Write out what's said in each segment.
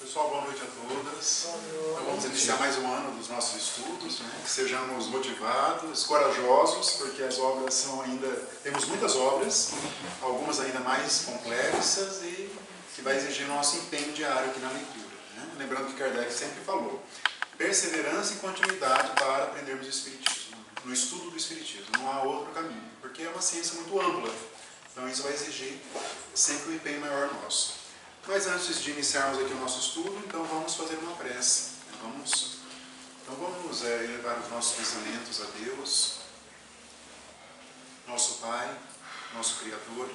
Pessoal, boa noite a todas. Então, vamos iniciar mais um ano dos nossos estudos, né? Que sejamos motivados, corajosos, porque as obras são ainda... Temos muitas obras, algumas ainda mais complexas e que vai exigir nosso empenho diário aqui na leitura, né? Lembrando que Kardec sempre falou, perseverança e continuidade para aprendermos o Espiritismo, no estudo do Espiritismo. Não há outro caminho, porque é uma ciência muito ampla. Então isso vai exigir sempre um empenho maior nosso. Mas antes de iniciarmos aqui o nosso estudo, então vamos fazer uma prece. Vamos elevar os nossos pensamentos a Deus, nosso Pai, nosso Criador,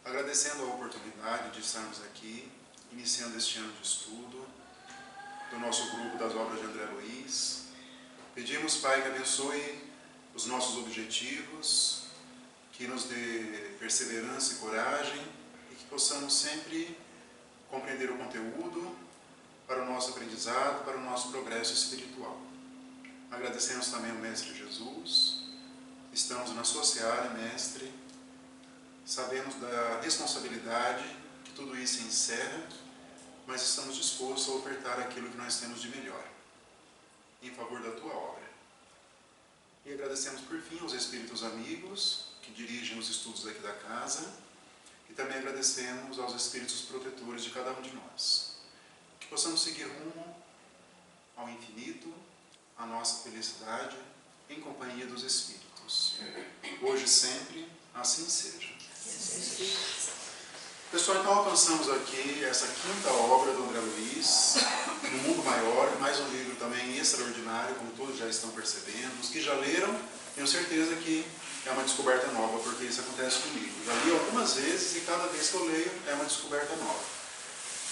agradecendo a oportunidade de estarmos aqui, iniciando este ano de estudo, do nosso grupo das obras de André Luiz. Pedimos, Pai, que abençoe os nossos objetivos, que nos dê perseverança e coragem, que possamos sempre compreender o conteúdo para o nosso aprendizado, para o nosso progresso espiritual. Agradecemos também ao Mestre Jesus, estamos na sua seara, Mestre, sabemos da responsabilidade que tudo isso encerra, mas estamos dispostos a ofertar aquilo que nós temos de melhor, em favor da tua obra. E agradecemos por fim aos Espíritos amigos que dirigem os estudos aqui da casa, e também agradecemos aos Espíritos protetores de cada um de nós. Que possamos seguir rumo ao infinito, à nossa felicidade, em companhia dos Espíritos. Hoje e sempre, assim seja. Pessoal, então alcançamos aqui essa quinta obra do André Luiz, No Mundo Maior, mais um livro também extraordinário, como todos já estão percebendo. Os que já leram, tenho certeza que é uma descoberta nova, porque isso acontece comigo. Já li algumas vezes e cada vez que eu leio é uma descoberta nova.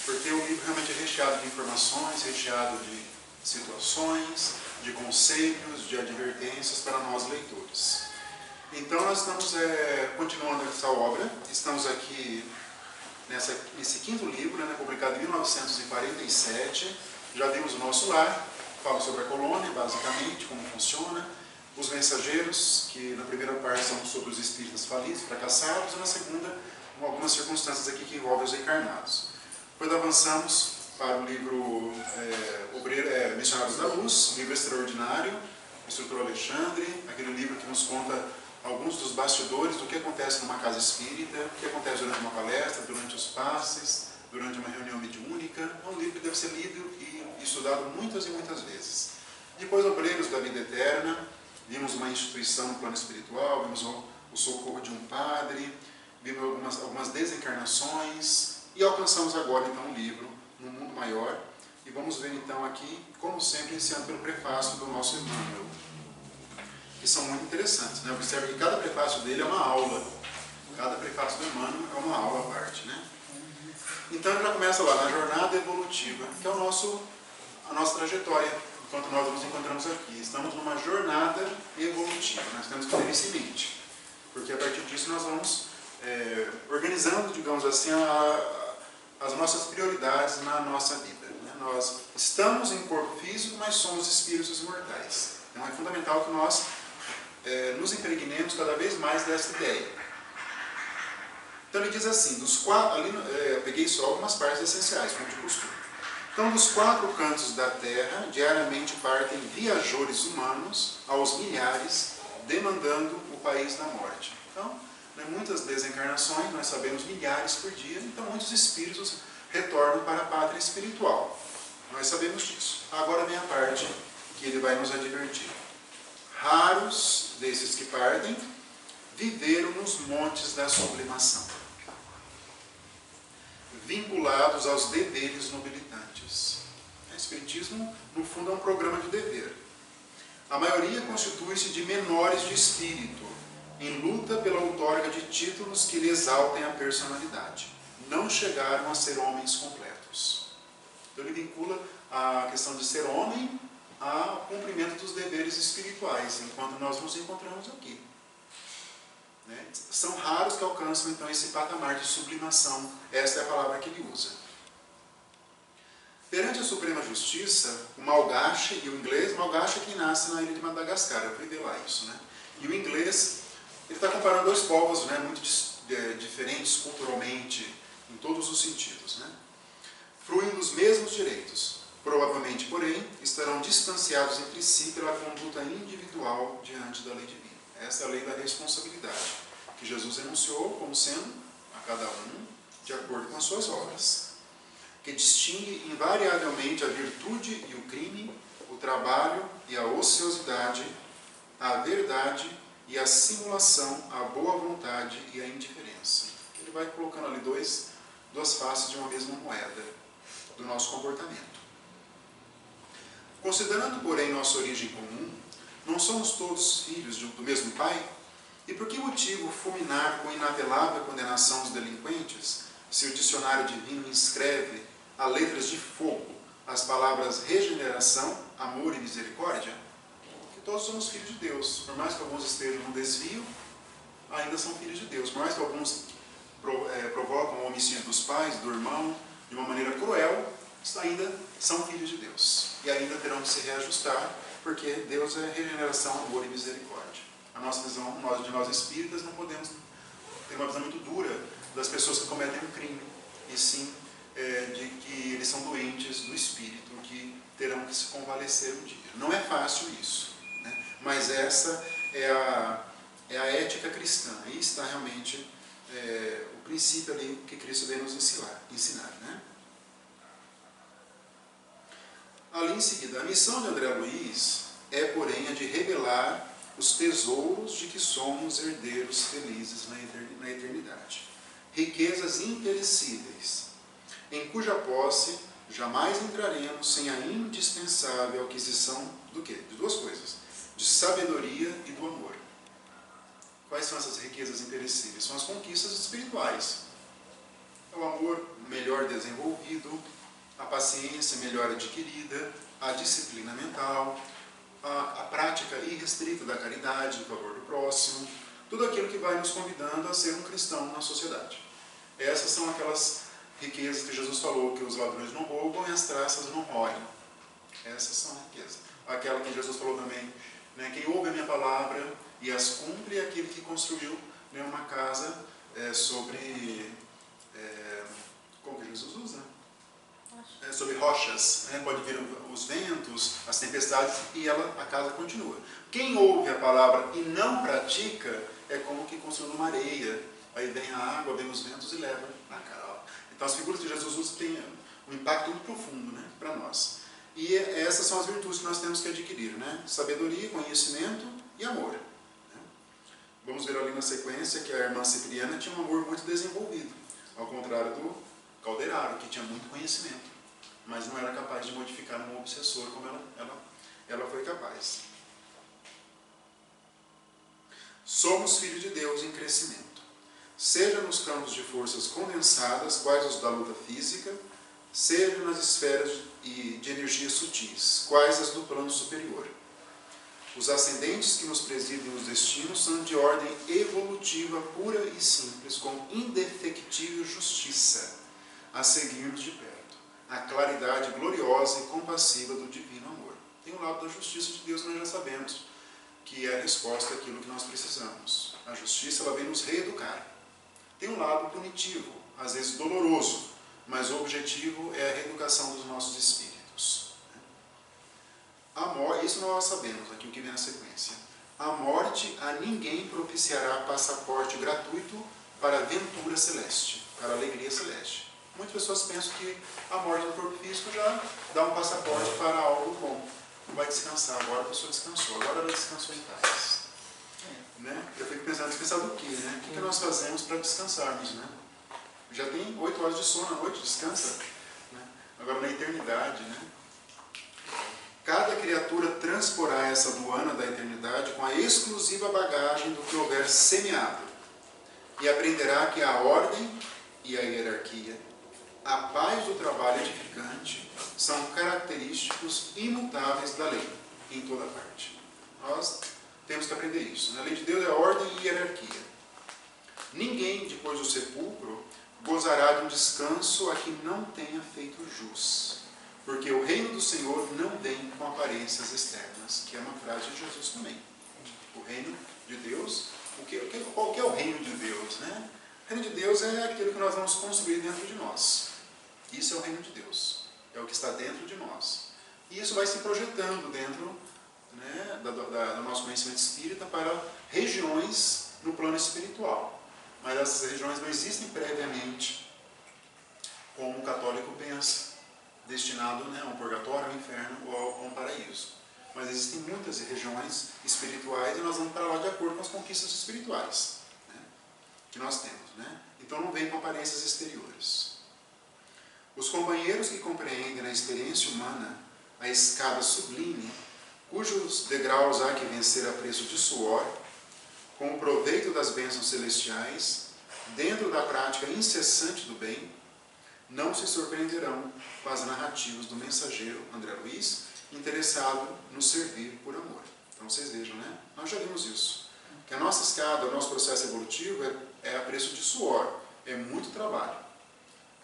Porque o livro realmente é recheado de informações, recheado de situações, de conselhos, de advertências para nós leitores. Então nós estamos continuando essa obra, estamos aqui nesse quinto livro, né, publicado em 1947, já vimos o nosso lar, fala sobre a colônia, basicamente, como funciona, os mensageiros, que na primeira parte são sobre os espíritas falidos, fracassados, e na segunda, algumas circunstâncias aqui que envolvem os encarnados. Depois avançamos para o livro Missionários da Luz, livro extraordinário, Instrutor Alexandre, aquele livro que nos conta alguns dos bastidores do que acontece numa casa espírita, o que acontece durante uma palestra, durante os passes, durante uma reunião mediúnica. É um livro que deve ser lido e estudado muitas e muitas vezes. Depois, Obreiros da Vida Eterna, vimos uma instituição no plano espiritual, vimos o socorro de um padre, vimos algumas desencarnações e alcançamos agora então o livro No Mundo Maior e vamos ver então aqui, como sempre, iniciando pelo prefácio do nosso Emmanuel, que são muito interessantes, né? Observe que cada prefácio dele é uma aula, cada prefácio do Emmanuel é uma aula à parte, né? Então ele já começa lá na jornada evolutiva, que é a nossa trajetória. Enquanto nós nos encontramos aqui, estamos numa jornada evolutiva, nós temos que ter isso em mente, porque a partir disso nós vamos organizando, digamos assim, as nossas prioridades na nossa vida, né? Nós estamos em corpo físico, mas somos espíritos imortais, então é fundamental que nós nos impregnemos cada vez mais dessa ideia. Então ele diz assim, eu peguei só algumas partes essenciais, como de costume. Então, dos 4 cantos da Terra, diariamente partem viajores humanos aos milhares, demandando o país da morte. Então, muitas desencarnações, nós sabemos milhares por dia, então muitos espíritos retornam para a pátria espiritual. Nós sabemos disso. Agora vem a parte que ele vai nos advertir. Raros desses que partem viveram nos montes da sublimação, vinculados aos deveres nobilitantes. O Espiritismo, no fundo, é um programa de dever. A maioria constitui-se de menores de espírito, em luta pela outorga de títulos que lhe exaltem a personalidade. Não chegaram a ser homens completos. Então ele vincula a questão de ser homem ao cumprimento dos deveres espirituais, enquanto nós nos encontramos aqui. São raros que alcançam então esse patamar de sublimação. Esta é a palavra que ele usa. Perante a Suprema Justiça, o malgache e o inglês, malgache é quem nasce na ilha de Madagascar, eu fui ver lá isso, né? E o inglês, ele está comparando dois povos, né, muito diferentes culturalmente, em todos os sentidos, né? provavelmente, porém, estarão distanciados entre si pela conduta individual diante da lei divina. Essa é a lei da responsabilidade, que Jesus enunciou como sendo a cada um de acordo com as suas obras, que distingue invariavelmente a virtude e o crime, o trabalho e a ociosidade, a verdade e a simulação, a boa vontade e a indiferença. Ele vai colocando ali duas faces de uma mesma moeda do nosso comportamento. Considerando, porém, nossa origem comum, não somos todos filhos do mesmo Pai? E por que motivo fulminar com inapelável condenação os delinquentes, se o dicionário divino inscreve a letras de fogo as palavras regeneração, amor e misericórdia? Que todos somos filhos de Deus. Por mais que alguns estejam no desvio, ainda são filhos de Deus. Por mais que alguns provocam o homicídio dos pais, do irmão, de uma maneira cruel, ainda são filhos de Deus. E ainda terão que se reajustar, porque Deus é regeneração, amor e misericórdia. A nossa visão, nós espíritas, não podemos ter uma visão muito dura das pessoas que cometem um crime, e sim de que eles são doentes do espírito, que terão que se convalescer um dia. Não é fácil isso, né? Mas essa é a ética cristã. Aí está realmente o princípio ali que Cristo veio nos ensinar, né? Ali em seguida, a missão de André Luiz é, porém, a de revelar os tesouros de que somos herdeiros felizes na eternidade. Riquezas imperecíveis, em cuja posse jamais entraremos sem a indispensável aquisição do quê? De duas coisas: de sabedoria e do amor. Quais são essas riquezas imperecíveis? São as conquistas espirituais. É o amor melhor desenvolvido, a paciência melhor adquirida, a disciplina mental, a prática irrestrita da caridade, em favor do próximo, tudo aquilo que vai nos convidando a ser um cristão na sociedade. Essas são aquelas riquezas que Jesus falou, que os ladrões não roubam e as traças não roem. Essas são riquezas. Aquela que Jesus falou também, né, quem ouve a minha palavra e as cumpre é aquele que construiu, né, uma casa sobre... como que Jesus usa? Sobre rochas, né? Pode vir os ventos, as tempestades, e a casa continua. Quem ouve a palavra e não pratica é como que construindo uma areia. Aí vem a água, vem os ventos e leva na casa. Então as figuras que Jesus usa têm um impacto muito profundo, né, para nós. E essas são as virtudes que nós temos que adquirir, né? Sabedoria, conhecimento e amor. Né? Vamos ver ali na sequência que a irmã Cipriana tinha um amor muito desenvolvido, ao contrário do Calderaro, que tinha muito conhecimento, mas não era capaz de modificar um obsessor como ela foi capaz. Somos filhos de Deus em crescimento, seja nos campos de forças condensadas, quais os da luta física, seja nas esferas de energias sutis, quais as do plano superior. Os ascendentes que nos presidem os destinos são de ordem evolutiva, pura e simples, com indefectível justiça, a seguirmos de perto a claridade gloriosa e compassiva do divino amor. Tem um lado da justiça de Deus que nós já sabemos, que é a resposta àquilo que nós precisamos. A justiça, ela vem nos reeducar. Tem um lado punitivo, às vezes doloroso, mas o objetivo é a reeducação dos nossos espíritos. A morte, isso nós sabemos, aqui o que vem na sequência. A morte a ninguém propiciará passaporte gratuito para a aventura celeste, para a alegria celeste. Muitas pessoas pensam que a morte do corpo físico já dá um passaporte para algo bom. Vai descansar. Agora a pessoa descansou. Agora ela descansou em paz. Né? Eu fico pensando, descansar do quê? Né? O que nós fazemos para descansarmos? Né? Já tem 8 horas de sono à noite, descansa. Né? Agora na eternidade, né? Cada criatura transporá essa aduana da eternidade com a exclusiva bagagem do que houver semeado. E aprenderá que a ordem e a hierarquia, a paz do trabalho edificante, são característicos imutáveis da lei, em toda parte. Nós temos que aprender isso. A lei de Deus é ordem e hierarquia. Ninguém, depois do sepulcro, gozará de um descanso a que não tenha feito jus, porque o reino do Senhor não vem com aparências externas, que é uma frase de Jesus também. O reino de Deus, qual que é o reino de Deus, né? O reino de Deus é aquilo que nós vamos construir dentro de nós. Isso é o reino de Deus. É o que está dentro de nós. E isso vai se projetando dentro, né, do nosso conhecimento espírita para regiões no plano espiritual. Mas essas regiões não existem previamente, como o católico pensa, destinado, né, a um purgatório, a um inferno ou a um paraíso. Mas existem muitas regiões espirituais e nós vamos para lá de acordo com as conquistas espirituais, né, que nós temos. Né? Então não vem com aparências exteriores. Os companheiros que compreendem na experiência humana a escada sublime, cujos degraus há que vencer a preço de suor, com o proveito das bênçãos celestiais, dentro da prática incessante do bem, não se surpreenderão com as narrativas do mensageiro André Luiz, interessado no servir por amor. Então vocês vejam, né? Nós já vimos isso. Que a nossa escada, o nosso processo evolutivo é a preço de suor. É muito trabalho.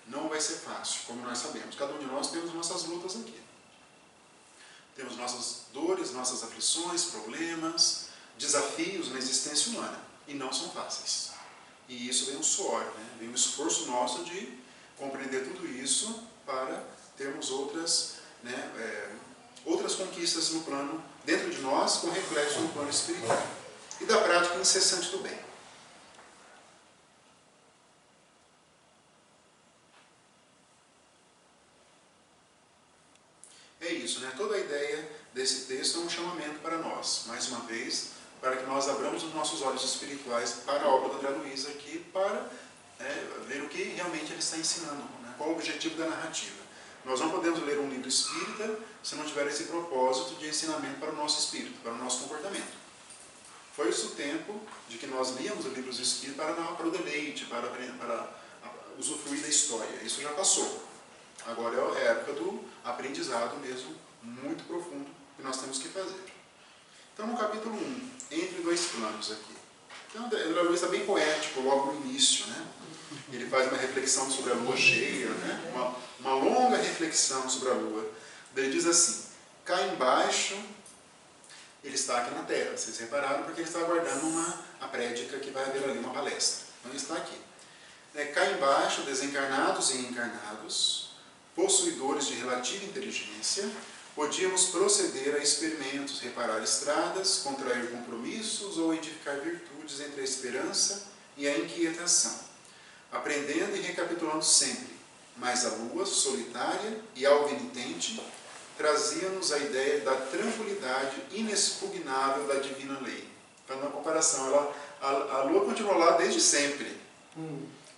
Não vai ser fácil, como nós sabemos. Cada um de nós temos nossas lutas aqui. Temos nossas dores, nossas aflições, problemas, desafios na existência humana. E não são fáceis. E isso vem um suor, né? Vem um esforço nosso de compreender tudo isso para termos outras, né, outras conquistas no plano, dentro de nós, com reflexo no plano espiritual. E da prática incessante do bem. É isso, né? Toda a ideia desse texto é um chamamento para nós, mais uma vez, para que nós abramos os nossos olhos espirituais para a obra do André Luiz aqui, para ver o que realmente ele está ensinando, né? Qual o objetivo da narrativa. Nós não podemos ler um livro espírita se não tiver esse propósito de ensinamento para o nosso espírito, para o nosso comportamento. Foi esse o tempo de que nós líamos os livros espíritas para o deleite, para usufruir da história. Isso já passou. Agora é a época do aprendizado mesmo, muito profundo, que nós temos que fazer. Então, no capítulo 1, entre dois planos aqui. Então, o André Luiz está bem poético logo no início, né? Ele faz uma reflexão sobre a lua cheia, né? Uma longa reflexão sobre a lua. Ele diz assim: cá embaixo, ele está aqui na Terra, vocês repararam, porque ele está aguardando a prédica que vai haver ali, uma palestra. Então ele está aqui. Cá embaixo, desencarnados e encarnados, possuidores de relativa inteligência, podíamos proceder a experimentos, reparar estradas, contrair compromissos ou edificar virtudes entre a esperança e a inquietação, aprendendo e recapitulando sempre, mas a lua, solitária e alvenitente, trazia-nos a ideia da tranquilidade inexpugnável da divina lei. Fazendo uma comparação, a lua continuou lá desde sempre,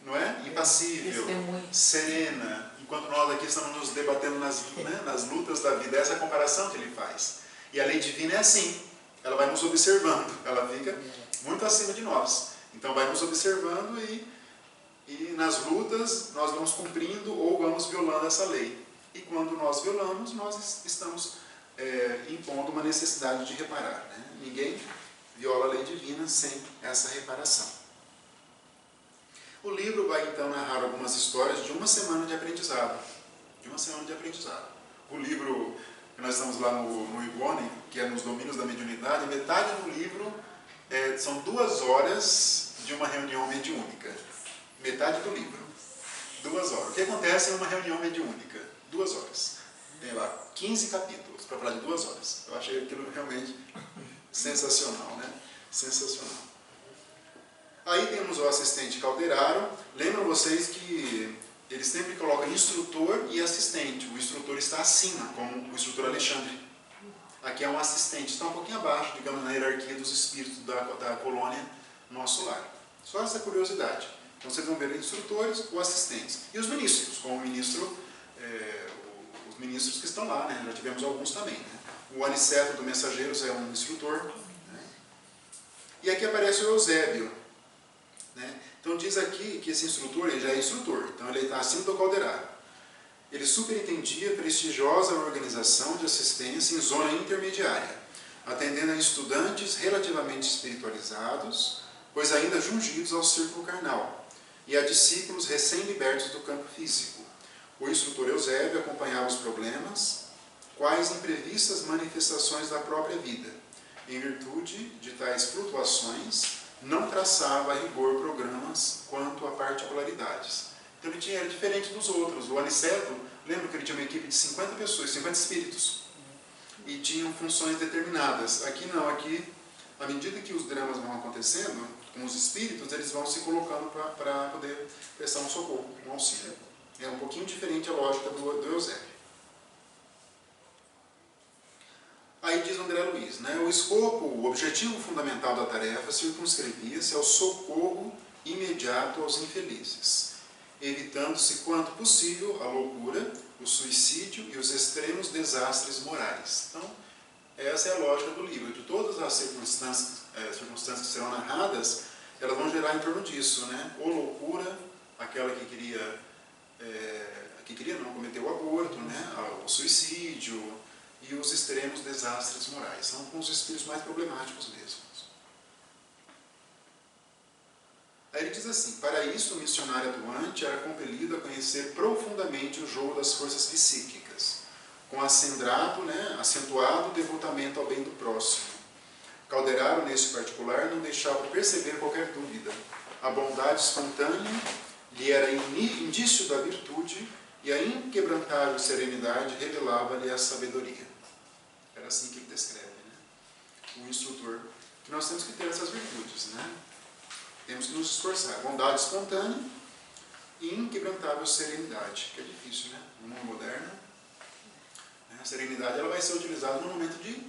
não é? Impassível, serena, enquanto nós aqui estamos nos debatendo nas lutas da vida. Essa é a comparação que ele faz. E a lei divina é assim, ela vai nos observando, ela fica muito acima de nós. Então vai nos observando e nas lutas nós vamos cumprindo ou vamos violando essa lei. E quando nós violamos, nós estamos impondo uma necessidade de reparar, né? Ninguém viola a lei divina sem essa reparação. O livro vai então narrar algumas histórias de uma semana de aprendizado. O livro, que nós estamos lá no Ivone, que é nos domínios da mediunidade, metade do livro são 2 horas de uma reunião mediúnica. Metade do livro. 2 horas. O que acontece em uma reunião mediúnica? 2 horas. Tem lá 15 capítulos para falar de 2 horas. Eu achei aquilo realmente sensacional, né? Sensacional. Aí temos o assistente Calderaro. Lembram vocês que eles sempre colocam instrutor e assistente. O instrutor está acima, como o instrutor Alexandre. Aqui é um assistente, está um pouquinho abaixo, digamos, na hierarquia dos espíritos da colônia Nosso Lar. Só essa curiosidade. Então vocês vão ver instrutores ou assistentes. E os ministros, como o ministro, os ministros que estão lá, né? Já tivemos alguns também. Né? O Aniceto do Mensageiros é um instrutor. Né? E aqui aparece o Eusébio. Né? Então diz aqui que esse instrutor, ele já é instrutor, então ele está acima do Calderaro. Ele superintendia prestigiosa organização de assistência em zona intermediária, atendendo a estudantes relativamente espiritualizados, pois ainda jungidos ao círculo carnal, e a discípulos recém-libertos do campo físico. O instrutor Eusébio acompanhava os problemas, quais imprevistas manifestações da própria vida. Em virtude de tais flutuações, não traçava a rigor programas quanto a particularidades. Então ele era diferente dos outros. O Aniceto, lembra que ele tinha uma equipe de 50 pessoas, 50 espíritos. e tinham funções determinadas. Aqui não, aqui, à medida que os dramas vão acontecendo, com os espíritos, eles vão se colocando para poder prestar um socorro, um auxílio. É um pouquinho diferente a lógica do Eusébio. Aí diz André Luiz, né, o escopo, o objetivo fundamental da tarefa circunscrevia-se ao socorro imediato aos infelizes, evitando-se quanto possível a loucura, o suicídio e os extremos desastres morais. Então, essa é a lógica do livro. De todas as circunstâncias que serão narradas, elas vão gerar em torno disso, né? Ou loucura, aquela que queria não cometer o aborto, né? O suicídio e os extremos desastres morais. São com os espíritos mais problemáticos mesmo. Aí ele diz assim, para isso o missionário atuante era compelido a conhecer profundamente o jogo das forças psíquicas, com acentuado devotamento ao bem do próximo. Calderaro, nesse particular, não deixava perceber qualquer dúvida. A bondade espontânea lhe era indício da virtude e a inquebrantável serenidade revelava-lhe a sabedoria. Era assim que ele descreve, né? O instrutor. Que nós temos que ter essas virtudes, né? Temos que nos esforçar. Bondade espontânea e inquebrantável serenidade, que é difícil, né? No mundo moderno, né? A serenidade ela vai ser utilizada no momento de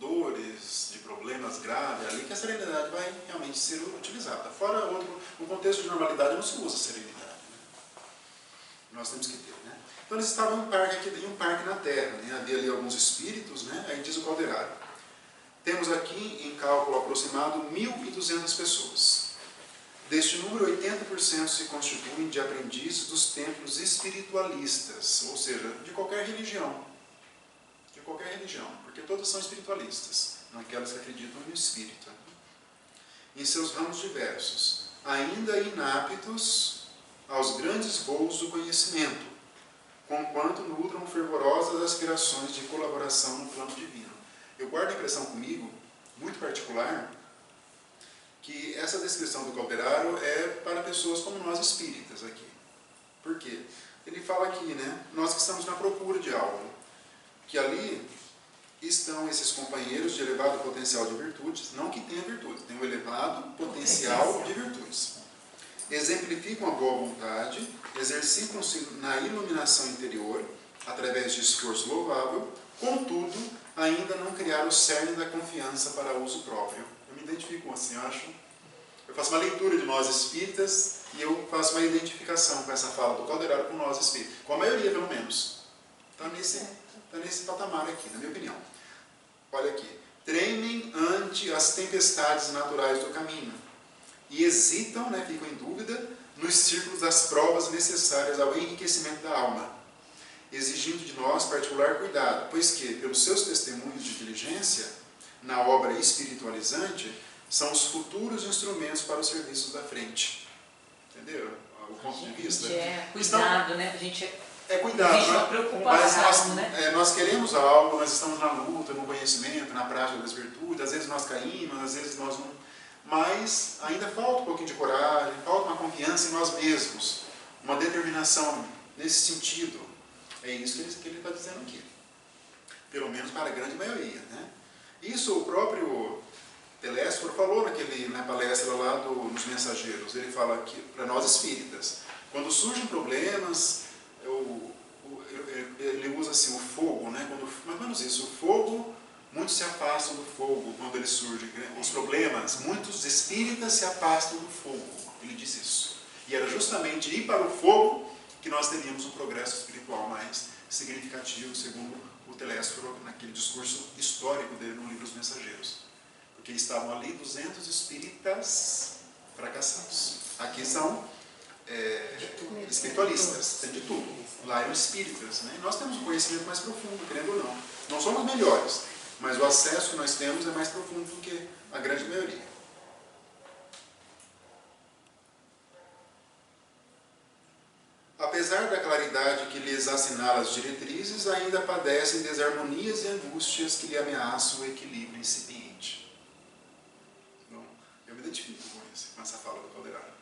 dores, de problemas graves, ali que a serenidade vai realmente ser utilizada. Fora no contexto de normalidade não se usa serenidade, né? Nós temos que ter, né? Então eles estavam em um parque na Terra, né? Havia ali alguns espíritos, né? Aí diz o Calderaro. Temos aqui, em cálculo aproximado, 1.200 pessoas. Deste número, 80% se constituem de aprendizes dos templos espiritualistas, ou seja, de qualquer religião. De qualquer religião, porque todos são espiritualistas, não aquelas que acreditam no espírito. Em seus ramos diversos, ainda inaptos aos grandes voos do conhecimento, conquanto nutram fervorosas aspirações de colaboração no plano divino. Eu guardo a impressão comigo, muito particular, que essa descrição do Calderaro é para pessoas como nós espíritas aqui. Por quê? Ele fala aqui, né, nós que estamos na procura de algo, que ali estão esses companheiros de elevado potencial de virtudes, não que tenham virtudes, tem um elevado potencial de virtudes. Exemplificam a boa vontade, exercitam-se na iluminação interior, através de esforço louvável, contudo, ainda não criaram o cerne da confiança para uso próprio. Eu me identifico assim, eu faço uma leitura de nós espíritas e eu faço uma identificação com essa fala do Calderaro com nós espíritas, com a maioria pelo menos. Está nesse patamar aqui, na minha opinião. Olha aqui. Tremem ante as tempestades naturais do caminho e hesitam, né, ficam em dúvida, nos círculos das provas necessárias ao enriquecimento da alma, exigindo de nós particular cuidado, pois que, pelos seus testemunhos de diligência, na obra espiritualizante, são os futuros instrumentos para os serviços da frente. Entendeu? O ponto de vista. Cuidado, né? A gente cuidado, existe uma preocupação, né? Nós queremos algo, nós estamos na luta, no conhecimento, na prática das virtudes, às vezes nós caímos, às vezes nós não... Mas ainda falta um pouquinho de coragem, falta uma confiança em nós mesmos, uma determinação nesse sentido. É isso que ele está dizendo aqui. Pelo menos para a grande maioria, né? Isso o próprio Telésforo falou na palestra lá nos Mensageiros. Ele fala aqui para nós espíritas, quando surgem problemas, ele usa assim o fogo, né? Mais ou menos isso, o fogo, muitos se afastam do fogo quando ele surge, né? Os problemas, muitos espíritas se afastam do fogo. Ele disse isso. E era justamente ir para o fogo que nós teríamos um progresso espiritual mais significativo, segundo o Telésforo, naquele discurso histórico dele no livro Os Mensageiros. Porque estavam ali 200 espíritas fracassados. Aqui são espiritualistas, tem de tudo. Lá eram espíritas, né? E nós temos um conhecimento mais profundo, querendo ou não. Não somos melhores, mas o acesso que nós temos é mais profundo do que a grande maioria. Apesar da claridade que lhes assinala as diretrizes, ainda padecem desarmonias e angústias que lhe ameaçam o equilíbrio incipiente. Bom, eu me identifico com essa fala do Calderaro.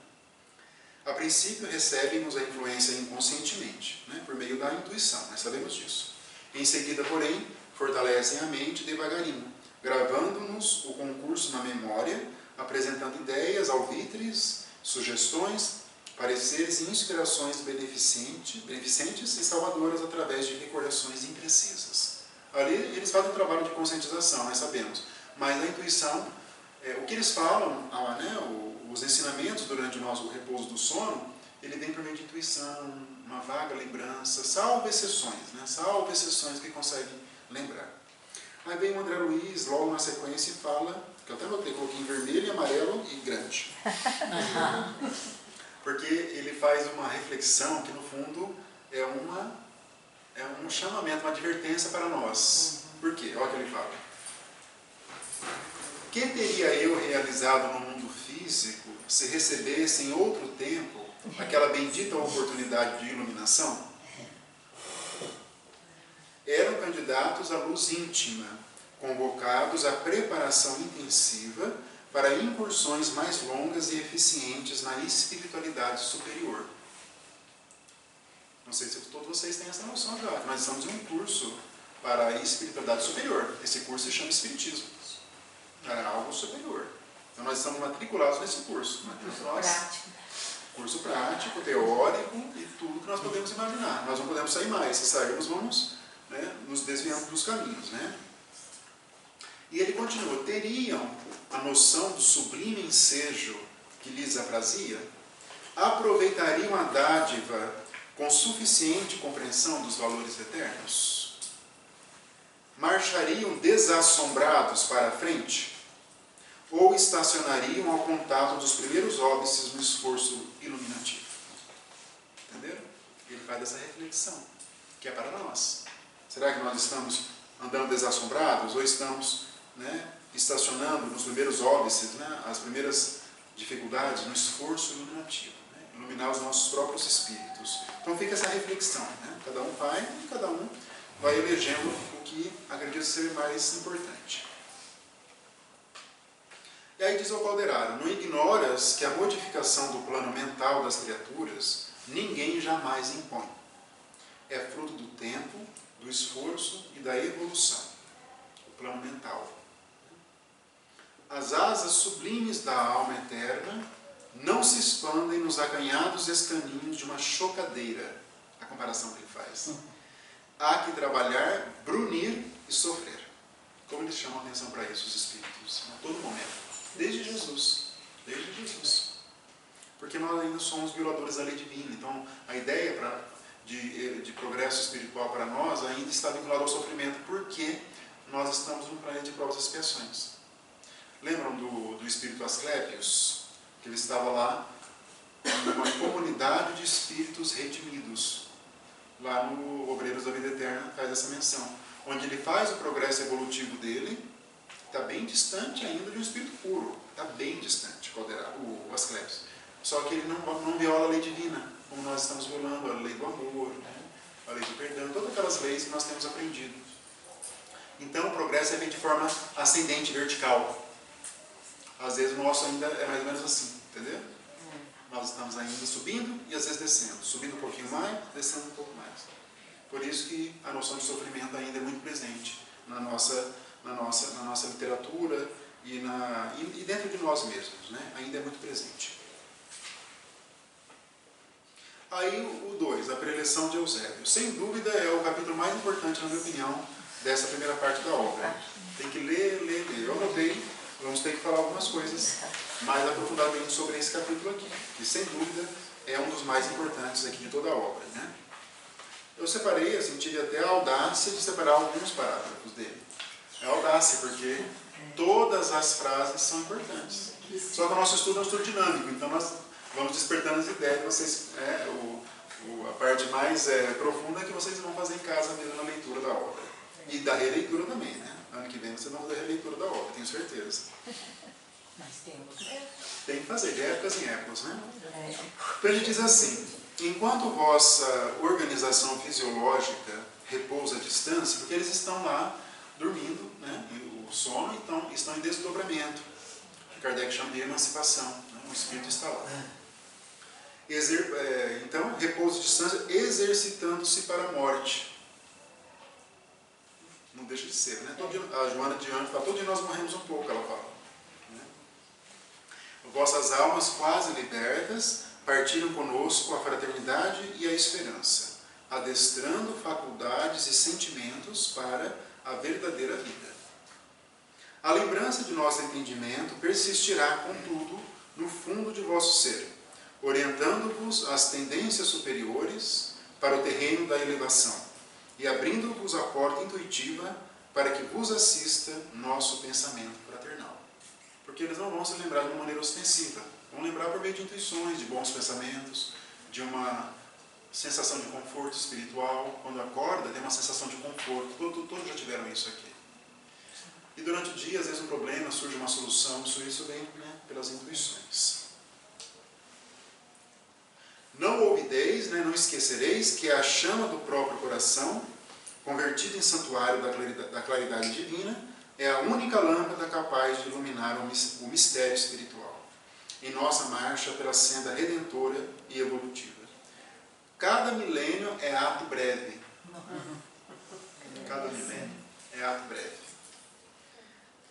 A princípio, recebem-nos a influência inconscientemente, né, por meio da intuição, nós sabemos disso. Em seguida, porém, fortalecem a mente devagarinho, gravando-nos o concurso na memória, apresentando ideias, alvitres, sugestões, pareceres e inspirações beneficentes e salvadoras através de recordações imprecisas. Ali eles fazem um trabalho de conscientização, nós sabemos, mas a intuição, o que eles falam, os ensinamentos durante o nosso repouso do sono, ele vem por meio de intuição, uma vaga lembrança, salvo exceções que conseguem lembrar. Aí vem o André Luiz, logo na sequência, e fala, que eu até coloquei em vermelho, amarelo e grande. Porque ele faz uma reflexão que, no fundo, é um chamamento, uma advertência para nós. Por quê? Olha o que ele fala. Que teria eu realizado no mundo físico se recebesse em outro tempo aquela bendita oportunidade de iluminação? Eram candidatos à luz íntima, convocados à preparação intensiva para incursões mais longas e eficientes na espiritualidade superior. Não sei se todos vocês têm essa noção já, mas estamos em um curso para a espiritualidade superior. Esse curso se chama Espiritismo. É algo superior. Então nós estamos matriculados nesse curso. Curso prático, teórico e tudo que nós podemos imaginar. Nós não podemos sair mais. Se sairmos, vamos nos desviando dos caminhos. E ele continua, teriam a noção do sublime ensejo que lhes aprazia? Aproveitariam a dádiva com suficiente compreensão dos valores eternos? Marchariam desassombrados para a frente? Ou estacionariam ao contato dos primeiros óbices no esforço iluminativo? Entenderam? Ele faz essa reflexão, que é para nós. Será que nós estamos andando desassombrados ou estamos estacionando nos primeiros óbices, as primeiras dificuldades no esforço iluminativo, iluminar os nossos próprios espíritos? Então fica essa reflexão, cada um vai e cada um vai elegendo o que acredita ser mais importante. E aí diz o Calderaro, não ignoras que a modificação do plano mental das criaturas ninguém jamais impõe. É fruto do tempo, do esforço e da evolução. O plano mental. As asas sublimes da alma eterna não se expandem nos acanhados escaninhos de uma chocadeira. A comparação que ele faz. Há que trabalhar, brunir e sofrer. Como eles chamam a atenção para isso, os espíritos? A todo momento. Desde Jesus. Desde Jesus. Porque nós ainda somos violadores da lei divina. Então, a ideia de progresso espiritual para nós ainda está vinculada ao sofrimento. Porque nós estamos num planeta de provas e expiações. Lembram do espírito Asclépios? Que ele estava lá numa comunidade de espíritos redimidos. Lá no Obreiros da Vida Eterna faz essa menção. Onde ele faz o progresso evolutivo dele, está bem distante ainda de um espírito puro. Está bem distante, o Asclépios. Só que ele não viola a lei divina, como nós estamos violando a lei do amor, a lei do perdão, todas aquelas leis que nós temos aprendido. Então o progresso é feito de forma ascendente, vertical. Às vezes o nosso ainda é mais ou menos assim, entendeu? Nós estamos ainda subindo e às vezes descendo. Subindo um pouquinho mais, descendo um pouco mais. Por isso que a noção de sofrimento ainda é muito presente na nossa literatura e dentro de nós mesmos, ainda é muito presente. Aí o 2, a preleção de Eusébio. Sem dúvida é o capítulo mais importante, na minha opinião, dessa primeira parte da obra. Tem que ler. Eu anotei, vamos ter que falar algumas coisas mais aprofundadamente sobre esse capítulo aqui, que sem dúvida é um dos mais importantes aqui de toda a obra. Eu separei, tive até a audácia de separar alguns parágrafos dele. É audácia, porque todas as frases são importantes. Só que o nosso estudo é um estudo dinâmico, então nós vamos despertando as ideias. Vocês, a parte mais profunda é que vocês vão fazer em casa mesmo na leitura da obra. E da releitura também, Ano que vem vocês vão fazer a releitura da obra, tenho certeza. Mas temos. Tem que fazer, de épocas em épocas, Então ele diz assim: enquanto vossa organização fisiológica repousa à distância, porque eles estão lá dormindo, e o sono, então estão em desdobramento, que Kardec chama de emancipação, o espírito está lá. Então, repouso à distância, exercitando-se para a morte. Não deixa de ser, né? A Joana de Ângeles fala, todo dia nós morremos um pouco, ela fala. Né? Vossas almas quase libertas partiram conosco a fraternidade e a esperança, adestrando faculdades e sentimentos para a verdadeira vida. A lembrança de nosso entendimento persistirá, contudo, no fundo de vosso ser, orientando-vos às tendências superiores para o terreno da elevação e abrindo-vos a porta intuitiva para que vos assista nosso pensamento fraternal. Porque eles não vão se lembrar de uma maneira ostensiva, vão lembrar por meio de intuições, de bons pensamentos, de uma sensação de conforto espiritual. Quando acorda, tem uma sensação de conforto. Todos já tiveram isso aqui. E durante o dia, às vezes um problema, surge uma solução, isso vem, né, pelas intuições. Não ouvideis, né, não esquecereis que a chama do próprio coração, convertida em santuário da claridade divina, é a única lâmpada capaz de iluminar o mistério espiritual, em nossa marcha pela senda redentora e evolutiva. Cada milênio é ato breve. Cada milênio é ato breve.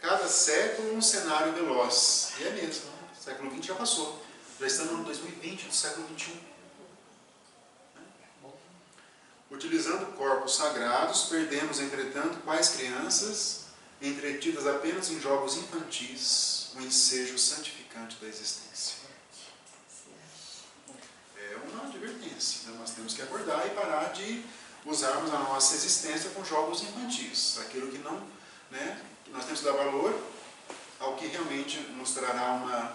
Cada século um cenário veloz. E é mesmo, né? O século XX já passou. Já estamos no 2020, no século XXI. Utilizando corpos sagrados, perdemos, entretanto, quais crianças, entretidas apenas em jogos infantis, o ensejo santificante da existência. É uma advertência. Né? Nós temos que acordar e parar de usarmos a nossa existência com jogos infantis. Aquilo que não... Né? Nós temos que dar valor ao que realmente nos trará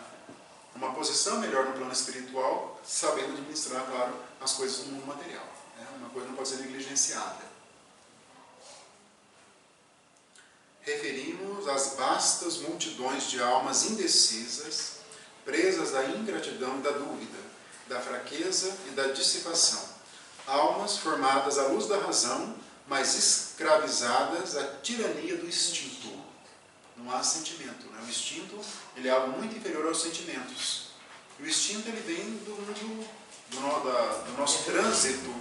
uma posição melhor no plano espiritual, sabendo administrar, claro, as coisas do mundo material. Né? Uma coisa não pode ser negligenciada. Referimos às vastas multidões de almas indecisas, presas à ingratidão e da dúvida, da fraqueza e da dissipação. Almas formadas à luz da razão, mas escravizadas à tirania do instinto. Não há sentimento. Né? O instinto ele é algo muito inferior aos sentimentos. E o instinto ele vem do nosso trânsito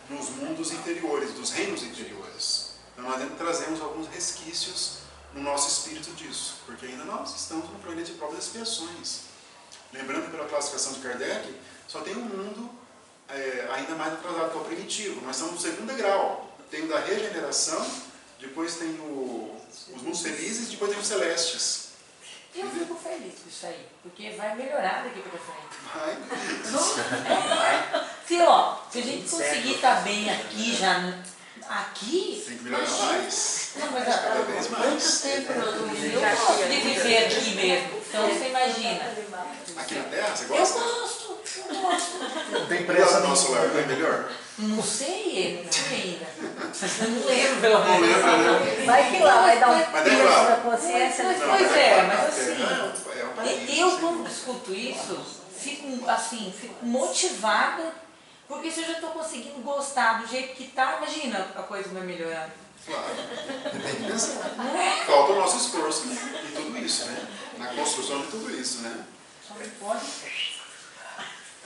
nos mundos inferiores, dos reinos inferiores. Então nós trazemos alguns resquícios no nosso espírito disso, porque ainda nós estamos no planeta de provas e expiações. Lembrando que pela classificação de Kardec, só tem um mundo ainda mais atrasado que é o primitivo. Nós estamos no segundo degrau. Tem o da regeneração, depois tem os mundos felizes, depois tem os celestes. Eu fico feliz com isso aí, porque vai melhorar daqui para frente. Vai. Se a gente conseguir estar bem aqui já... Aqui? Tem que melhorar mais. Não, mas Cada vez mais. muito tempo eu gosto de viver aqui mesmo. Então você imagina. Aqui na Terra, você gosta? Eu gosto. Não tem E pressa lá no nosso lar, não é melhor? Não sei, não sei ainda. Eu não lembro, pelo Não menos. lembro, né? Vai que lá, vai dar um Mas é peso claro. na consciência. Mas, Não, pois mas é, claro, mas a assim, Terra é um paraíso, eu sim. quando escuto isso, fico motivada, porque se eu já estou conseguindo gostar do jeito que está, imagina a coisa vai melhorar. Claro. Tem que pensar. Não é? Falta o nosso esforço, né? Em tudo isso, né? Na construção de tudo isso, né? Só não pode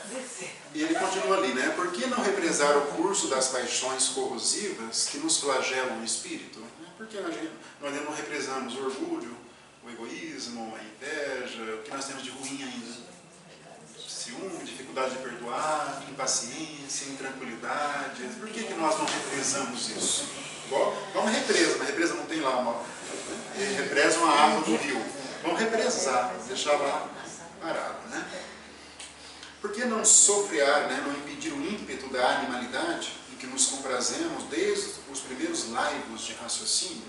descer. E ele continua ali, né? Por que não represar o curso das paixões corrosivas que nos flagelam o espírito? Por que nós não represamos o orgulho, o egoísmo, a inveja, o que nós temos de ruim ainda? Ciúme, dificuldade de perdoar, impaciência, intranquilidade. Por que nós não represamos isso? Igual uma represa. Na represa não tem lá represam a água do rio. Vamos represar, deixar lá parado, né? Por que não sofrear, né, não impedir o ímpeto da animalidade em que nos comprazemos desde os primeiros laivos de raciocínio?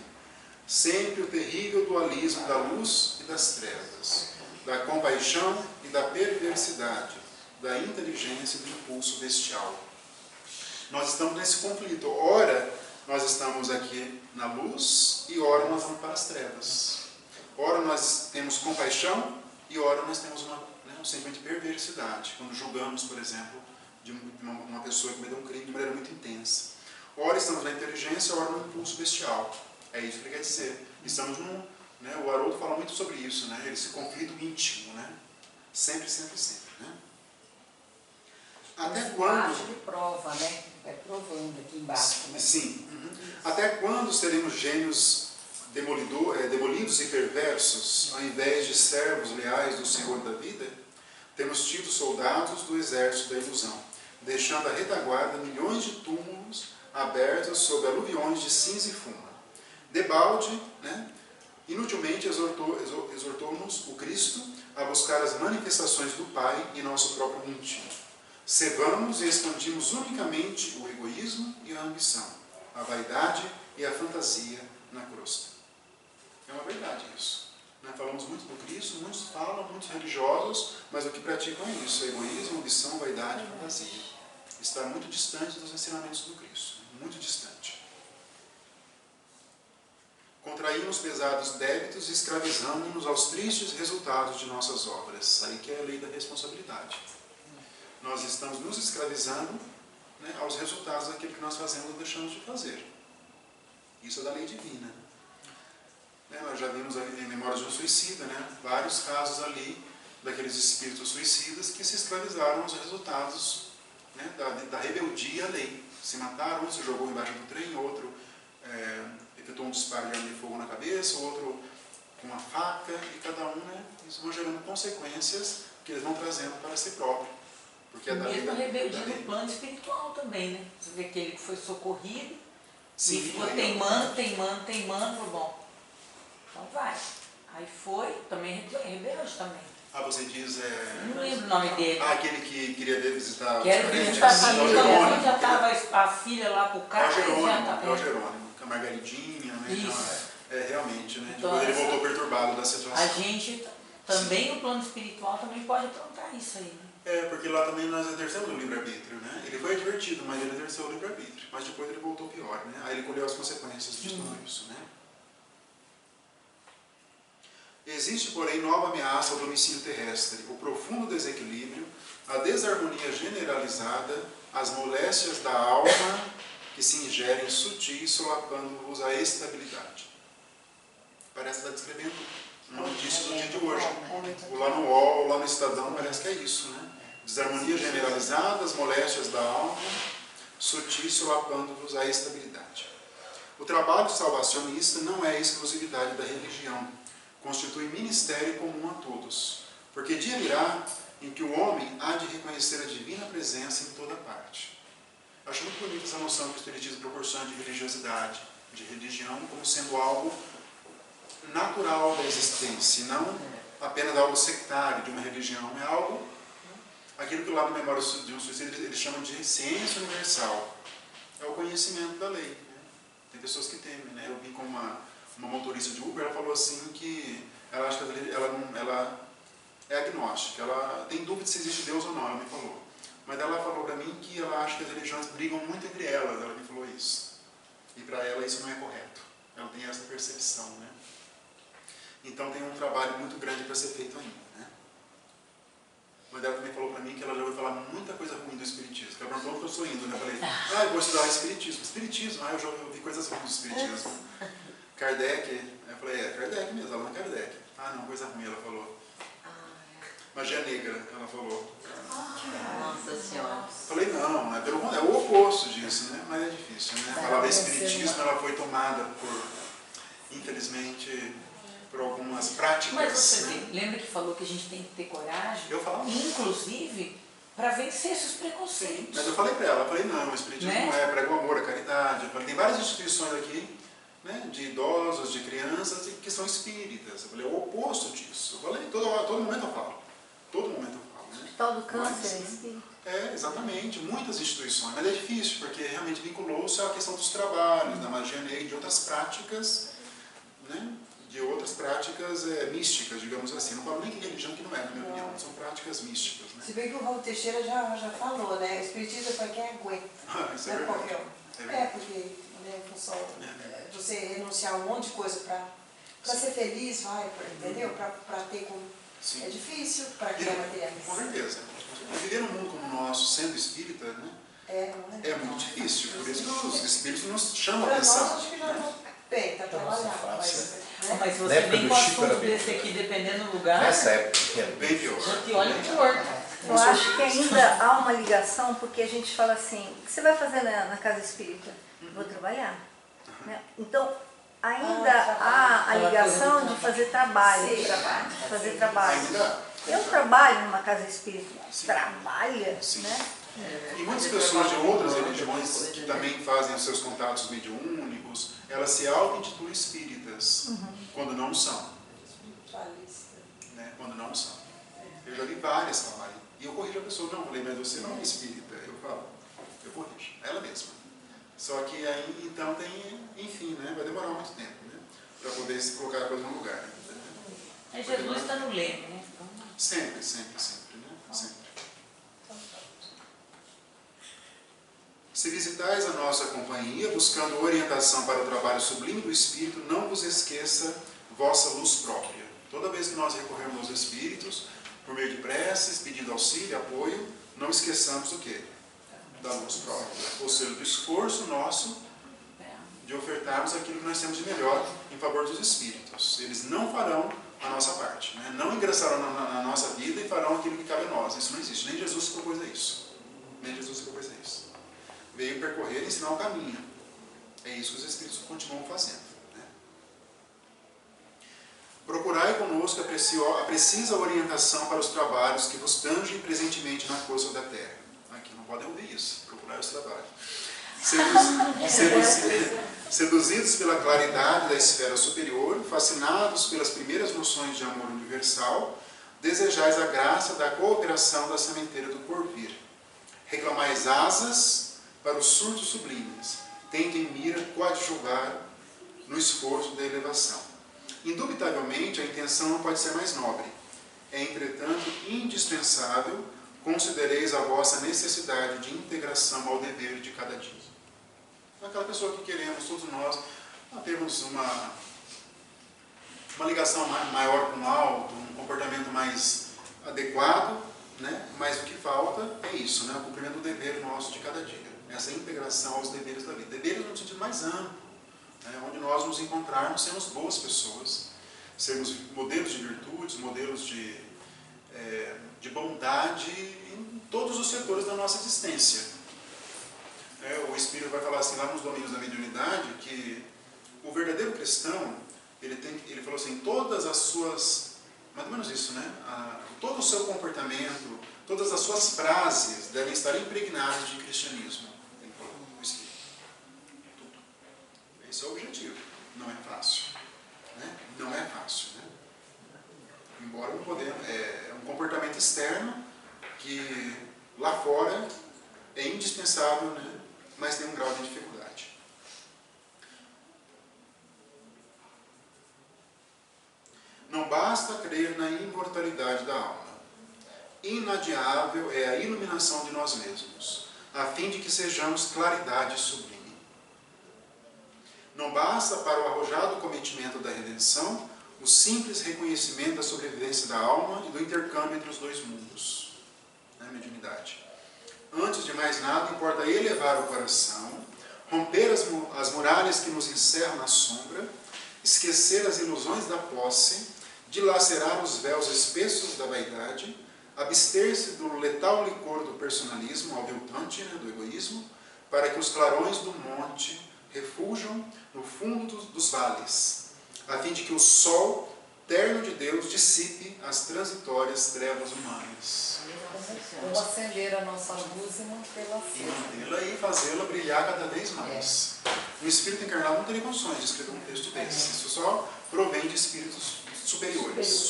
Sempre o terrível dualismo da luz e das trevas, da compaixão e da perversidade, da inteligência e do impulso bestial. Nós estamos nesse conflito. Ora, nós estamos aqui na luz e ora nós vamos para as trevas. Ora nós temos compaixão e ora nós temos um sentimento de perversidade, quando julgamos, por exemplo, de uma pessoa que cometeu um crime de maneira muito intensa. Ora estamos na inteligência, ora no impulso bestial. É isso que ele quer dizer. Estamos né, o Haroldo fala muito sobre isso, né, esse conflito íntimo, né? Sempre, sempre, sempre. Né? Até quando... de prova, né? Vai provando aqui embaixo. Né? Sim. Até quando seremos gênios demolidos e perversos, ao invés de servos leais do Senhor da vida? Temos tido soldados do exército da ilusão, deixando à retaguarda milhões de túmulos abertos sob aluviões de cinza e fuma. Debalde, inutilmente exortou-nos o Cristo a buscar as manifestações do Pai em nosso próprio íntimo. Cevamos e expandimos unicamente o egoísmo e a ambição, a vaidade e a fantasia na crosta. É uma verdade isso. Falamos muito do Cristo, muitos falam, muitos religiosos, mas o que praticam é isso: egoísmo, ambição, vaidade e fantasia. Está muito distante dos ensinamentos do Cristo, muito distante. Contraímos pesados débitos e escravizamos-nos aos tristes resultados de nossas obras. Aí que é a lei da responsabilidade. Nós estamos nos escravizando aos resultados daquilo que nós fazemos ou deixamos de fazer. Isso é da lei divina. Nós já vimos ali em Memórias de um Suicida, vários casos ali daqueles espíritos suicidas que se escravizaram aos resultados da rebeldia à lei. Se mataram, um se jogou embaixo do trem, outro efetuou um disparo de arma de fogo na cabeça, outro com uma faca, e cada um, isso vão gerando consequências que eles vão trazendo para si próprio. Porque é da lei. Mesmo a rebeldia no plano espiritual também, Você vê aquele que foi socorrido, sim, e ficou teimando, falou, bom, então vai. Aí foi, também rebelde também. Você diz... Não lembro o nome dele. Aquele que queria visitar os Quero visitar a família, já estava a filha lá pro carro. É o Jerônimo, com a Margaridinha, Isso. Então, realmente, Então, depois ele voltou perturbado da situação. A gente, também o plano espiritual também pode aprontar isso aí. Porque lá também nós exercemos o livre-arbítrio, Ele foi advertido, mas ele exerceu o livre-arbítrio. Mas depois ele voltou pior, Aí ele colheu as consequências de tudo isso, Existe, porém, nova ameaça ao domicílio terrestre: o profundo desequilíbrio, a desarmonia generalizada, as moléstias da alma que se ingerem sutis, solapando-vos a estabilidade. Parece estar descrevendo uma notícia do dia de hoje. Ou lá no UOL, ou lá no Estadão, parece que é isso, Desarmonia generalizada, as moléstias da alma, sutis, solapando-vos a estabilidade. O trabalho salvacionista não é exclusividade da religião, constitui ministério comum a todos, porque dia virá em que o homem há de reconhecer a divina presença em toda parte. Acho muito bonita essa noção que o Espiritismo proporciona de religiosidade, de religião, como sendo algo natural da existência, e não apenas algo sectário de uma religião. É algo, aquilo que lá no Memórias de um Suicida eles chamam de ciência universal. É o conhecimento da lei. Tem pessoas que temem, Eu vi com uma motorista de Uber, ela falou assim que ela acha que ela é agnóstica, ela tem dúvida se existe Deus ou não, ela me falou. Mas ela falou para mim que ela acha que as religiões brigam muito entre elas, ela me falou isso. E para ela isso não é correto. Ela tem essa percepção, Então tem um trabalho muito grande para ser feito ainda, Mas ela também falou para mim que ela já ouviu falar muita coisa ruim do Espiritismo. Ela perguntou onde eu estou indo, Eu falei, eu vou estudar Espiritismo. Espiritismo, eu já ouvi coisas ruins do Espiritismo. Kardec, eu falei, Kardec mesmo, ela não é Kardec. Não, coisa ruim, ela falou. Magia negra, ela falou. Nossa Senhora. Falei, não, é o oposto disso, Mas é difícil, A palavra espiritismo, ela foi tomada infelizmente, por algumas práticas. Mas você lembra que falou que a gente tem que ter coragem? Eu falava. Inclusive, para vencer esses preconceitos. Sim, mas eu falei para ela, não, o espiritismo não é, prega o amor, a caridade. Eu falei, tem várias instituições aqui, de idosos, de crianças, que são espíritas. Eu falei, é o oposto disso. Eu falei, todo momento eu falo. Todo momento eu falo. Hospital do Câncer, é espírita. Exatamente. Muitas instituições. Mas é difícil, porque realmente vinculou-se à questão dos trabalhos, da magia negra e de outras práticas, de outras práticas místicas, digamos assim. Não falo nem que religião que não é, na minha opinião. São práticas místicas. Se bem que o Raul Teixeira já falou, o espiritismo é para quem aguenta. Isso não é é qualquer um. verdade. Porque em função de você renunciar a um monte de coisa para ser feliz, entendeu? Para ter como... Sim. É difícil para quem é materialista. Com certeza. Viver num mundo como o nosso, sendo espírita, é muito difícil. Por isso que os espíritos nos chamam a atenção. Para nós, acho que já não bem, está trabalhando. Mas você vem com assunto desse aqui, dependendo do lugar, nessa época que era bem pior. já te olha torto. Eu acho que ainda há uma ligação, porque a gente fala assim, o que você vai fazer na casa espírita? Vou trabalhar. né? Então, ainda há a ligação de fazer trabalho. Fazer trabalho. Eu trabalho numa casa espírita. Trabalha, né? E muitas pessoas de outras religiões que também fazem os seus contatos mediúnicos, elas se auto-intitulam espíritas, quando não são. Né? Quando não são. Eu já vi várias falarem. E eu corrijo a pessoa, não, eu falei, mas você não é espírita. Eu falo, eu corrijo, ela mesma. Só que aí, então, tem, enfim, né? Vai demorar muito tempo, né? Para poder se colocar a coisa no lugar. Mas Jesus está no leme, né? Sempre, sempre, sempre, né? Sempre. Se visitais a nossa companhia, buscando orientação para o trabalho sublime do Espírito, não vos esqueça vossa luz própria. Toda vez que nós recorremos aos Espíritos, por meio de preces, pedindo auxílio, apoio, não esqueçamos o quê? Da luz própria. Ou seja, do esforço nosso de ofertarmos aquilo que nós temos de melhor em favor dos Espíritos. Eles não farão a nossa parte, né? Não ingressarão na nossa vida e farão aquilo que cabe a nós. Isso não existe. Nem Jesus se propôs a isso. Nem Jesus se propôs a isso. Veio percorrer e ensinar o caminho. É isso que os Espíritos continuam fazendo. Né? Procurai conosco a precisa orientação para os trabalhos que vos tangem presentemente na costa da terra. Aqui não podem ouvir isso. Procurai os trabalhos. Seduzidos pela claridade da esfera superior, fascinados pelas primeiras noções de amor universal, desejais a graça da cooperação da sementeira do porvir. Reclamais asas para os surtos sublimes, tendo em mira coadjuvar no esforço da elevação. Indubitavelmente, a intenção não pode ser mais nobre. É, entretanto, indispensável considereis a vossa necessidade de integração ao dever de cada dia. Aquela pessoa que queremos, todos nós, termos uma ligação maior com o alto, um comportamento mais adequado, né? Mas o que falta é isso, né? O cumprimento do dever nosso de cada dia. Essa integração aos deveres da vida. Deveres no sentido mais amplo, né? Onde nós nos encontrarmos, sermos boas pessoas, sermos modelos de virtudes, modelos de bondade em todos os setores da nossa existência. O Espírito vai falar assim, lá nos domínios da mediunidade, que o verdadeiro cristão, ele falou assim, todas as suas, mais ou menos isso, né? Todo o seu comportamento, todas as suas frases devem estar impregnadas de cristianismo. Ele falou, o Espírito. Tudo. Esse é o objetivo. Não é fácil. Né? Não é fácil. Né? Embora não podemos, é um comportamento externo que lá fora é indispensável, né? Mas tem um grau de dificuldade. Não basta crer na imortalidade da alma. Inadiável é a iluminação de nós mesmos, a fim de que sejamos claridade sublime. Não basta para o arrojado cometimento da redenção o simples reconhecimento da sobrevivência da alma e do intercâmbio entre os dois mundos. Mediunidade. Antes de mais nada, importa elevar o coração, romper as muralhas que nos encerram na sombra, esquecer as ilusões da posse, dilacerar os véus espessos da vaidade, abster-se do letal licor do personalismo, aviltante, né, do egoísmo, para que os clarões do monte refujam no fundo dos vales, a fim de que o sol terno de Deus dissipe as transitórias trevas humanas. Vamos acender a nossa luz e mantê-la acesa. E mantê-la e fazê-la brilhar cada vez mais. O espírito encarnado não teria condições de escrever um texto desse. Isso só provém de espíritos superiores.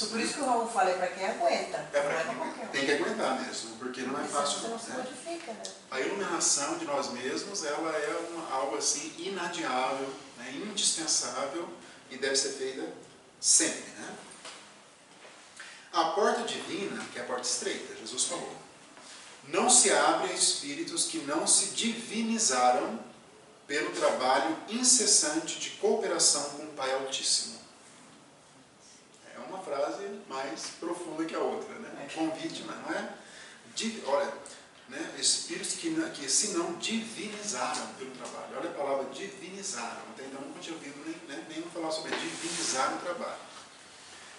Por isso que o Raul fala, é para quem aguenta. É para quem aguenta. Tem que aguentar mesmo, porque não é fácil. Não se modifica, né? A iluminação de nós mesmos, ela é algo assim inadiável, né, indispensável e deve ser feita sempre, né? A porta divina, que é a porta estreita, Jesus falou, não se abre a espíritos que não se divinizaram pelo trabalho incessante de cooperação com o Pai Altíssimo. É uma frase mais profunda que a outra, né? Convite, mas não é? Olha, né? Espíritos que se não divinizaram pelo trabalho. Olha a palavra divinizaram. Até então nunca tinha ouvido nenhum falar sobre divinizar o trabalho.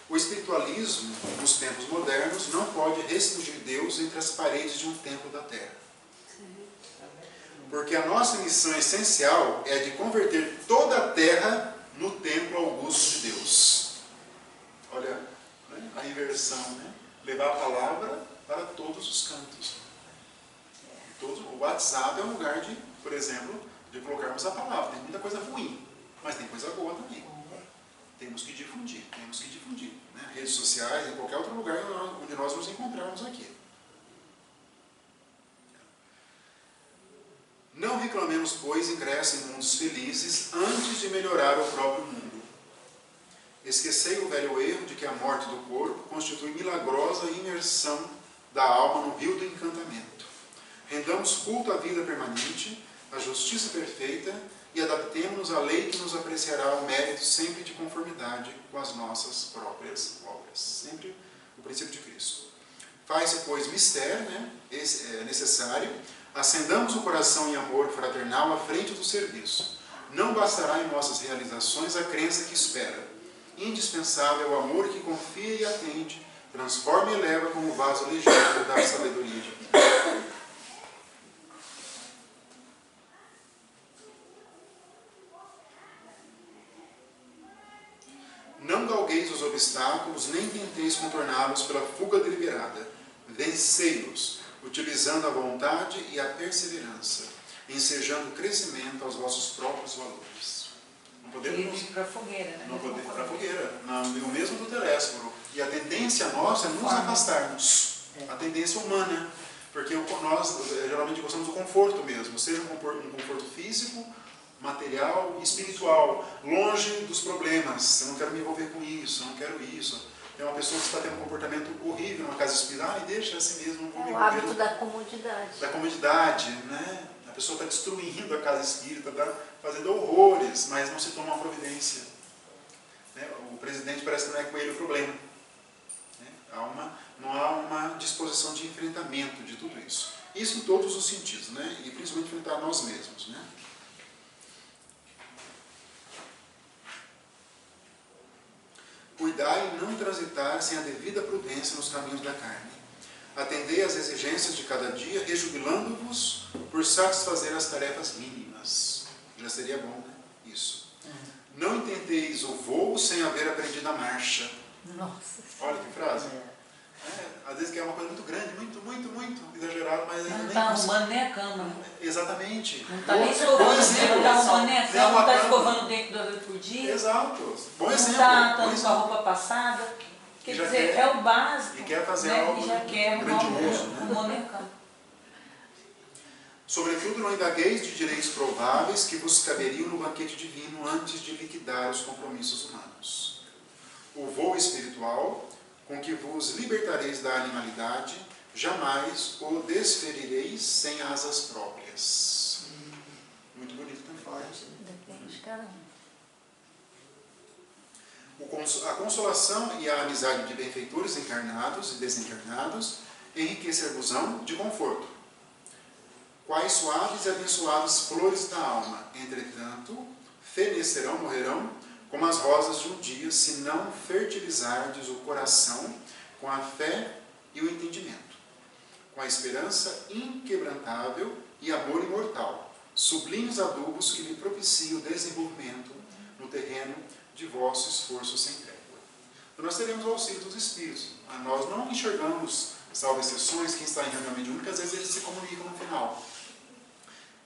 O espiritualismo, nos tempos modernos, não pode restringir Deus entre as paredes de um templo da terra. porque a nossa missão essencial é de converter toda a terra no templo augusto de Deus. Olha, né, a inversão, né? Levar a palavra para todos os cantos. O WhatsApp é um lugar de, por exemplo, de colocarmos a palavra. Tem muita coisa ruim, mas tem coisa boa também. Temos que difundir, né? Redes sociais, em qualquer outro lugar onde nós nos encontrarmos aqui. Não reclamemos, pois, ingresso em mundos felizes antes de melhorar o próprio mundo. Esquecei o velho erro de que a morte do corpo constitui milagrosa imersão da alma no rio do encantamento. Rendamos culto à vida permanente, à justiça perfeita e adaptemos-nos à lei que nos apreciará o mérito sempre de conformidade com as nossas próprias obras. Sempre o princípio de Cristo. Faz-se, pois, mistério, né? Esse é necessário. Acendamos o coração em amor fraternal à frente do serviço. Não bastará em nossas realizações a crença que espera. Indispensável o amor que confia e atende, transforma e eleva como vaso legítimo da sabedoria divina. Não galgueis os obstáculos, nem tenteis contorná-los pela fuga deliberada. Vencei-los, utilizando a vontade e a perseverança, ensejando crescimento aos vossos próprios valores. Não podemos ir para a fogueira, né? Não podemos ir para a fogueira, o mesmo do telésforo. E a tendência nossa é nos afastarmos. A tendência humana. Porque nós geralmente gostamos do conforto mesmo, seja um conforto físico, material e espiritual, longe dos problemas. Eu não quero me envolver com isso, eu não quero isso. Tem uma pessoa que está tendo um comportamento horrível numa casa espírita, e deixa assim mesmo, não vou me envolver. O hábito da comodidade. Da comodidade, né? A pessoa está destruindo a casa espírita, está fazendo horrores, mas não se toma uma providência. Né? O presidente parece que não é com ele o problema. Né? Não há uma disposição de enfrentamento de tudo isso. Isso em todos os sentidos, né? E principalmente enfrentar nós mesmos. Né? Cuidai em não transitar sem a devida prudência nos caminhos da carne. Atendei às exigências de cada dia, rejubilando-vos por satisfazer as tarefas mínimas. Já seria bom, né? Isso. Não intenteis o voo sem haver aprendido a marcha. Nossa. Olha que frase. Às vezes que é uma coisa muito grande, muito exagerada, mas ainda Não nem está arrumando nem a cama. Exatamente. Não está nem escovando, não está arrumando nem a cama, não está escovando o dente 2 vezes por dia. Exato. Bom não exemplo. Não está estando com a roupa passada. Quer dizer, é o básico. E quer fazer né? algo e já quer grandioso. arrumando nem a cama. Sobretudo não indagueis de direitos prováveis que vos caberiam no banquete divino antes de liquidar os compromissos humanos. O voo espiritual, com que vos libertareis da animalidade, jamais o desferireis sem asas próprias. Muito bonito também. Depende de cada um. A consolação e a amizade de benfeitores encarnados e desencarnados enriquecer-vos-ão de conforto. Quais suaves e abençoadas flores da alma, entretanto, fenecerão, morrerão, como as rosas de um dia, se não fertilizardes o coração com a fé e o entendimento, com a esperança inquebrantável e amor imortal, sublimes adubos que lhe propiciam o desenvolvimento no terreno de vosso esforço sem trégua. Então nós teremos o auxílio dos Espíritos. Nós não enxergamos, salvo exceções, quem está em reunião mediúnica, às vezes eles se comunicam no final.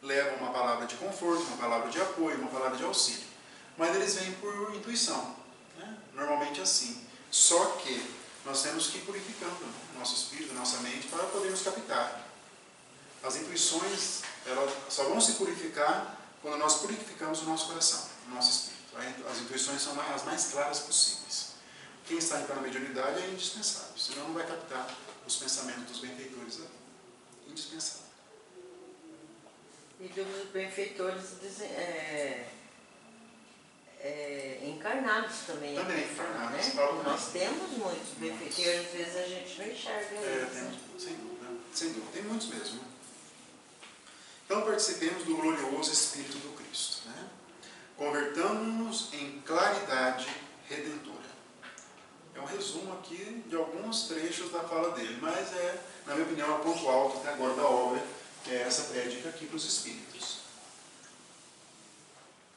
Levam uma palavra de conforto, uma palavra de apoio, uma palavra de auxílio. Mas eles vêm por intuição, né? Normalmente assim. Só que nós temos que ir purificando o nosso espírito, a nossa mente, para podermos captar. As intuições, elas só vão se purificar quando nós purificamos o nosso coração, o nosso espírito. As intuições são as mais claras possíveis. Quem está em plena mediunidade é indispensável, senão não vai captar os pensamentos dos benfeitores ali. Indispensável. E dos benfeitores encarnados também. Também encarnados. Né? Nós temos muitos benfeitores, às vezes a gente não enxerga eles. Sem dúvida, sem dúvida. Tem muitos mesmo. Então participemos do glorioso Espírito do Cristo. Né? Convertamos-nos em claridade redentora. É um resumo aqui de alguns trechos da fala dele, mas na minha opinião, é o ponto alto até agora da obra, que é essa prédica aqui. aqui para os espíritos.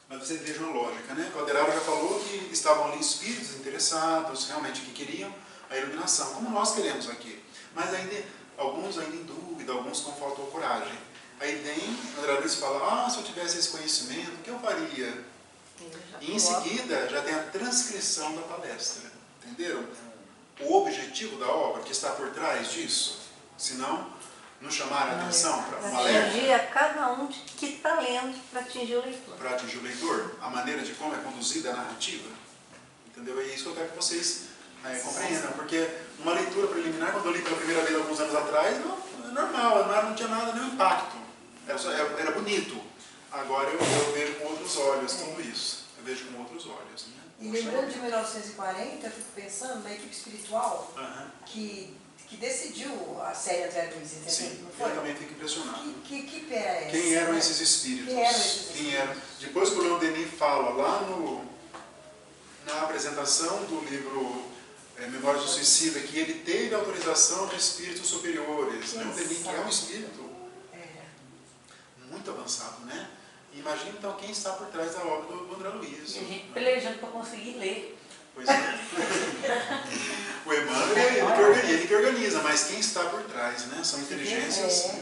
Mas vocês vejam a lógica, né? O Aderaldo já falou que estavam ali espíritos interessados, realmente que queriam a iluminação, como nós queremos aqui. Mas ainda, alguns ainda em dúvida, alguns com falta de coragem. Aí vem, o André Luiz fala, se eu tivesse esse conhecimento, o que eu faria? E em seguida já tem a transcrição da palestra. Entenderam? O objetivo da obra que está por trás disso, senão nos chamar a atenção para uma alerta. Atingir a cada um que está lendo para atingir o leitor. Para atingir o leitor, a maneira de como é conduzida a narrativa. Entendeu? É isso que eu quero que vocês compreendam. Porque uma leitura preliminar, quando eu li pela primeira vez alguns anos atrás, não, é normal, não tinha nada, nenhum impacto. Era bonito. Agora eu vejo com outros olhos tudo isso. Eu vejo com outros olhos. Né? E lembrando de 1940, eu fico pensando na equipe espiritual que decidiu a série André Luiz, entendeu? Sim, Não foi? eu também fico impressionado. Que pera é essa? Quem eram esses espíritos? Quem eram esses espíritos? Quem eram? Depois que o Leon Denis fala lá na apresentação do livro Memórias do Suicida, que ele teve autorização de espíritos superiores. Leon Denis, que é um espírito muito avançado, né? Imagina então quem está por trás da obra do André Luiz. E a gente pelejando para conseguir ler. Pois é. O Emmanuel é ele que organiza, mas quem está por trás, né? São inteligências.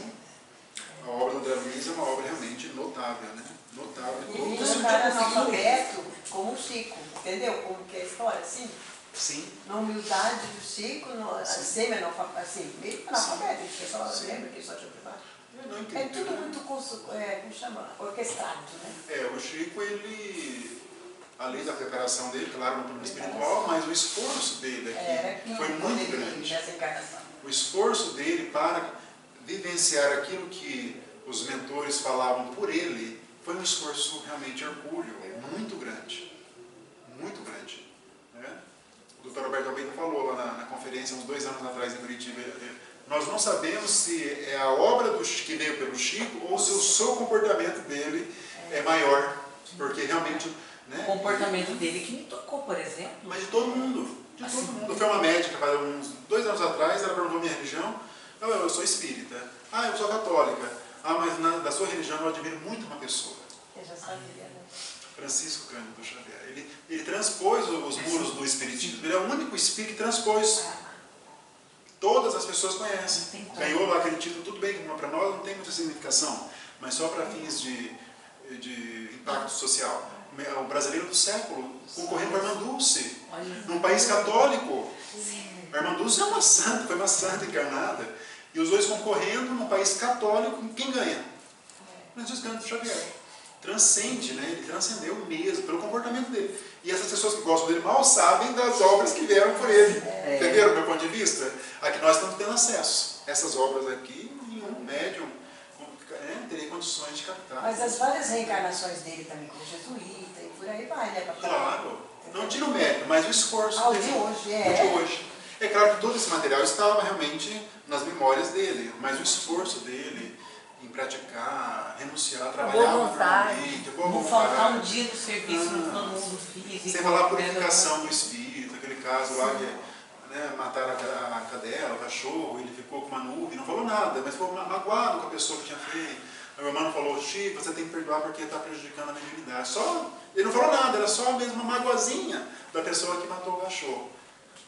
A obra do André Luiz é uma obra realmente notável, né? Notável. E ele é um cara analfabeto, como o Chico, entendeu? Como que é a história, assim? Sim. Na humildade do Chico, semi-analfabeto, assim, meio analfabeto, ele só lembra que ele só tinha privado. É tudo muito, como chama? Orquestrado, né? O Chico, ele, além da preparação dele, claro, no plano espiritual, mas o esforço dele aqui foi muito grande. O esforço dele para vivenciar aquilo que os mentores falavam por ele foi um esforço realmente hercúleo, muito grande. Muito grande. Né? O Dr. Alberto Almeida falou lá na conferência, uns 2 anos atrás em Curitiba, nós não sabemos se é a obra que veio pelo Chico ou se o seu comportamento dele é maior. Porque realmente... Né? O comportamento dele que me tocou, por exemplo. Mas de todo mundo. De todo mundo. Eu fui uma médica, uns 2 anos atrás, ela perguntou minha religião. Eu sou espírita. Eu sou católica. Mas da sua religião eu admiro muito uma pessoa. Eu já sabia, né? Francisco Cândido Xavier. Ele transpôs os muros do espiritismo. Ele é o único espírito que transpôs. Todas as pessoas conhecem. Ganhou lá aquele título, tudo bem, para nós não tem muita significação, mas só para fins de impacto social. O brasileiro do século, concorrendo com a Irmã Dulce, num país católico. A Irmã Dulce é uma santa, foi uma santa encarnada, e os dois concorrendo num país católico, quem ganha? Francisco Cândido Xavier. Transcende, né? Ele transcendeu mesmo, pelo comportamento dele. E essas pessoas que gostam dele mal sabem das obras que vieram por ele. Entenderam o meu ponto de vista? Aqui nós estamos tendo acesso. Essas obras aqui, nenhum médium teria condições de captar. Mas as várias reencarnações dele também, como jesuíta e por aí vai, né? Claro. Não tira o mérito, mas o esforço dele. De hoje, de hoje. É claro que todo esse material estava realmente nas memórias dele, mas o esforço dele em praticar, renunciar, trabalhar normalmente, não faltar um dia no serviço no mundo físico. Sem falar a purificação do espírito, aquele caso lá que mataram a cadela, o cachorro, ele ficou com uma nuvem, não falou nada, mas ficou magoado com a pessoa que tinha feito. Aí o irmão falou, Chico, você tem que perdoar porque está prejudicando a mediunidade. Ele não falou nada, era só mesmo uma magoazinha da pessoa que matou o cachorro.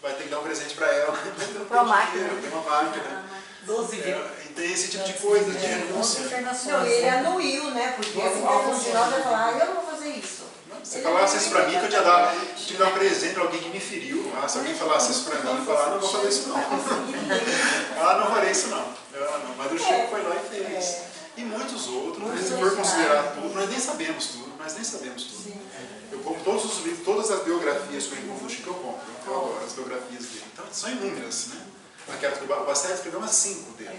Vai ter que dar um presente para ela, mas não tem dinheiro, tem uma máquina. 12 vezes. Tem esse tipo de coisa, de renúncia. Não, ele anuiu, né? Porque alguns de nós vão falar, eu não vou fazer isso. Se falasse isso para mim, que eu tinha dar um presente para alguém que me feriu. Se alguém falasse isso para mim, eu falar, não vou fazer isso não. Não farei isso não. Mas o Chico foi lá e fez. E muitos outros, se for considerar tudo, nós nem sabemos tudo. Eu compro todos os livros, todas as biografias que eu encontro do Chico, eu compro. Eu adoro as biografias dele. Então, são inúmeras, né? Aquelas que o Bacelli escreveu umas 5 dele,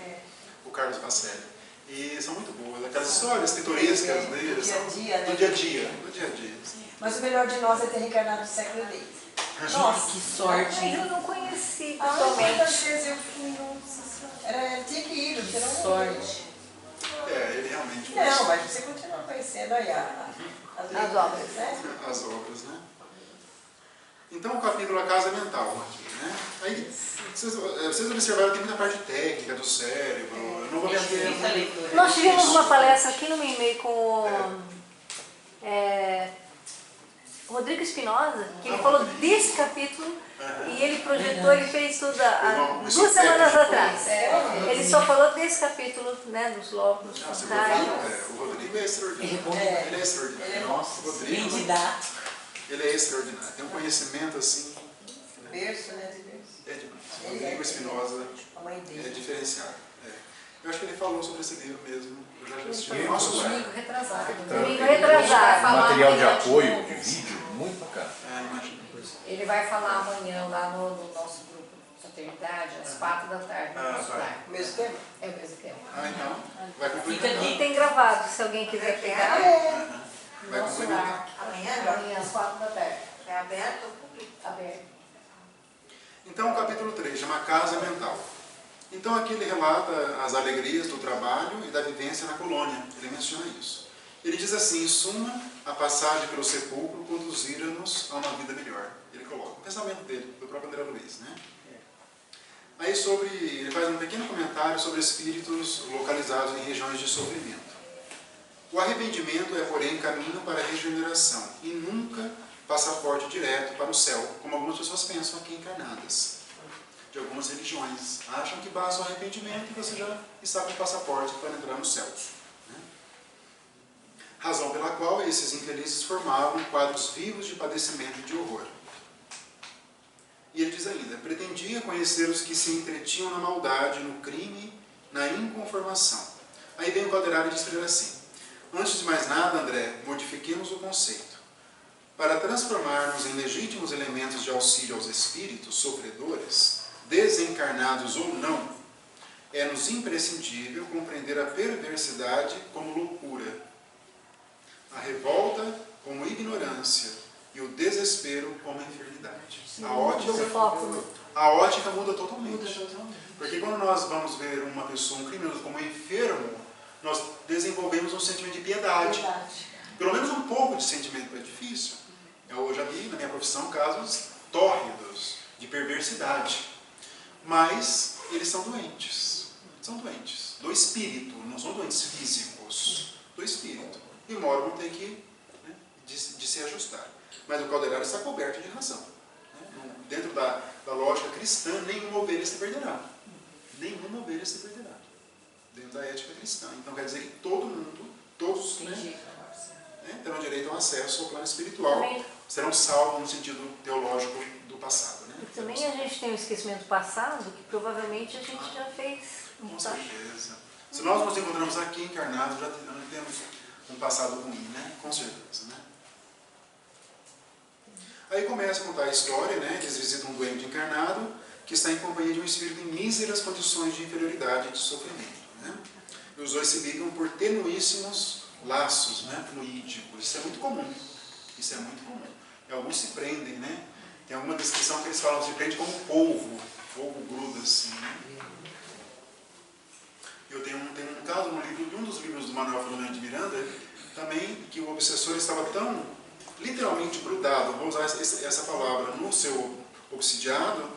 o Carlos Bacelli. E são muito boas, aquelas histórias pitorescas dele. Do dia a dia, né? Do dia a dia. Mas o melhor de nós é ter reencarnado no século XX. Nossa, que sorte, Mas hein? eu não conheci Pessoalmente. pessoalmente. Vezes eu fui, nossa, tinha que ir, Que não sorte. Ele realmente foi. Não, mas você continua conhecendo aí as obras, né? As obras, né? Então o capítulo A Casa Mental aqui, né? Aí vocês observaram que tem muita parte técnica do cérebro, eu não vou me ater muito. Nós tivemos uma palestra aqui no Meimei com Rodrigo Espinosa, que ele falou desse capítulo e ele projetou, ele fez tudo há 2 semanas atrás. Ele só falou desse capítulo, né, dos lóbulos frontais. O Rodrigo é extraordinário. Ele é extraordinário. Nossa, O Rodrigo, bem didático. ele é extraordinário. Tem um conhecimento assim. Berço, né? De berço. É demais. O Rodrigo Espinosa A mãe é dele. diferenciado. Eu acho que ele falou sobre esse livro mesmo. Eu já assisti no nosso Domingo web. retrasado. Domingo retrasado. Material de apoio, de vídeo, muito bacana. Imagina. Ele vai falar amanhã lá no nosso grupo de fraternidade, às 4 da tarde, no nosso vai. lar. O mesmo tempo? É o mesmo tempo. Então, vai Fica complementar. aqui. Tem gravado, se alguém quiser pegar. Vai Nosso complementar. lar. Amanhã, Amanhã às 4 da tarde. é aberto ao público. Aberto. Então, o capítulo 3 chama Casa Mental. Então, aqui ele relata as alegrias do trabalho e da vivência na colônia. Ele menciona isso. Ele diz assim, em suma, a passagem pelo sepulcro conduzira-nos a uma vida melhor. Ele coloca o pensamento dele, do próprio André Luiz, né? Aí ele faz um pequeno comentário sobre espíritos localizados em regiões de sofrimento. O arrependimento é, porém, caminho para a regeneração e nunca passaporte direto para o céu, como algumas pessoas pensam aqui encarnadas. De algumas religiões acham que basta o arrependimento e você já está com o passaporte para entrar no céu. Né? Razão pela qual esses infelizes formavam quadros vivos de padecimento e de horror. E ele diz ainda, pretendia conhecer os que se entretinham na maldade, no crime, na inconformação. Aí vem o Calderaro e diz para ele assim, antes de mais nada, André, modifiquemos o conceito. Para transformarmos em legítimos elementos de auxílio aos espíritos sofredores, desencarnados ou não, é-nos imprescindível compreender a perversidade como loucura, a revolta como ignorância e o desespero como enfermidade. A ótica muda totalmente. Porque quando nós vamos ver uma pessoa, um criminoso, como enfermo, nós desenvolvemos um sentimento de piedade. Pelo menos um pouco de sentimento. É difícil. Eu já vi na minha profissão casos tórridos de perversidade. Mas eles são doentes. São doentes. Do espírito, não são doentes físicos. Do espírito. E uma hora vão ter que de se ajustar. Mas o Calderaro está coberto de razão. Dentro da lógica cristã, nenhuma ovelha se perderá. Nenhuma ovelha se perderá. Dentro da ética cristã. Então quer dizer que todo mundo, todos terão direito ao acesso ao plano espiritual. Serão salvos no sentido teológico do passado. Né? E também a gente tem um esquecimento passado que provavelmente a gente já fez. Com certeza. Se nós nos encontramos aqui encarnados, já temos um passado ruim, né? Com certeza. Né? Aí começa a contar a história, né? Eles visitam um doente encarnado que está em companhia de um espírito em míseras condições de inferioridade e de sofrimento. Né? E os dois se ligam por tenuíssimos laços, né? Fluídicos. Isso é muito comum. Isso é muito comum. E alguns se prendem, né? Tem alguma descrição que eles falam se prende como polvo. Polvo gruda assim, né? Eu tenho um caso no livro, de um dos livros do Manuel Filomeno de Miranda, também que o obsessor estava tão literalmente grudado, vou usar essa palavra, no seu obsidiado,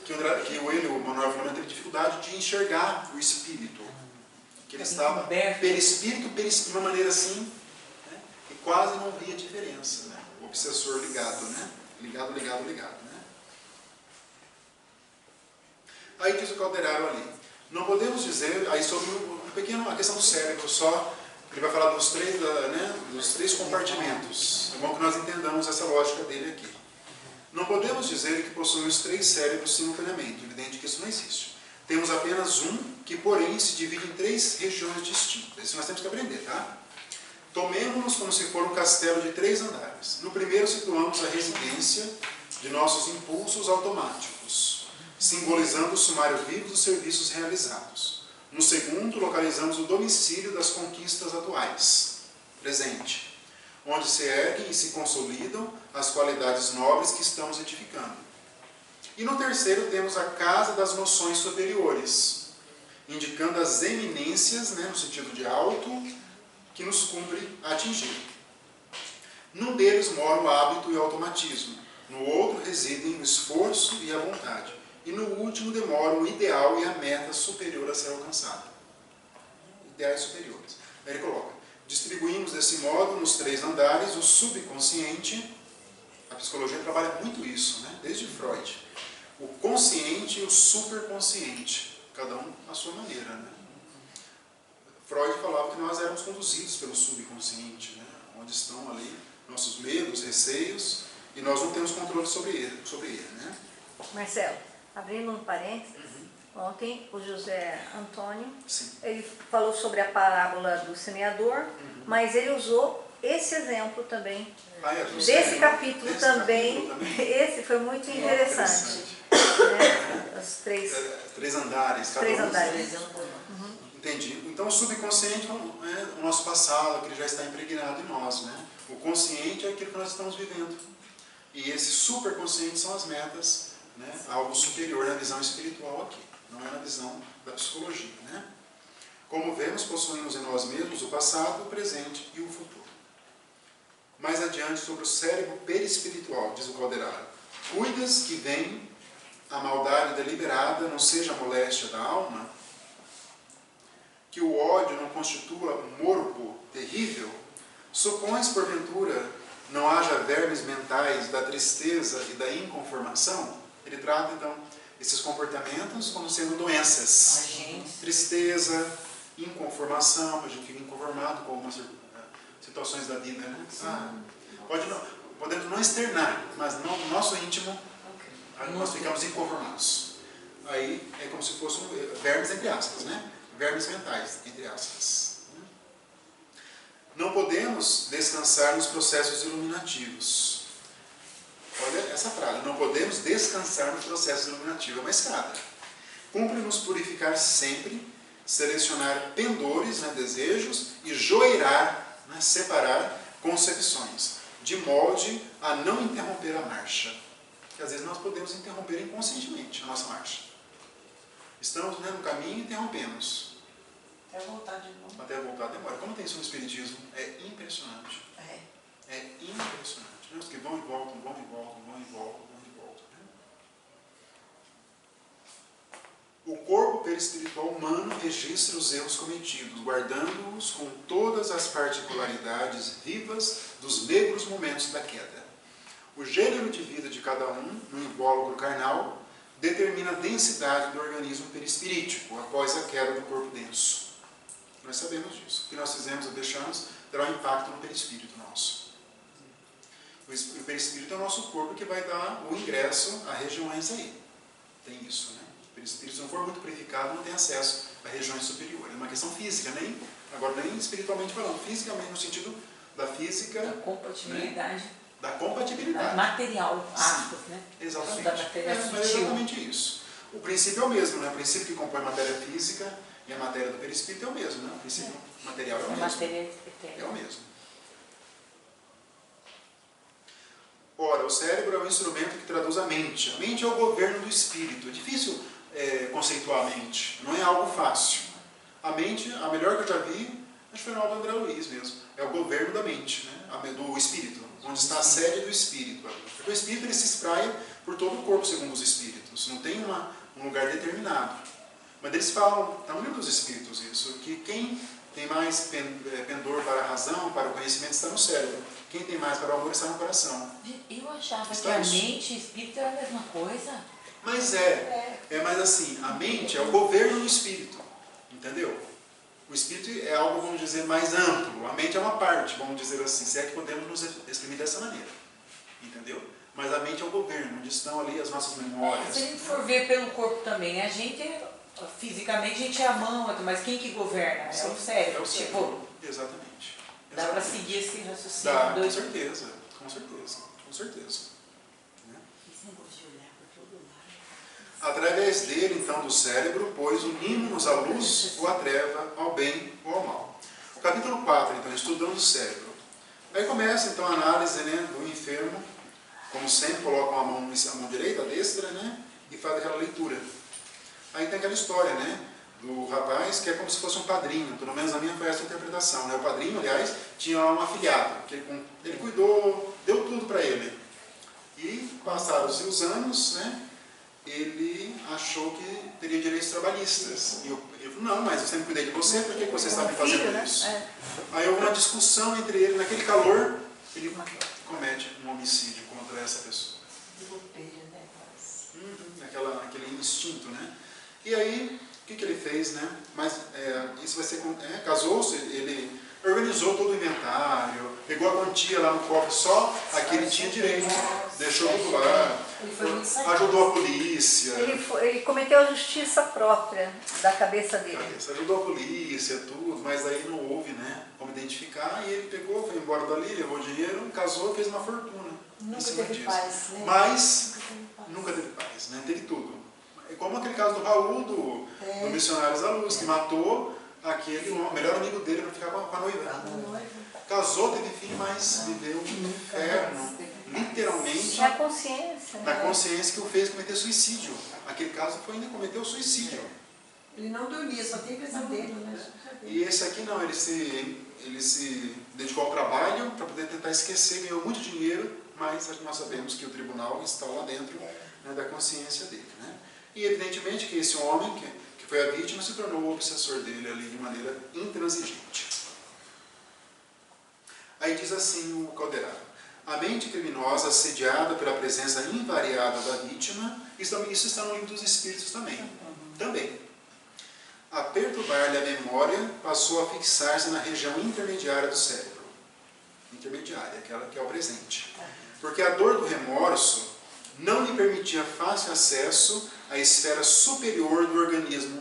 que o Manuel Filomeno teve dificuldade de enxergar o espírito. Que ele estava perispírito, de uma maneira assim, né? E quase não via diferença. Né? O obsessor ligado, né? Ligado. Né? Aí diz o Calderaro ali, não podemos dizer, aí sobre a questão do cérebro só, ele vai falar dos três compartimentos. É bom que nós entendamos essa lógica dele aqui. Não podemos dizer que possuímos 3 cérebros simultaneamente, evidente que isso não existe. Temos apenas um, que porém se divide em 3 regiões distintas. Isso nós temos que aprender, tá? Tomemos-nos como se for um castelo de 3 andares. No primeiro situamos a residência de nossos impulsos automáticos, simbolizando o sumário vivo dos serviços realizados. No segundo, localizamos o domicílio das conquistas atuais, presente, onde se erguem e se consolidam as qualidades nobres que estamos edificando. E no terceiro, temos a casa das noções superiores, indicando as eminências, né, no sentido de alto, que nos cumpre atingir. Num deles mora o hábito e o automatismo, No outro residem o esforço e a vontade. E no último demoram o ideal e a meta superior a ser alcançada. Ideais superiores. Aí ele coloca: distribuímos desse modo nos 3 andares o subconsciente. A psicologia trabalha muito isso, né? Desde Freud. O consciente e o superconsciente. Cada um à sua maneira, né? Freud falava que nós éramos conduzidos pelo subconsciente, né? Onde estão ali nossos medos, receios, e nós não temos controle sobre ele, né? Marcelo, abrindo um parênteses, ontem o José Antônio, ele falou sobre a parábola do semeador, mas ele usou esse exemplo também, desse capítulo também. Esse foi muito interessante. Né? Os 3 andares, cada 3 um. andares. Entendi. Então o subconsciente é o nosso passado, que ele já está impregnado em nós, né? O consciente é aquilo que nós estamos vivendo. E esse superconsciente são as metas, né? Algo superior na visão espiritual aqui, não é na visão da psicologia, né? Como vemos, possuímos em nós mesmos o passado, o presente e o futuro. Mais adiante, sobre o cérebro perispiritual, diz o Calderaro: cuidas que vem a maldade deliberada, não seja a moléstia da alma, que o ódio não constitua morbo terrível? Supões, porventura, não haja vermes mentais da tristeza e da inconformação? Ele trata, então, esses comportamentos como sendo doenças. Tristeza, inconformação, a gente fica inconformado com algumas situações da vida, né? Podemos não externar, mas no nosso íntimo, nós ficamos inconformados. Aí é como se fossem vermes, entre aspas, né? Vermes mentais, entre aspas. Não podemos descansar nos processos iluminativos. Olha essa frase: não podemos descansar nos processos iluminativos. É uma escada. Cumpre-nos purificar sempre, selecionar pendores, né, desejos, e joeirar, né, separar concepções, de molde a não interromper a marcha. Porque às vezes nós podemos interromper inconscientemente a nossa marcha. Estamos, né, no caminho e interrompemos. Até voltar de novo. Até voltar demora. Como tem isso no Espiritismo? É impressionante. É impressionante. Né? Os que vão e voltam, vão e voltam, vão e voltam, vão e voltam. Né? O corpo perispiritual humano registra os erros cometidos, guardando-os com todas as particularidades vivas dos negros momentos da queda. O gênero de vida de cada um, no invólucro carnal, determina a densidade do organismo perispirítico após a queda do corpo denso. Nós sabemos disso. O que nós fizemos ou deixamos terá um impacto no perispírito nosso. O perispírito é o nosso corpo que vai dar o ingresso a regiões aí. Tem isso, né? O perispírito, se não for muito purificado, não tem acesso a regiões superiores. É uma questão física, agora nem espiritualmente falando, fisicamente no sentido da física. Da compatibilidade. Né? Da compatibilidade. Material, aspas, né? Exatamente. Da matéria É sutil. exatamente isso. O princípio é o mesmo, né? O princípio que compõe a matéria física e a matéria do perispírito é o mesmo, né? O princípio material é o mesmo. Matéria é o mesmo. Ora, o cérebro é o instrumento que traduz a mente. A mente é o governo do espírito. É difícil conceituar a mente. Não é algo fácil. A mente, a melhor que eu já vi, acho que foi na aula do André Luiz mesmo. É o governo da mente, né? Do espírito. Onde está a sede do espírito. Porque o espírito ele se espraia por todo o corpo, segundo os espíritos. Não tem um lugar determinado. Mas eles falam, está no livro dos espíritos isso, que quem tem mais pendor para a razão, para o conhecimento, está no cérebro. Quem tem mais para o amor está no coração. Eu achava está que a isso. mente e o espírito era a mesma coisa. Mas mas assim, a mente é o governo do espírito. Entendeu? O espírito é algo, vamos dizer, mais amplo. A mente é uma parte, vamos dizer assim, se é que podemos nos exprimir dessa maneira. Entendeu? Mas a mente é o governo, onde estão ali as nossas memórias. Se a gente for ver pelo corpo também, né? A gente, fisicamente, a gente é a mão, mas quem que governa? Sim, é o cérebro. É o cérebro, exatamente. Dá para seguir esse raciocínio? Dá, com certeza, com certeza, com certeza. Esse negócio de olhar para todo lado. Através dele, então, do cérebro, pois unimos-nos à luz ou à treva, ao bem ou ao mal. O capítulo 4, então, estudando o cérebro. Aí começa, então, a análise, né, do enfermo, como sempre, colocam a mão direita, a destra, né, e faz aquela leitura. Aí tem aquela história, né, do rapaz que é como se fosse um padrinho, pelo menos a minha foi essa a interpretação, né? O padrinho, aliás, tinha um afilhado, que ele cuidou, deu tudo para ele. E passaram-se os anos, né, ele achou que teria direitos trabalhistas. E eu falei, não, mas eu sempre cuidei de você, por que você está me fazendo né? isso? Aí houve uma discussão entre ele, naquele calor, ele comete um homicídio contra essa pessoa. Aquele instinto, né? E aí, o que ele fez, né? Mas isso vai ser... casou-se, ele organizou todo o inventário, pegou a quantia lá no cofre, só aquele tinha direito, deixou tudo lá, ajudou a polícia. Ele cometeu a justiça própria da cabeça dele. Ajudou a polícia, tudo, mas aí não houve, né, como identificar, e ele pegou, foi embora dali, levou dinheiro, casou, fez uma fortuna. Nunca teve paz, né? Mas nunca teve paz, né? Teve tudo. É como aquele caso do Raul, do Missionários da Luz, que matou o melhor amigo dele para ficar com a noiva. Casou, teve filho, mas viveu um inferno, literalmente, Na consciência. na consciência que o fez cometer suicídio. Aquele caso foi ainda cometeu suicídio. Ele não dormia, só tem pesadelo, né? E esse aqui não, ele se dedicou ao trabalho para poder tentar esquecer, ganhou muito dinheiro, mas nós sabemos que o tribunal está lá dentro, né, da consciência dele, né? E evidentemente que esse homem, que foi a vítima, se tornou o obsessor dele ali de maneira intransigente. Aí diz assim o Calderaro: a mente criminosa, assediada pela presença invariada da vítima, isso está no livro dos Espíritos também. A perturbar-lhe a memória, passou a fixar-se na região intermediária do cérebro. Intermediária, aquela que é o presente. Porque a dor do remorso não lhe permitia fácil acesso à esfera superior do organismo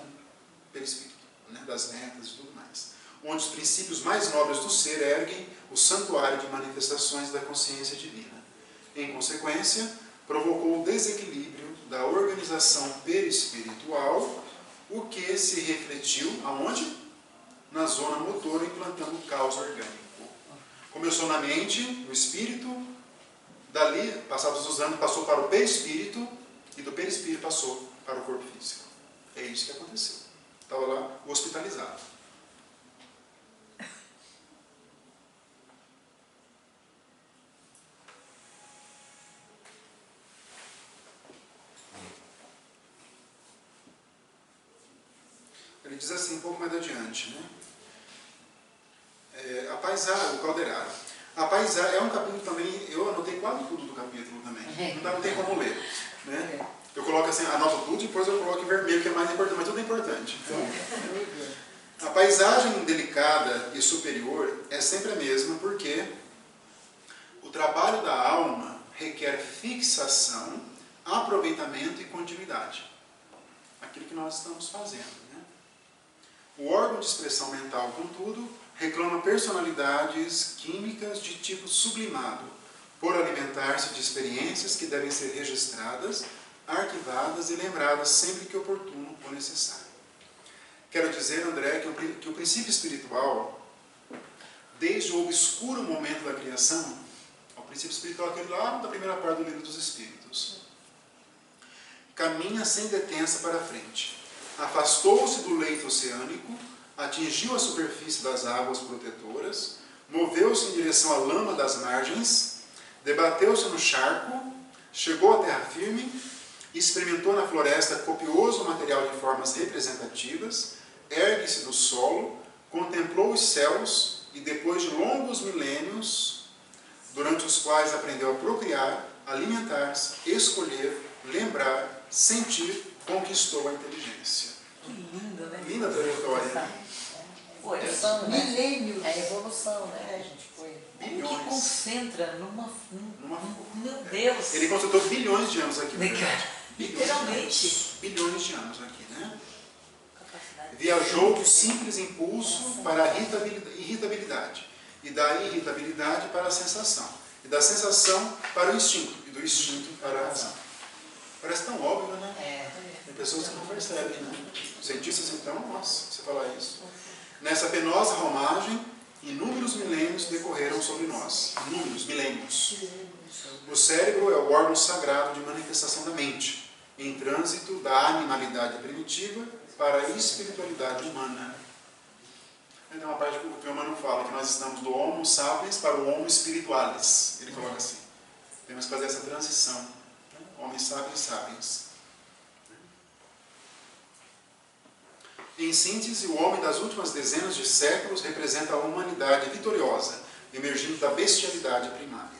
perispírito, né, das metas e tudo mais, onde os princípios mais nobres do ser erguem o santuário de manifestações da consciência divina. Em consequência, provocou o desequilíbrio da organização perispiritual, o que se refletiu aonde? Na zona motora, implantando o caos orgânico. Começou na mente, no espírito, dali, passados os anos, passou para o perispírito, e do perispírito passou para o corpo físico. É isso que aconteceu. Estava lá hospitalizado. Ele diz assim, um pouco mais adiante, né? A paisagem, o Calderaro. A paisagem é um capítulo também, eu anotei quase tudo do capítulo também. Não tem como ler, né? Eu coloco assim, anoto tudo, depois eu coloco em vermelho, que é mais importante, mas tudo é importante. Então, a paisagem delicada e superior é sempre a mesma, porque o trabalho da alma requer fixação, aproveitamento e continuidade. Aquilo que nós estamos fazendo. O órgão de expressão mental, contudo, reclama personalidades químicas de tipo sublimado, por alimentar-se de experiências que devem ser registradas, arquivadas e lembradas sempre que oportuno ou necessário. Quero dizer, André, que o princípio espiritual, desde o obscuro momento da criação, o princípio espiritual, aquele lá da primeira parte do livro dos Espíritos, caminha sem detença para frente. Afastou-se do leito oceânico, atingiu a superfície das águas protetoras, moveu-se em direção à lama das margens, debateu-se no charco, chegou à terra firme, experimentou na floresta copioso material de formas representativas, ergue-se do solo, contemplou os céus e, depois de longos milênios, durante os quais aprendeu a procriar, alimentar-se, escolher, lembrar, sentir, conquistou a inteligência. Que lindo, né? Linda trajetória. Evolução, né? Milênios. É a evolução, né? A gente foi. Que Bilhões. concentra numa... Meu Deus! Ele concentrou bilhões de anos aqui. Né, Né? cara? Literalmente. Bilhões de anos aqui, né? Capacidade. Viajou do simples impulso para a irritabilidade. E da irritabilidade para a sensação. E da sensação para o instinto. E do instinto para a razão. Parece tão óbvio, né? Tem pessoas que não percebem, né? Cientistas, então, nossa, você falar isso. Nessa penosa romagem, inúmeros milênios decorreram sobre nós. Inúmeros milênios. O cérebro é o órgão sagrado de manifestação da mente, em trânsito da animalidade primitiva para a espiritualidade humana. Tem uma parte que o Emmanuel fala, que nós estamos do Homo sapiens para o Homo spiritualis. Ele coloca assim. Temos que fazer essa transição. Né? Homens sábios, sapiens. Em síntese, o homem das últimas dezenas de séculos representa a humanidade vitoriosa, emergindo da bestialidade primária.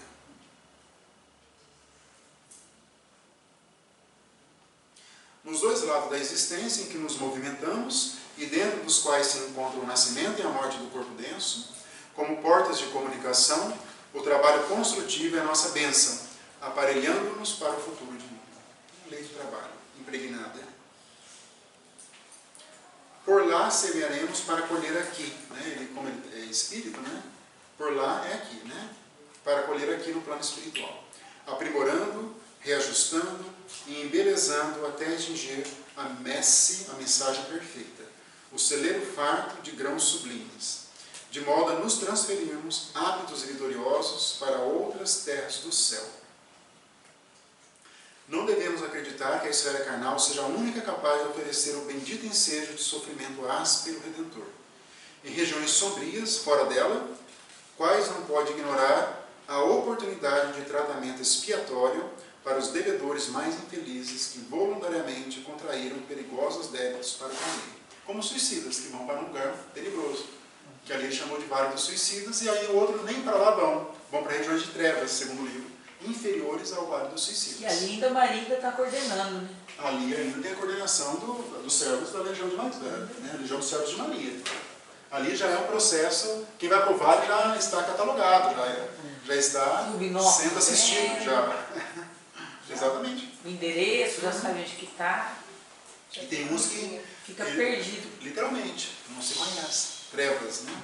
Nos dois lados da existência em que nos movimentamos e dentro dos quais se encontram o nascimento e a morte do corpo denso, como portas de comunicação, o trabalho construtivo é a nossa bênção, aparelhando-nos para o futuro de mundo. Lei de trabalho, impregnada. Por lá semearemos para colher aqui. Né? Ele, como ele é espírito, né? Por lá é aqui, né? Para colher aqui no plano espiritual. Aprimorando, reajustando e embelezando até atingir a messe, a mensagem perfeita, o celeiro farto de grãos sublimes, de modo a nos transferirmos hábitos vitoriosos para outras terras do céu. Não devemos acreditar que a esfera carnal seja a única capaz de oferecer o bendito ensejo de sofrimento áspero redentor. Em regiões sombrias, fora dela, quais não pode ignorar a oportunidade de tratamento expiatório para os devedores mais infelizes que voluntariamente contraíram perigosos débitos para com ele. Como suicidas, que vão para um lugar tenebroso, que ali ele chamou de Vale dos Suicidas, e aí o outro nem para lá vão para regiões de trevas, segundo o livro, inferiores ao Vale dos Suicidas. E ali ainda Maria está coordenando, né? Ali ainda tem a coordenação dos servos da Legião de Maria, né? A Legião dos Servos de Maria. Ali já é um processo, quem vai para o Vale já está catalogado, já está sendo assistido, já. Exatamente. O endereço, já sabe onde que está. E tem uns que fica perdido. Literalmente, não se conhece. Trevas, né?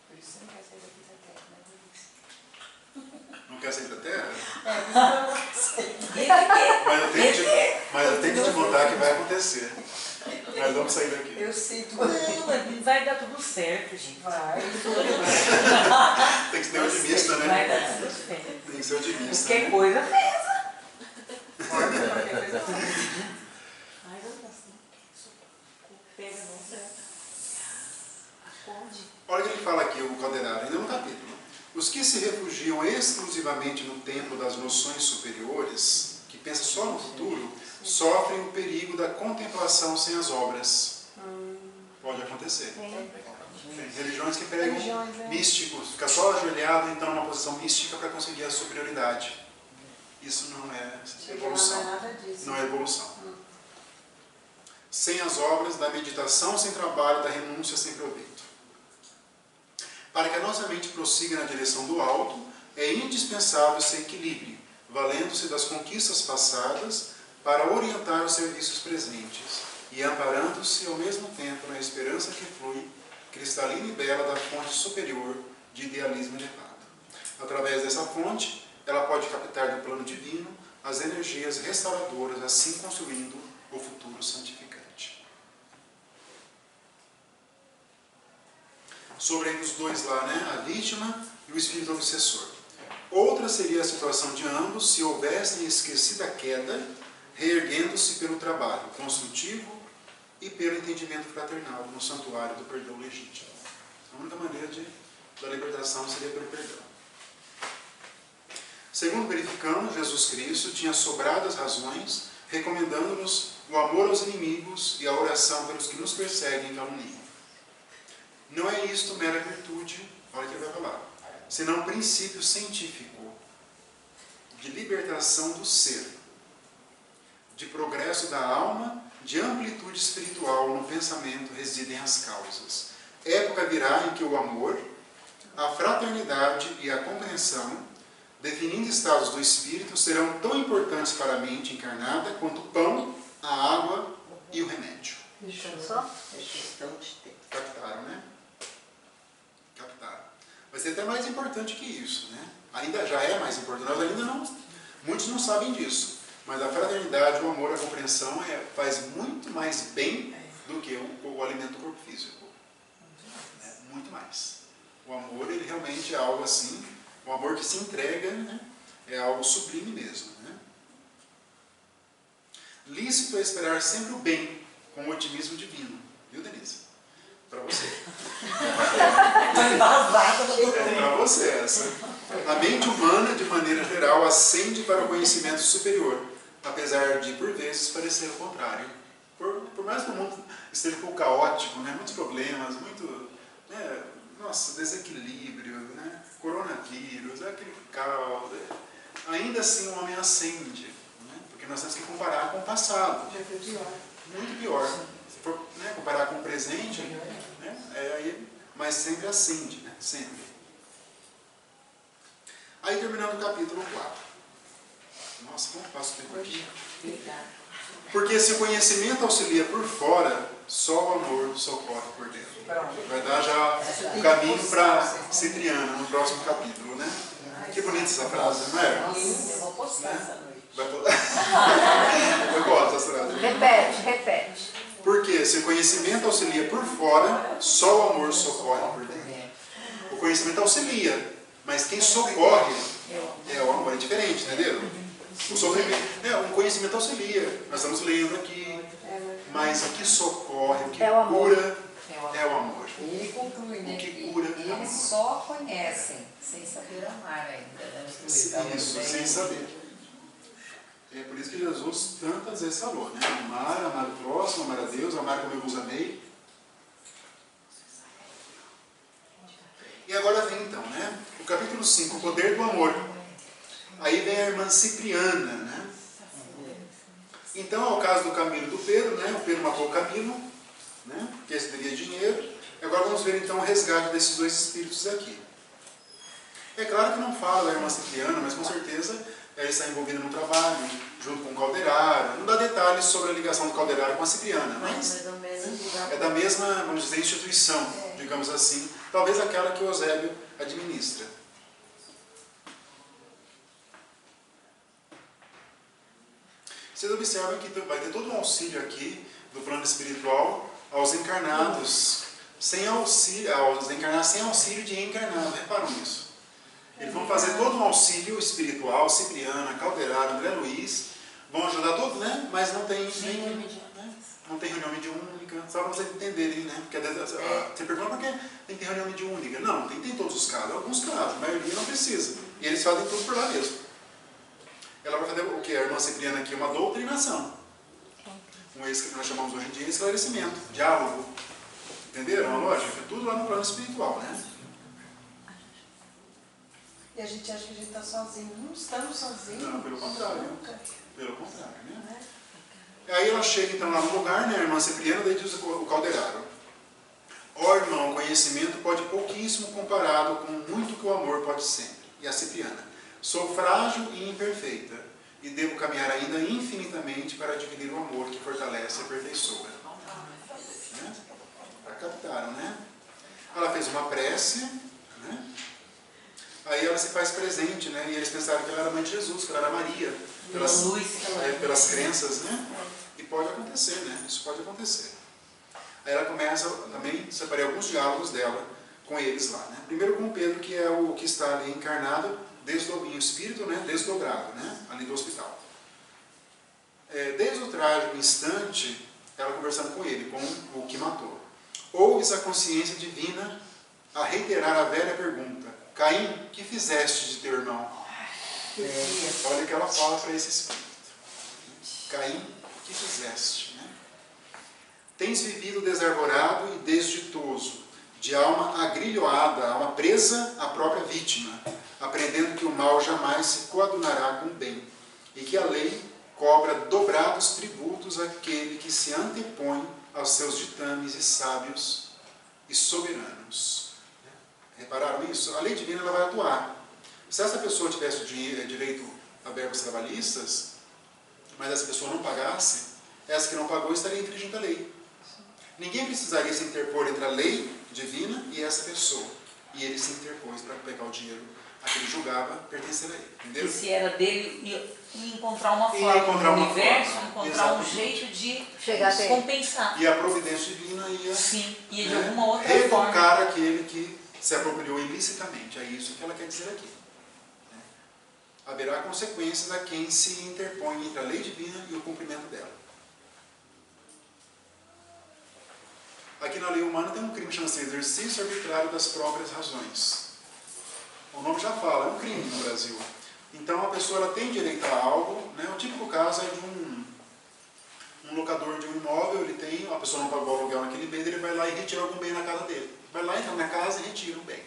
Por isso você não quer sair daqui da Terra, né? Não quer sair da Terra? Mas eu tenho que te contar que vai acontecer. Nós vamos sair daqui. Eu sinto. Não, vai dar tudo certo, gente. Vai. Tem que ser otimista, né? Vai dar tudo certo. Tem que ser otimista. Qualquer coisa fez. Olha o que ele fala aqui, o Calderaro, ainda no capítulo. Os que se refugiam exclusivamente no templo das noções superiores, que pensam só no futuro, sofrem o perigo da contemplação sem as obras. Pode acontecer. Tem religiões que pregam místicos, fica só ajoelhado, então numa posição mística para conseguir a superioridade. Isso não é evolução. Não é evolução. Sem as obras, da meditação sem trabalho, da renúncia sem proveito. Para que a nossa mente prossiga na direção do alto, é indispensável esse equilíbrio, valendo-se das conquistas passadas para orientar os serviços presentes e amparando-se ao mesmo tempo na esperança que flui, cristalina e bela, da fonte superior de idealismo elevado. Através dessa fonte, ela pode captar do plano divino as energias restauradoras, assim construindo o futuro santificante. Sobre os dois lá, né? A vítima e o espírito obsessor. Outra seria a situação de ambos se houvessem esquecido a queda, reerguendo-se pelo trabalho construtivo e pelo entendimento fraternal no santuário do perdão legítimo. A única maneira da libertação seria pelo perdão. Segundo verificamos, Jesus Cristo tinha sobradas razões, recomendando-nos o amor aos inimigos e a oração pelos que nos perseguem e caluniam. Não é isto mera virtude, olha o que ele vai falar, senão um princípio científico de libertação do ser, de progresso da alma, de amplitude espiritual no pensamento residem as causas. Época virá em que o amor, a fraternidade e a compreensão, definindo estados do espírito, serão tão importantes para a mente encarnada quanto o pão, a água e o remédio. Só? É questão de tempo. Captaram, né? Captaram. Vai ser até mais importante que isso, né? Ainda já é mais importante, nós ainda não... Muitos não sabem disso. Mas a fraternidade, o amor, a compreensão faz muito mais bem do que o alimento do corpo físico. Muito mais. O amor, ele realmente é algo assim, o amor que se entrega, né? É algo sublime mesmo. Né? Lícito é esperar sempre o bem, com o otimismo divino. Viu, Denise? Para você. Vai vazar. vaca pra todo É mundo. para você essa. A mente humana, de maneira geral, ascende para o conhecimento superior, apesar de, por vezes, parecer o contrário. Por mais que o mundo esteja um pouco caótico, né? Muitos problemas, muito, né? Nossa, desequilíbrio, né? Coronavírus, aquele caos, ainda assim o homem ascende, né? Porque nós temos que comparar com o passado. Já foi pior. Muito pior. Se for, né, comparar com o presente, né, mas sempre ascende, né, sempre. Aí terminando o capítulo 4. Nossa, como passa o tempo aqui? Porque se o conhecimento auxilia por fora, só o amor socorre por dentro. Vai dar já o caminho para Cipriana no próximo capítulo, né? Que bonita essa frase, não é? Eu vou postar essa noite. Eu gosto dessa frase. Repete. Porque se o conhecimento auxilia por fora, só o amor socorre por dentro. O conhecimento auxilia, mas quem socorre é o amor, é diferente, entendeu? O sofrimento, o conhecimento auxilia, nós estamos lendo aqui, mas o que socorre, o que cura é o amor. E ele conclui, né? O que que cura é o eles amor. só conhecem, sem saber amar ainda. Né? Isso, sem saber. É por isso que Jesus tantas vezes falou, né? Amar o próximo, amar a Deus, amar como eu vos amei. E agora vem então, né? O capítulo 5, o poder do amor. Aí vem a irmã Cipriana, né? Então é o caso do Camilo e do Pedro, né? O Pedro matou o Camilo, né? Porque esse teria dinheiro. E agora vamos ver então o resgate desses dois espíritos aqui. É claro que não fala da irmã Cipriana, mas com certeza ela está envolvida no trabalho, junto com o Calderaro. Não dá detalhes sobre a ligação do Calderaro com a Cipriana, mas é da mesma, vamos dizer, instituição, digamos assim. Talvez aquela que o Eusébio administra. Vocês observam que vai ter todo um auxílio aqui do plano espiritual aos encarnados, sem auxílio, aos encarnados sem auxílio de encarnado. Reparam nisso? Eles vão fazer todo um auxílio espiritual, Cipriana, Calderaro, André Luiz, vão ajudar todos, né? Mas não tem não tem reunião mediúnica, só para vocês entenderem, né? Porque você pergunta por que tem que ter reunião mediúnica? Não, tem todos os casos, alguns casos, a maioria não precisa. E eles fazem tudo por lá mesmo. Ela vai fazer o que? A irmã Cipriana aqui, uma doutrinação. Esse que nós chamamos hoje em dia de esclarecimento, diálogo. Entenderam a lógica? Tudo lá no plano espiritual, né? E a gente acha que a gente está sozinho. Não estamos sozinhos. Não, pelo contrário. Nunca. Pelo contrário, né? Aí ela chega então lá no lugar, né? A irmã Cipriana, daí diz o Calderaro: ó irmão, o conhecimento pode pouquíssimo comparado com muito que o amor pode sempre. E a Cipriana: sou frágil e imperfeita, e devo caminhar ainda infinitamente para adquirir o amor que fortalece e aperfeiçoa. Né? Captaram, né? Ela fez uma prece, né? Aí ela se faz presente, né? E eles pensaram que ela era mãe de Jesus, que ela era Maria, pelas crenças, né? E pode acontecer, né? Isso pode acontecer. Aí ela começa, também separei alguns diálogos dela com eles lá, né? Primeiro com o Pedro, que é o que está ali encarnado, em espírito, né? Desdobrado, né? Ali do hospital. Desde o trágico instante, ela conversando com ele, com o que matou. Ouves a consciência divina a reiterar a velha pergunta: Caim, que fizeste de teu irmão? Olha o que ela fala para esse espírito. Caim, que fizeste? Né? Tens vivido desarvorado e desditoso, de alma agrilhoada, alma presa à própria vítima, aprendendo que o mal jamais se coadunará com o bem, e que a lei cobra dobrados tributos àquele que se antepõe aos seus ditames e sábios e soberanos. Repararam isso? A lei divina ela vai atuar. Se essa pessoa tivesse direito a verbas trabalhistas, mas essa pessoa não pagasse, essa que não pagou estaria infringindo a lei. Ninguém precisaria se interpor entre a lei divina e essa pessoa. E ele se interpôs para pegar o dinheiro a que ele julgava pertencer a ele. Entendeu? E se era dele, ia encontrar uma forma no universo, encontrar um jeito de chegar até compensar. E a providência divina ia, sim, ia de alguma outra reeducar forma. aquele que se apropriou ilicitamente. É isso que ela quer dizer aqui. Haverá consequências a quem se interpõe entre a lei divina e o cumprimento dela. Aqui na lei humana tem um crime que chama-se exercício arbitrário das próprias razões. O nome já fala, é um crime no Brasil. Então a pessoa ela tem direito a algo, né? O típico caso é de um locador de um imóvel, ele tem, a pessoa não pagou o aluguel naquele mês, ele vai lá e retira algum bem na casa dele. Vai lá, entra na casa e retira um bem.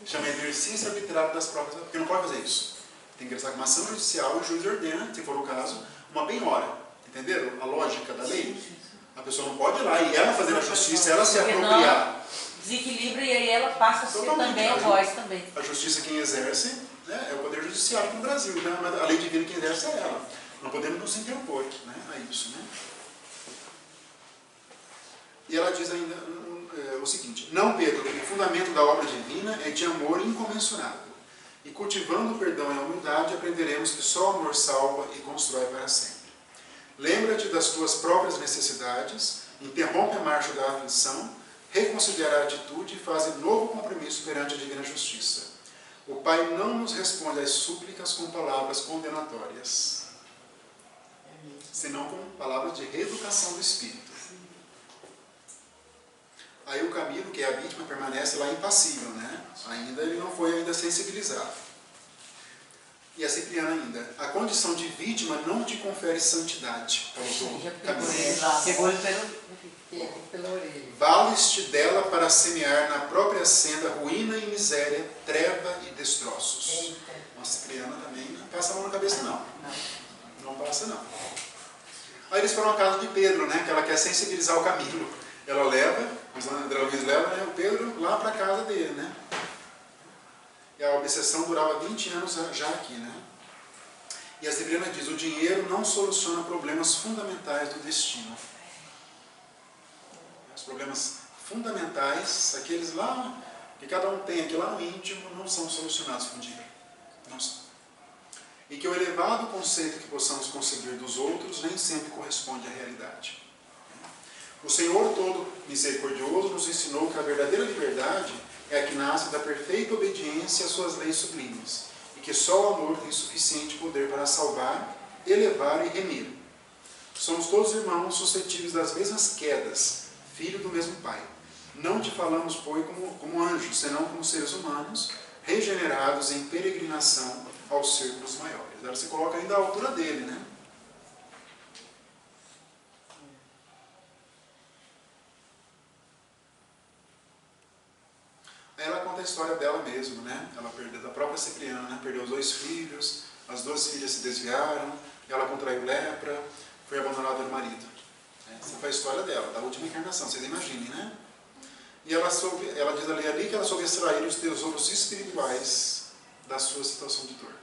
Chama exercício arbitrário das próprias, porque não pode fazer isso. Tem que ingressar com uma ação judicial e o juiz ordena, se for o caso, uma penhora. Entenderam a lógica da lei? A pessoa não pode ir lá e ela fazer a justiça, ela se apropriar. Desequilibra e aí ela passa a ser Totalmente, também a voz também. A justiça quem exerce, né, é o poder judiciário no Brasil, né? Mas a lei divina quem exerce é ela. Não podemos nos interpor, né, a isso. Né? E ela diz ainda o seguinte: não, Pedro, o fundamento da obra divina é de amor incomensurável. E cultivando o perdão e a humildade, aprenderemos que só o amor salva e constrói para sempre. Lembra-te das tuas próprias necessidades, interrompe a marcha da aflição, reconsidera a atitude e faz novo compromisso perante a divina justiça. O Pai não nos responde às súplicas com palavras condenatórias, senão com palavras de reeducação do espírito. Aí o Camilo, que é a vítima, permanece lá impassível, né? Ele não foi sensibilizado. E a Cipriana ainda: a condição de vítima não te confere santidade. Pegou ele pela orelha. Vales-te dela para semear na própria senda ruína e miséria, treva e destroços. A Cipriana também não passa a mão na cabeça, não. Não passa, não. Aí eles foram à casa de Pedro, né? Que ela quer sensibilizar o Camilo. Ela leva, o André Luiz leva, né, o Pedro lá para a casa dele, né? E a obsessão durava 20 anos já aqui, né? E a Cipriana diz: o dinheiro não soluciona problemas fundamentais do destino. Os problemas fundamentais, aqueles lá, que cada um tem aqui lá no íntimo, não são solucionados com dinheiro. Não são. E que o elevado conceito que possamos conseguir dos outros nem sempre corresponde à realidade. O Senhor todo misericordioso nos ensinou que a verdadeira liberdade é a que nasce da perfeita obediência às suas leis sublimes, e que só o amor tem suficiente poder para salvar, elevar e remir. Somos todos irmãos suscetíveis das mesmas quedas, filho do mesmo Pai. Não te falamos, pois, como anjos, senão como seres humanos, regenerados em peregrinação aos círculos maiores. Ela se coloca ainda à altura dele, né? Aí ela conta a história dela mesma, né? Ela perdeu, da própria Cipriana, né? Perdeu os 2 filhos, as 2 filhas se desviaram, ela contraiu lepra, foi abandonada pelo marido. Essa foi a história dela, da última encarnação, vocês imaginem, né? E ela diz ali que ela soube extrair os tesouros espirituais da sua situação de dor.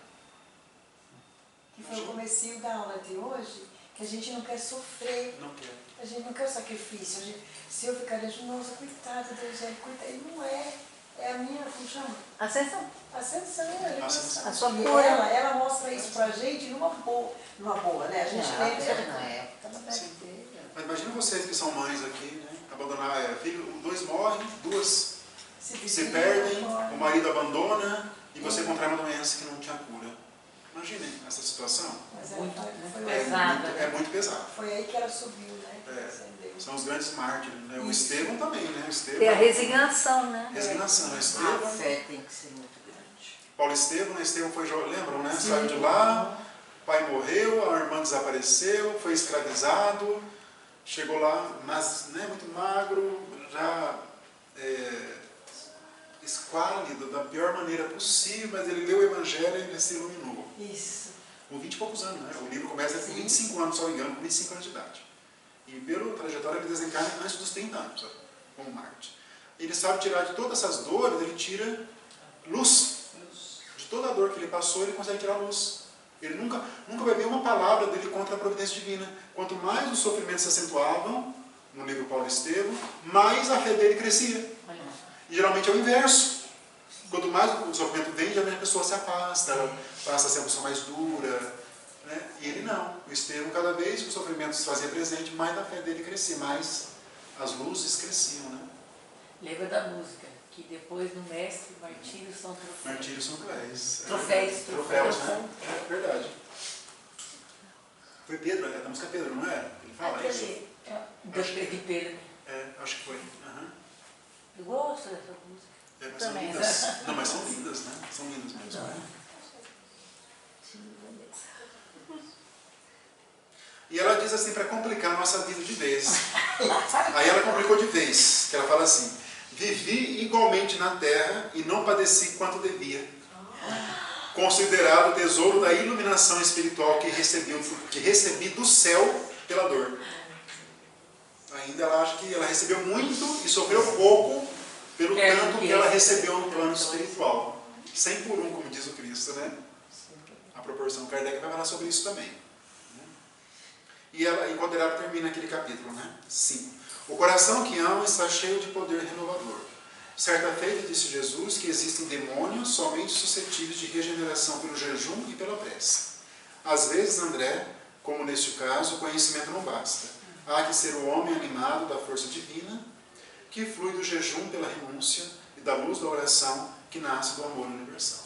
Que foi o comecinho da aula de hoje, que a gente não quer sofrer. Não quer. A gente não quer sacrifício. Se eu ficar dizendo, nossa, coitada do Eugênio, coitada, ele não é. É a minha, como chama? Ascensão. Ascensão, a Ascensão. A sua E cura. ela mostra isso pra gente numa boa, né? A gente lembra. Na época ela deve ter. Mas imagina vocês que são mães aqui, né? Abandonar filho, 2 morrem, 2 se perdem, o marido abandona e você contrai uma doença que não tinha cura. Imaginem essa situação. Mas Muito foi pesada. É muito pesado. Foi aí que ela subiu, né? São os grandes mártires, né? O Estevão também, né? O Estevão, Tem a resignação, né? resignação. A Estevão, fé tem que ser muito grande. Paulo Estevão, né? Estevão foi, lembram, né? Saiu de lá, o pai morreu, a irmã desapareceu, foi escravizado, chegou lá, mas, né, muito magro, já esquálido, da pior maneira possível, mas ele leu o Evangelho e ele se iluminou. Isso. Com 20 e poucos anos, né? O livro começa com 25 anos, se não me engano, com 25 anos de idade. E pela trajetória ele desencarna antes dos 30 anos, como Marte. Ele sabe tirar de todas essas dores, ele tira luz. De toda a dor que ele passou, ele consegue tirar luz. Ele nunca vai ver uma palavra dele contra a providência divina. Quanto mais os sofrimentos se acentuavam, no livro Paulo Estevão, mais a fé dele crescia. E geralmente é o inverso. Quanto mais o sofrimento vem, geralmente a pessoa se afasta, ela passa a ser uma pessoa mais dura. Né? E ele não. O Estevão, cada vez que o sofrimento se fazia presente, mais a fé dele crescia, mais as luzes cresciam. Né? Lembra da música, que depois no mestre, martírios são troféus. Martírios são cruéis. Troféus, né? É verdade. Foi Pedro, é da música Pedro, não é? Ele fala isso. De Pedro. Acho que foi. Uhum. Eu gosto dessa música. É, mas são Também. lindas. Não, mas são lindas, né? São lindas mesmo. Né? E ela diz assim, para complicar a nossa vida de vez. Aí ela complicou de vez, que ela fala assim: vivi igualmente na terra e não padeci quanto devia. Considerado o tesouro da iluminação espiritual que recebi do céu pela dor. Ainda ela acha que ela recebeu muito e sofreu pouco pelo tanto que ela recebeu no plano espiritual. 100 por 1, como diz o Cristo, né? A proporção. Kardec vai falar sobre isso também. E quando ela termina aquele capítulo, né? 5. O coração que ama está cheio de poder renovador. Certa feita disse Jesus que existem demônios somente suscetíveis de regeneração pelo jejum e pela prece. Às vezes, André, como neste caso, o conhecimento não basta. Há que ser o homem animado da força divina, que flui do jejum pela renúncia e da luz da oração que nasce do amor universal.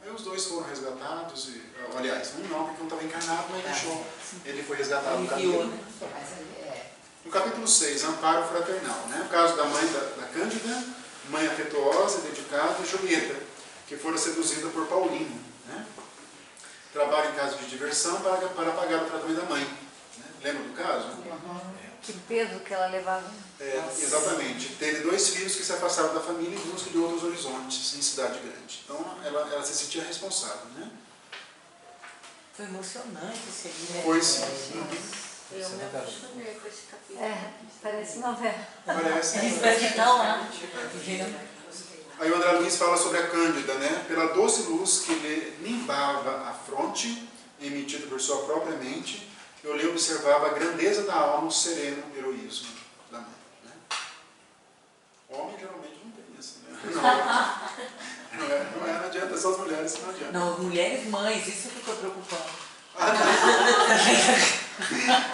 Aí os dois foram resgatados, aliás, um não, porque um estava encarnado, mas deixou, ele foi resgatado no caminho. No capítulo 6, amparo fraternal, né? O caso da mãe da Cândida, mãe afetuosa, dedicada, e Julieta, que fora seduzida por Paulino, né? Trabalha em casa de diversão para pagar o tratamento da mãe. Né? Lembra do caso? Que peso que ela levava. Exatamente. Teve 2 filhos que se afastaram da família em busca de outros horizontes, em cidade grande. Então ela se sentia responsável, né? Foi emocionante esse livro, né? Foi sim. Eu me apaixonei com esse capítulo. Parece novela. Parece. Eles parece que estão lá. Aí o André Luiz fala sobre a Cândida, né? Pela doce luz que lhe limbava a fronte, emitida por sua própria mente, eu lhe observava a grandeza da alma, o sereno heroísmo da mãe. Né? Homem geralmente não tem isso, né? Não adianta, só as mulheres que não adianta. Não, mulheres mães, isso que eu estou preocupando. Ah, não.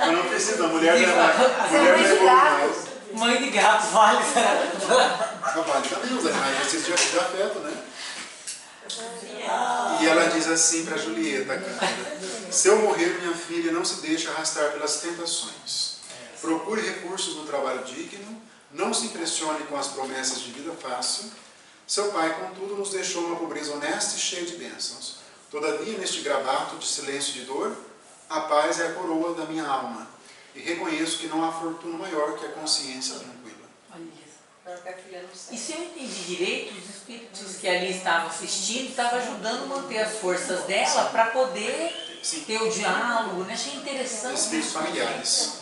Eu não preciso, a mulher não é. Mulher Mulher não é mais. Mãe de gato, vale. Vale também, os animais precisam de afeto, né? E ela diz assim para Julieta, cara: se eu morrer, minha filha, não se deixe arrastar pelas tentações. Procure recursos no trabalho digno, não se impressione com as promessas de vida fácil. Seu pai, contudo, nos deixou uma pobreza honesta e cheia de bênçãos. Todavia, neste gravato de silêncio e de dor, a paz é a coroa da minha alma. E reconheço que não há fortuna maior que a consciência tranquila. Olha isso. E se eu entendi direito, os espíritos que ali estavam assistindo estavam ajudando a manter as forças dela para poder ter o diálogo, né? Achei interessante. Espíritos familiares.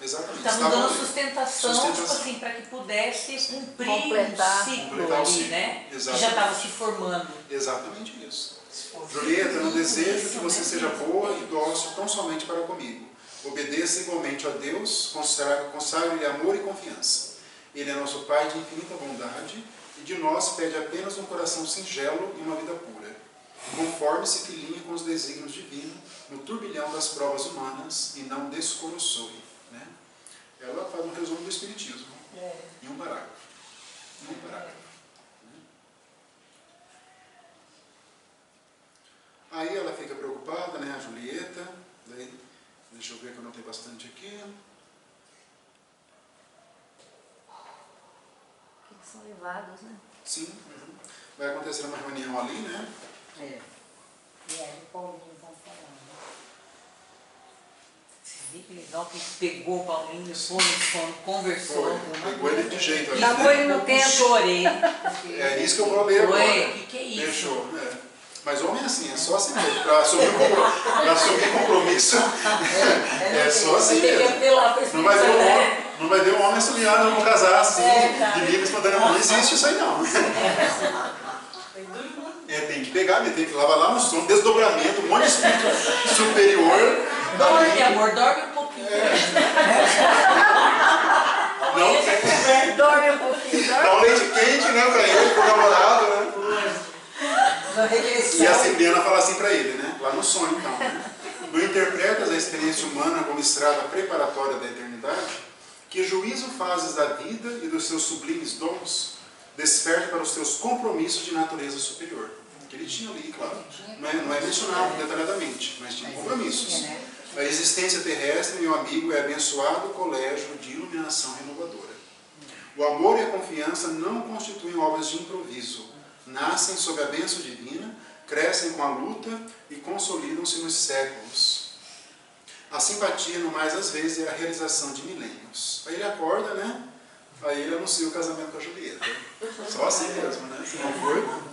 Exatamente. Estavam dando sustentação, tipo assim, para que pudesse cumprir um ciclo ali, né? Que já estava se formando. Exatamente isso. Julieta, eu não desejo que você seja boa e dócil tão somente para comigo. Obedeça igualmente a Deus, consagre-lhe amor e confiança. Ele é nosso Pai de infinita bondade e de nós pede apenas um coração singelo e uma vida pura. Conforme-se filhinha com os desígnios divinos no turbilhão das provas humanas e não descoroçoe. Né? Ela faz um resumo do Espiritismo em um parágrafo. Aí ela fica preocupada, né, a Julieta. Daí, deixa eu ver que eu notei bastante aqui. Que são levados, né? Sim. Vai acontecer uma reunião ali, né? E aí o Paulinho está falando. Você viu que legal que pegou o Paulinho, conversou. Pegou ele de jeito ali. Dá ele no tempo. Chorei. É isso que eu vou ler agora. Que é isso? Fechou, né? Mas homem é assim, é só assim mesmo. Para assumir compromisso, é só assim mesmo. Não vai ver um homem assumir, não vou casar assim, de livre espontâneo. Não existe isso aí não. Tem que pegar, tem que lavar lá no som, desdobramento, um monte de espírito superior. Dorme, amor, dorme um pouquinho. Dorme um pouquinho. Dá um leite quente, né, para ele, pro namorado, né? E a Cipriana fala assim para ele, né? Lá no sonho, então. Né? Não interpretas a experiência humana como estrada preparatória da eternidade? Que juízo fazes da vida e dos seus sublimes dons? Desperte para os teus compromissos de natureza superior. Que ele tinha ali, claro. Não é mencionado detalhadamente, mas tinha compromissos. A existência terrestre, meu amigo, é abençoado colégio de iluminação renovadora. O amor e a confiança não constituem obras de improviso. Nascem sob a bênção divina, crescem com a luta e consolidam-se nos séculos. A simpatia, no mais às vezes, é a realização de milênios. Aí ele acorda, né? Aí ele anuncia o casamento com a Julieta. Só assim mesmo, né? Se não foi...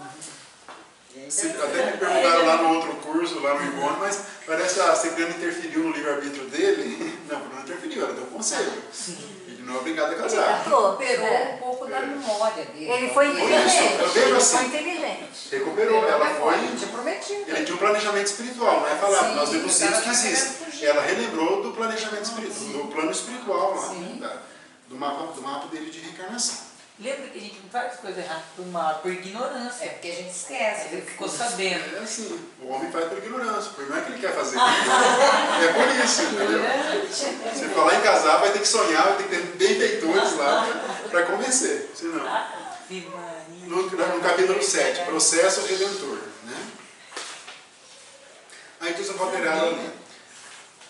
Até me perguntaram lá no outro curso, lá no Ivone, mas parece que a Cipriano interferiu no livre-arbítrio dele. Não interferiu, ela deu conselho. Ele não é obrigado a casar. Recuperou um pouco da memória dele. Ele foi inteligente. Eu vejo assim. Foi inteligente. Recuperou, ela foi... Ele tinha prometido. Ele tinha um planejamento espiritual, não é falado, Sim, nós denunciamos que ela tá existe. querendo fugir. Ela relembrou do planejamento espiritual, do plano espiritual lá, né, do mapa dele de reencarnação. Lembra que a gente faz coisa errada por ignorância. É porque a gente esquece. Ele ficou sabendo. É assim, o homem faz por ignorância, porque não é que ele quer fazer. É por isso, entendeu? Se falar em casar, vai ter que sonhar, vai ter que ter benfeitores lá para convencer, senão. No capítulo 7, processo redentor. Né? Aí diz o Valderado ali,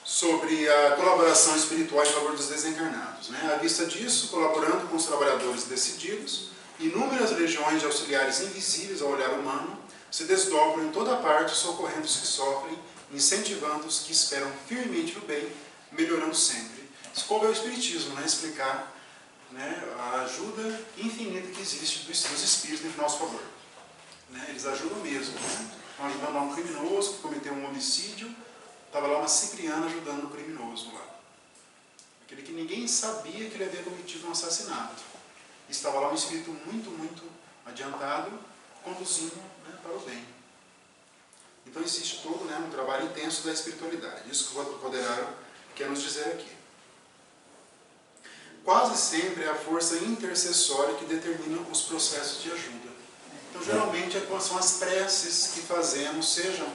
sobre a colaboração espiritual em favor dos desencarnados. Né? À vista disso, colaborando com os trabalhadores decididos, inúmeras legiões de auxiliares invisíveis ao olhar humano se desdobram em toda parte, socorrendo os que sofrem, incentivando os que esperam firmemente no bem, melhorando sempre. Isso coube ao Espiritismo, né? Explicar, né, a ajuda infinita que existe dos espíritos em nosso favor. Né? Eles ajudam mesmo. Né? Estão ajudando um criminoso que cometeu um homicídio. Estava lá uma cipriana ajudando o criminoso lá. Aquele que ninguém sabia que ele havia cometido um assassinato. Estava lá um espírito muito, muito adiantado, conduzindo, né, para o bem. Então existe todo, né, um trabalho intenso da espiritualidade. Isso que o Valderado quer nos dizer aqui. Quase sempre é a força intercessória que determina os processos de ajuda. Então geralmente são as preces que fazemos, sejam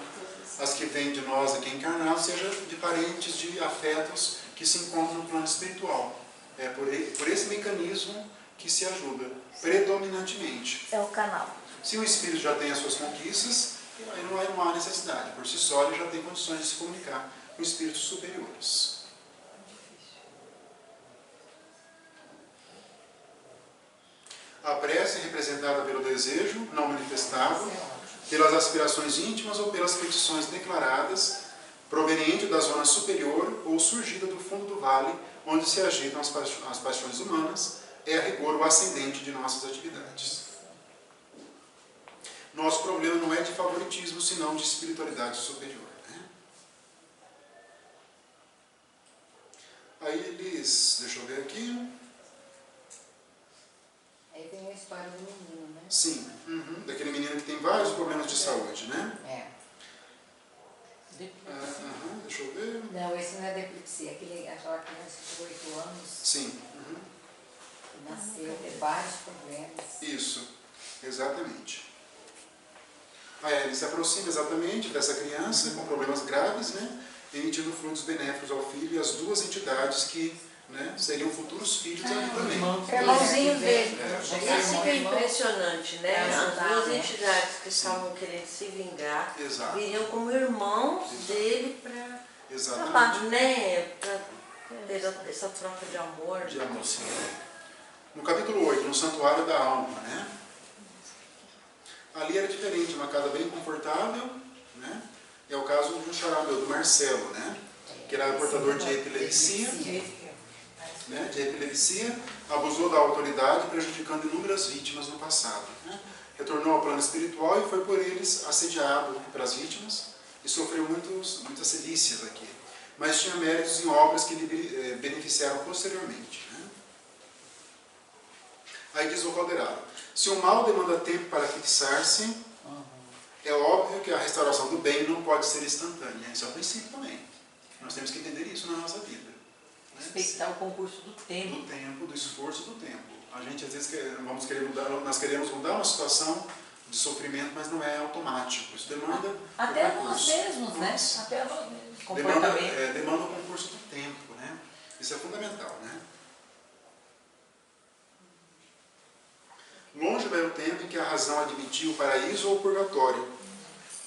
as que vêm de nós aqui encarnados, seja de parentes, de afetos que se encontram no plano espiritual. É por esse mecanismo que se ajuda, predominantemente. É o canal. Se o espírito já tem as suas conquistas, aí não há necessidade. Por si só, ele já tem condições de se comunicar com espíritos superiores. A prece é representada pelo desejo não manifestado, pelas aspirações íntimas ou pelas petições declaradas, proveniente da zona superior ou surgida do fundo do vale, onde se agitam as paixões humanas, é a rigor o ascendente de nossas atividades. Nosso problema não é de favoritismo, senão de espiritualidade superior. Né? Aí eles, deixa eu ver aqui... Aí tem a história do menino, né? Sim, daquele menino que tem vários problemas de saúde, né? Deixa eu ver. Não, esse não é da epilepsia, aquela criança de 8 anos. Sim. Que nasceu, tem vários problemas. Isso, exatamente. Ele se aproxima exatamente dessa criança com problemas graves, né? Emitindo frutos benéficos ao filho e às duas entidades que, né, seriam futuros filhos ali também. Irmãozinho dele. Isso que é impressionante, né? As duas né? entidades que estavam querendo se vingar Exato. viriam como irmãos dele para Exatamente. né, ter essa troca de amor. De amor, sim. No capítulo 8, no Santuário da Alma, né? Ali era diferente, uma casa bem confortável, né? É o caso de um xará do Marcelo, né? Que era portador de epilepsia, né? De epilepsia, abusou da autoridade, prejudicando inúmeras vítimas no passado. Né? Retornou ao plano espiritual e foi por eles assediado pelas vítimas e sofreu muitas sevícias aqui. Mas tinha méritos em obras que lhe beneficiaram posteriormente. Né? Aí diz o Valderado, se o mal demanda tempo para fixar-se, é óbvio que a restauração do bem não pode ser instantânea. Esse é o princípio também. Nós temos que entender isso na nossa vida. Né? Respeitar o concurso do tempo. Do tempo, do esforço do tempo. A gente às vezes nós queremos mudar uma situação de sofrimento, mas não é automático. Isso demanda até um nós concurso. mesmos, né? Até nós mesmos. Demanda o concurso do tempo, né? Isso é fundamental, né? Longe vai o tempo em que a razão admitia o paraíso ou o purgatório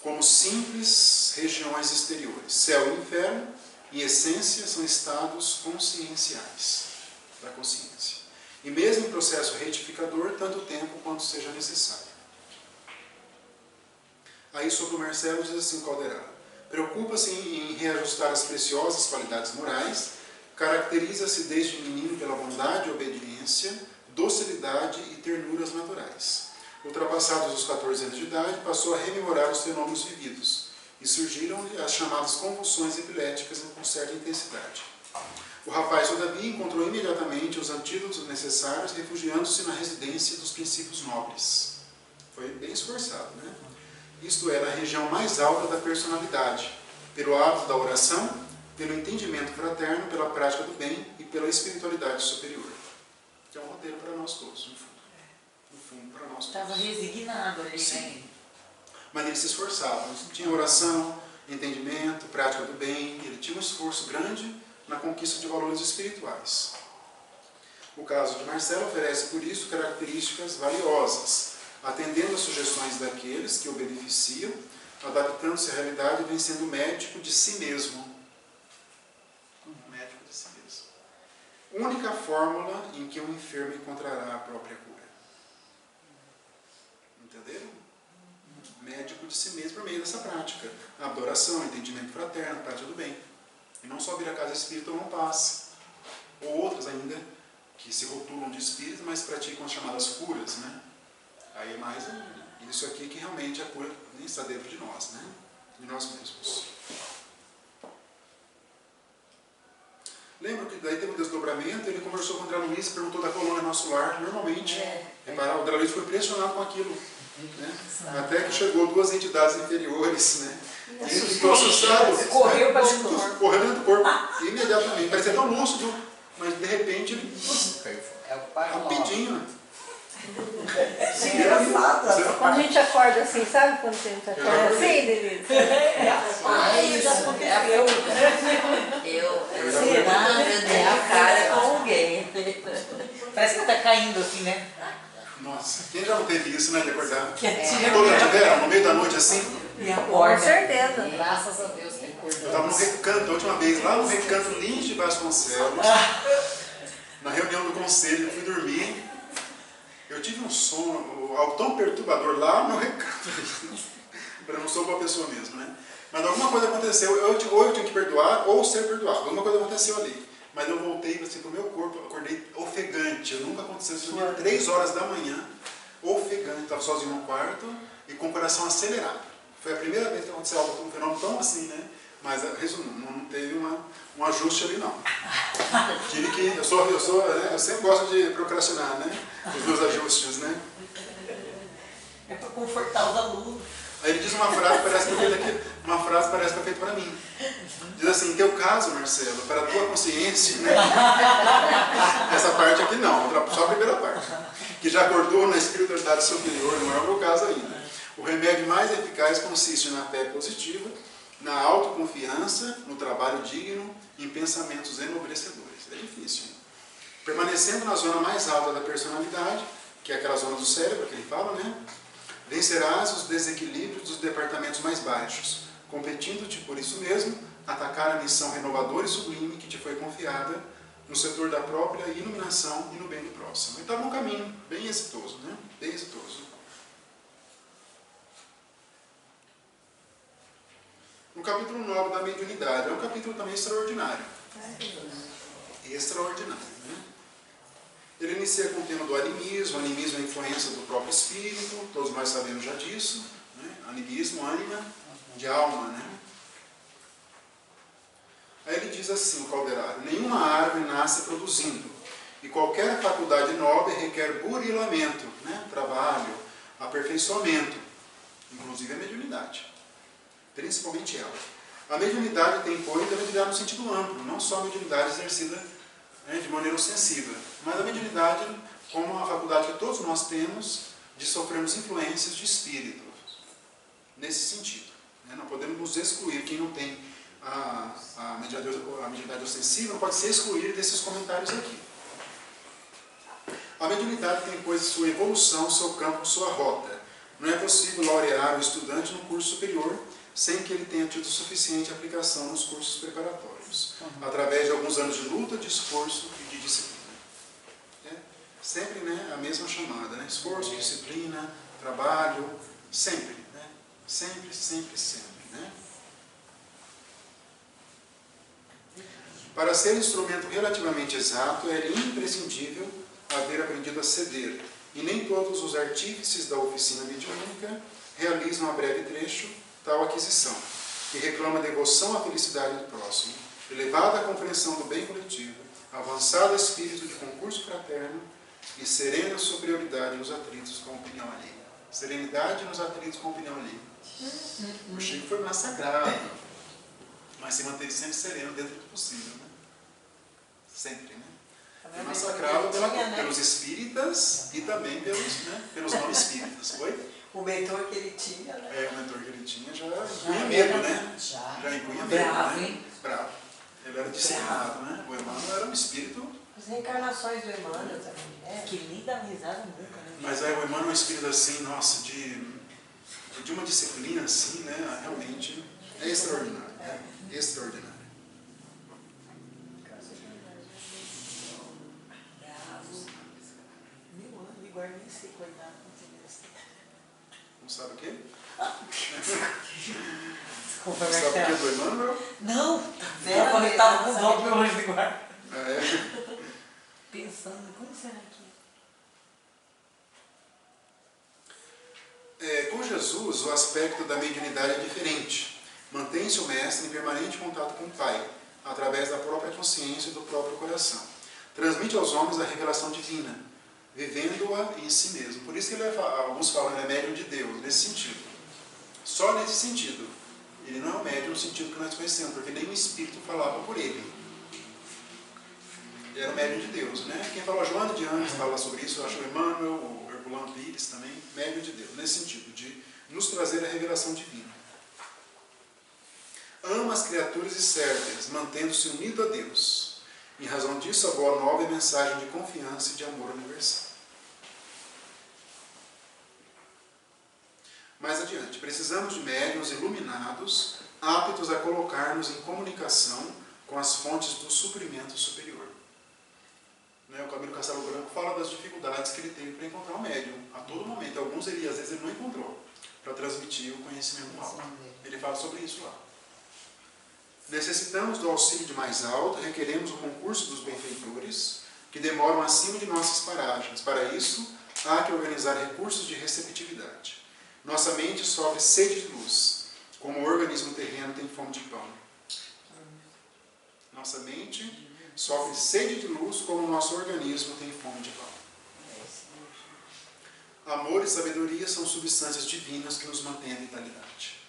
como simples regiões exteriores. Céu e inferno, em essência, são estados conscienciais da consciência. e mesmo em processo retificador, tanto tempo quanto seja necessário. Aí sobre o Marcelo diz assim o Calderaro: preocupa-se em reajustar as preciosas qualidades morais, caracteriza-se desde menino pela bondade, obediência, docilidade e ternuras naturais. Ultrapassados os 14 anos de idade, passou a rememorar os fenômenos vividos, e surgiram-lhe as chamadas convulsões epiléticas com certa intensidade. O rapaz, todavia, encontrou imediatamente os antídotos necessários, refugiando-se na residência dos princípios nobres. Foi bem esforçado, né? Isto é, na região mais alta da personalidade, pelo hábito da oração, pelo entendimento fraterno, pela prática do bem e pela espiritualidade superior. Que é um roteiro para nós todos, no fundo. No fundo, para nós todos. Estava resignado ali, sim, né? Mas ele se esforçava. Tinha oração, entendimento, prática do bem. Ele tinha um esforço grande na conquista de valores espirituais. O caso de Marcelo oferece, por isso, características valiosas, atendendo às sugestões daqueles que o beneficiam, adaptando-se à realidade e vencendo médico de si mesmo. Médico de si mesmo. Única fórmula em que um enfermo encontrará a própria cura. Entenderam? Médico de si mesmo por meio dessa prática. A adoração, entendimento fraterno, a prática do bem. E não só vir a casa espírita ou não passe. Ou outras ainda, que se rotulam de espírito, mas praticam as chamadas curas, né? Aí é mais isso aqui que realmente a cura nem está dentro de nós, né? De nós mesmos. Lembra que daí teve um desdobramento, ele conversou com o André Luiz, perguntou da colônia Nosso Lar, normalmente. Reparar, o André Luiz foi impressionado com aquilo. Né? Até que chegou 2 entidades inferiores, né? E ele ficou assustado. Correu para dentro do corpo. Correu dentro do corpo, imediatamente. Parecia tão lúcido, mas de repente ele... rapidinho. Quando a gente acorda assim, sabe quando a gente acorda assim, Denise? Eu dei a cara com alguém. Parece que está caindo assim, né? Nossa, quem já não teve isso, né, de acordar? Quietinho. Todos tiveram, no meio da noite assim? E a Com porta. certeza. Graças a Deus tem Eu estava no Recanto, a última vez, lá no Recanto Lins de Vasconcelos, na reunião do conselho, eu fui dormir. Eu tive um sono, algo tão perturbador lá no Recanto. Eu não sou boa pessoa mesmo, né? Mas alguma coisa aconteceu, ou eu tinha que perdoar, ou ser perdoado. Alguma coisa aconteceu ali. Mas eu voltei assim, para o meu corpo, eu acordei ofegante. Nunca aconteceu isso, 3 horas da manhã, ofegante. Estava sozinho no quarto e com o coração acelerado. Foi a primeira vez que aconteceu algo, um fenômeno tão assim, né? Mas, resumindo, não teve um ajuste ali, não. Tive que, eu sempre gosto de procrastinar, né? Os meus ajustes, né? É para confortar os alunos. Aí ele diz uma frase, parece que foi feita para mim. Diz assim: em teu caso, Marcelo, para a tua consciência, né? Essa parte aqui não, só a primeira parte. Que já acordou na espiritualidade superior, não é o meu caso ainda. O remédio mais eficaz consiste na fé positiva, na autoconfiança, no trabalho digno, em pensamentos enobrecedores. É difícil, hein? Permanecendo na zona mais alta da personalidade, que é aquela zona do cérebro que ele fala, né? Vencerás os desequilíbrios dos departamentos mais baixos, competindo-te por isso mesmo, atacar a missão renovadora e sublime que te foi confiada no setor da própria iluminação e no bem do próximo. Ele estava num caminho bem exitoso, né? Bem exitoso. No capítulo 9 da mediunidade, é um capítulo também extraordinário. Extraordinário, né? Ele inicia com o tema do animismo. Animismo é a influência do próprio espírito, todos nós sabemos já disso, né? Animismo, ânima de alma, né? Aí ele diz assim, o Calderaro: nenhuma árvore nasce produzindo, e qualquer faculdade nobre requer burilamento, né? Trabalho, aperfeiçoamento, inclusive a mediunidade, principalmente ela. A mediunidade tem, pois, a mediunidade no sentido amplo, não só a mediunidade exercida, né, de maneira ostensiva, mas a mediunidade como uma faculdade que todos nós temos de sofrermos influências de espírito, nesse sentido, né? Não podemos nos excluir. Quem não tem a mediunidade ostensiva não pode se excluir desses comentários aqui. A mediunidade tem, pois, sua evolução, seu campo, sua rota. Não é possível laurear o estudante no curso superior sem que ele tenha tido suficiente aplicação nos cursos preparatórios, através de alguns anos de luta, de esforço e de disciplina. Sempre, né, a mesma chamada, né? Esforço, disciplina, trabalho, sempre, né? Sempre, sempre, sempre, né? Para ser instrumento relativamente exato, é imprescindível haver aprendido a ceder, e nem todos os artífices da oficina mediúnica realizam a breve trecho tal aquisição, que reclama devoção à felicidade do próximo, elevada compreensão do bem coletivo, avançado espírito de concurso fraterno e serena superioridade nos atritos com a opinião alheia. Serenidade nos atritos com a opinião alheia. O Chico foi massacrado, mas se manteve sempre sereno dentro do possível, né? Sempre, né? Foi massacrado pelos espíritas e também pelos não espíritas. Foi? O mentor que ele tinha, né? O mentor que ele tinha já impunha medo, né? Já impunha medo. Bravo, né? hein? Bravo. Ele era disciplinado, né? O Emmanuel era um espírito. As reencarnações do Emmanuel também, né? Que nem dá risada nunca, né? Mas o Emmanuel é um espírito assim, nossa, de uma disciplina assim, né? Realmente é extraordinário. Né? Extraordinário. Guardei esse coitado. Não sabe o quê? Desculpa, Sabe o que do Emmanuel? Não! Eu estava com dó meu anjo de guarda. Pensando, como será que Com Jesus, o aspecto da mediunidade é diferente. Mantém-se o mestre em permanente contato com o Pai, através da própria consciência e do próprio coração. Transmite aos homens a revelação divina, vivendo-a em si mesmo. Por isso que alguns falam que ele é médium de Deus, nesse sentido. Só nesse sentido. Ele não é um médium no sentido que nós conhecemos, porque nem o Espírito falava por ele. Ele era um médium de Deus, né? Quem falou, Joana de Anjos fala sobre isso, eu acho o Emmanuel, o Herculano Pires também, médium de Deus, nesse sentido, de nos trazer a revelação divina. Ama as criaturas e serve-as, mantendo-se unido a Deus. Em razão disso, a Boa Nova é mensagem de confiança e de amor universal. Mais adiante, precisamos de médiuns iluminados, aptos a colocar-nos em comunicação com as fontes do suprimento superior. O Camilo Castelo Branco fala das dificuldades que ele teve para encontrar um médium. A todo momento, alguns às vezes ele não encontrou, para transmitir o conhecimento alto. Ele fala sobre isso lá. Necessitamos do auxílio de mais alto, requeremos o concurso dos benfeitores, que demoram acima de nossas paragens. Para isso, há que organizar recursos de receptividade. Nossa mente sofre sede de luz, como o organismo terreno tem fome de pão. Nossa mente sofre sede de luz, como o nosso organismo tem fome de pão. Amor e sabedoria são substâncias divinas que nos mantêm a vitalidade.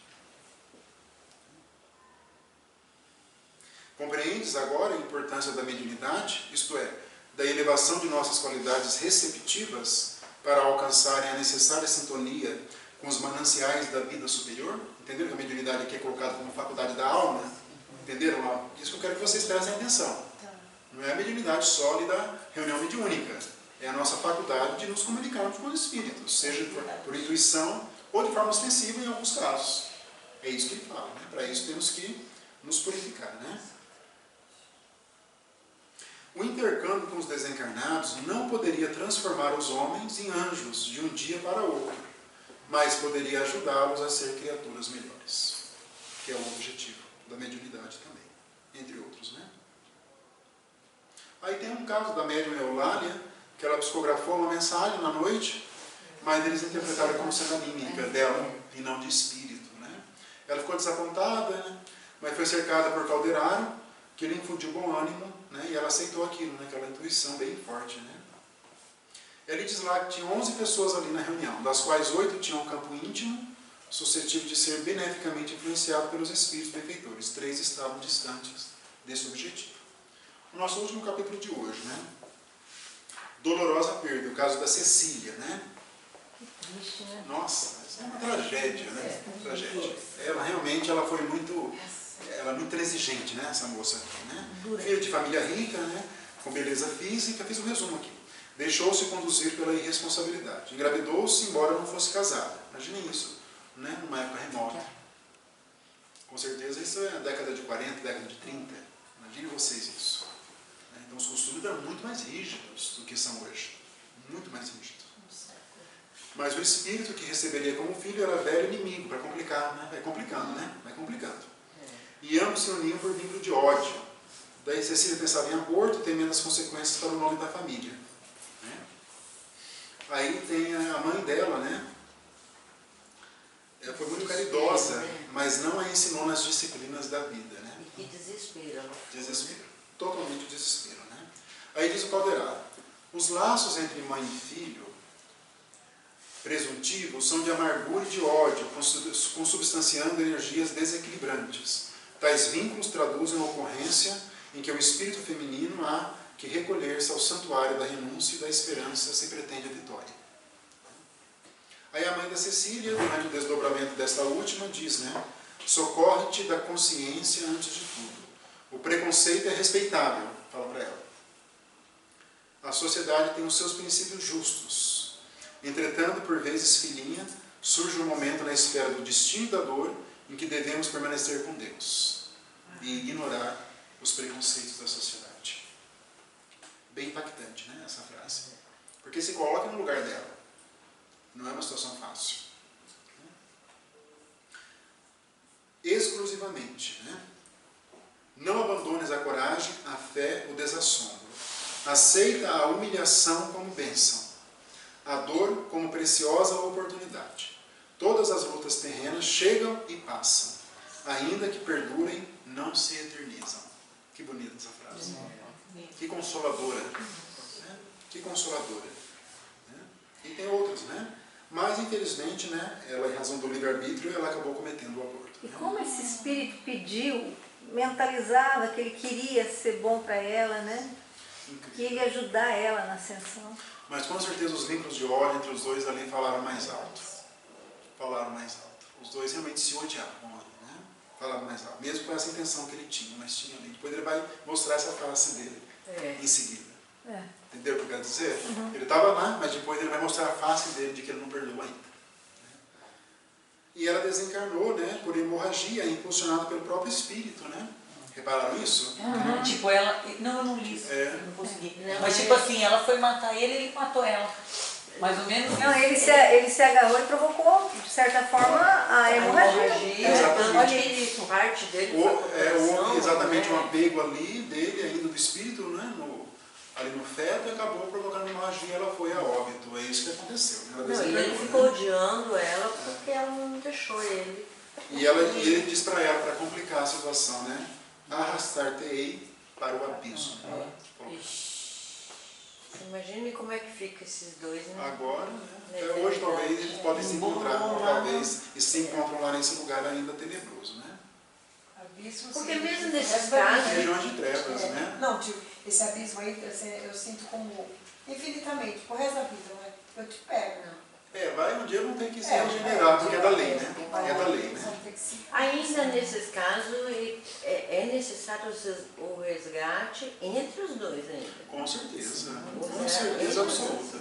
Compreendes agora a importância da mediunidade, isto é, da elevação de nossas qualidades receptivas para alcançarem a necessária sintonia com os mananciais da vida superior? Entenderam que a mediunidade aqui é colocada como faculdade da alma? Entenderam? Isso que eu quero que vocês prestem atenção. Não é a mediunidade sólida, reunião mediúnica. É a nossa faculdade de nos comunicarmos com os espíritos, seja por intuição ou de forma ostensiva em alguns casos. É isso que ele fala. Né? Para isso temos que nos purificar. Né? O intercâmbio com os desencarnados não poderia transformar os homens em anjos de um dia para outro, mas poderia ajudá-los a ser criaturas melhores, que é o objetivo da mediunidade também, entre outros. Né? Aí tem um caso da médium Eulália, que ela psicografou uma mensagem na noite, mas eles interpretaram como sendo anímica dela e não de espírito. Né? Ela ficou desapontada, né? Mas foi cercada por Calderaro, que ele infundiu bom ânimo, né? E ela aceitou aquilo, né? Aquela intuição bem forte. Né? Ele diz lá que tinha 11 pessoas ali na reunião, das quais 8 tinham um campo íntimo, suscetível de ser beneficamente influenciado pelos espíritos benfeitores. 3 estavam distantes desse objetivo. O nosso último capítulo de hoje, né? Dolorosa perda, o caso da Cecília, né? Nossa, isso é uma tragédia, né? Tragédia. Ela realmente foi muito intransigente, né? Essa moça aqui, né? Filha de família rica, né? Com beleza física, fiz um resumo aqui. Deixou-se conduzir pela irresponsabilidade. Engravidou-se, embora não fosse casada. Imaginem isso, né? Numa época remota. Com certeza isso é a década de 40, década de 30. Imaginem vocês isso. Então os costumes eram muito mais rígidos do que são hoje. muito mais rígido. Mas o espírito que receberia como filho era velho inimigo, para complicar, né? Vai complicando, né? Vai complicando. E ambos se uniam por vínculo de ódio. Daí Cecília pensava em aborto, temendo as consequências para o nome da família. Né? Aí tem a mãe dela, né? Ela foi muito caridosa, mas não a ensinou nas disciplinas da vida. Né? E que desespero. Desespero. Totalmente desespero. Né? Aí diz o Calderaro: os laços entre mãe e filho, presuntivos, são de amargura e de ódio, consubstanciando energias desequilibrantes. Tais vínculos traduzem a ocorrência em que o espírito feminino há que recolher-se ao santuário da renúncia e da esperança se pretende a vitória. Aí a mãe da Cecília, durante o desdobramento desta última, diz, né? Socorre-te da consciência antes de tudo. O preconceito é respeitável, fala para ela. A sociedade tem os seus princípios justos. Entretanto, por vezes, filhinha, surge um momento na esfera do destino e da dor em que devemos permanecer com Deus e ignorar os preconceitos da sociedade. Bem impactante, né, essa frase. Porque se coloca no lugar dela. Não é uma situação fácil. Exclusivamente, né? Não abandones a coragem, a fé, o desassombro. Aceita a humilhação como bênção, a dor como preciosa oportunidade. Todas as lutas terrenas chegam e passam, ainda que perdurem, não se eternizam. Que bonita essa frase. Que consoladora. Né? Que consoladora. Né? E tem outras, né? Mas, infelizmente, né, ela, em razão do livre-arbítrio, ela acabou cometendo o aborto. E né? como esse espírito pediu, mentalizava que ele queria ser bom para ela, né? Que ele ia ajudar ela na ascensão. Mas, com certeza, os vínculos de ódio entre os dois ali falaram mais alto. Falaram mais alto. Os dois realmente se odiavam ali, né? Falaram mais alto. Mesmo com essa intenção que ele tinha, mas tinha ali. Depois ele vai mostrar essa face dele em seguida. Entendeu o que eu quero dizer? Ele estava lá, mas depois ele vai mostrar a face dele de que ele não perdoou ainda. E ela desencarnou, né, por hemorragia, impulsionada pelo próprio espírito, né? Repararam isso? Tipo, ela... Não, eu não li isso. É. Não consegui. Mas tipo assim, ela foi matar ele e ele matou ela. Mais ou menos. Não, ele se agarrou e provocou, de certa forma, a hemorragia. Exatamente. Parte dele houve exatamente um apego ali dele, ainda do espírito, né, ali no feto, e acabou provocando hemorragia e ela foi a óbito. É isso que aconteceu. Ela não, e ele ficou odiando ela porque ela não deixou ele. E ele diz para ela, para complicar a situação, né? Arrastar-te-ei para o abismo. Imagine como é que fica esses dois, né? Agora, né? Até hoje, talvez, eles podem se encontrar, talvez, e se encontram lá nesse lugar ainda tenebroso, né? Abismo, porque sim, mesmo nesses casos... Regiões de trevas, né? Não, tio, esse abismo aí, eu sinto como infinitamente, pro resto da vida, né? Eu te pego. Um dia vão ter que se regenerar, porque é da lei, né? É da lei, né? Ainda nesses casos, é necessário o resgate entre os dois ainda. Com certeza absoluta.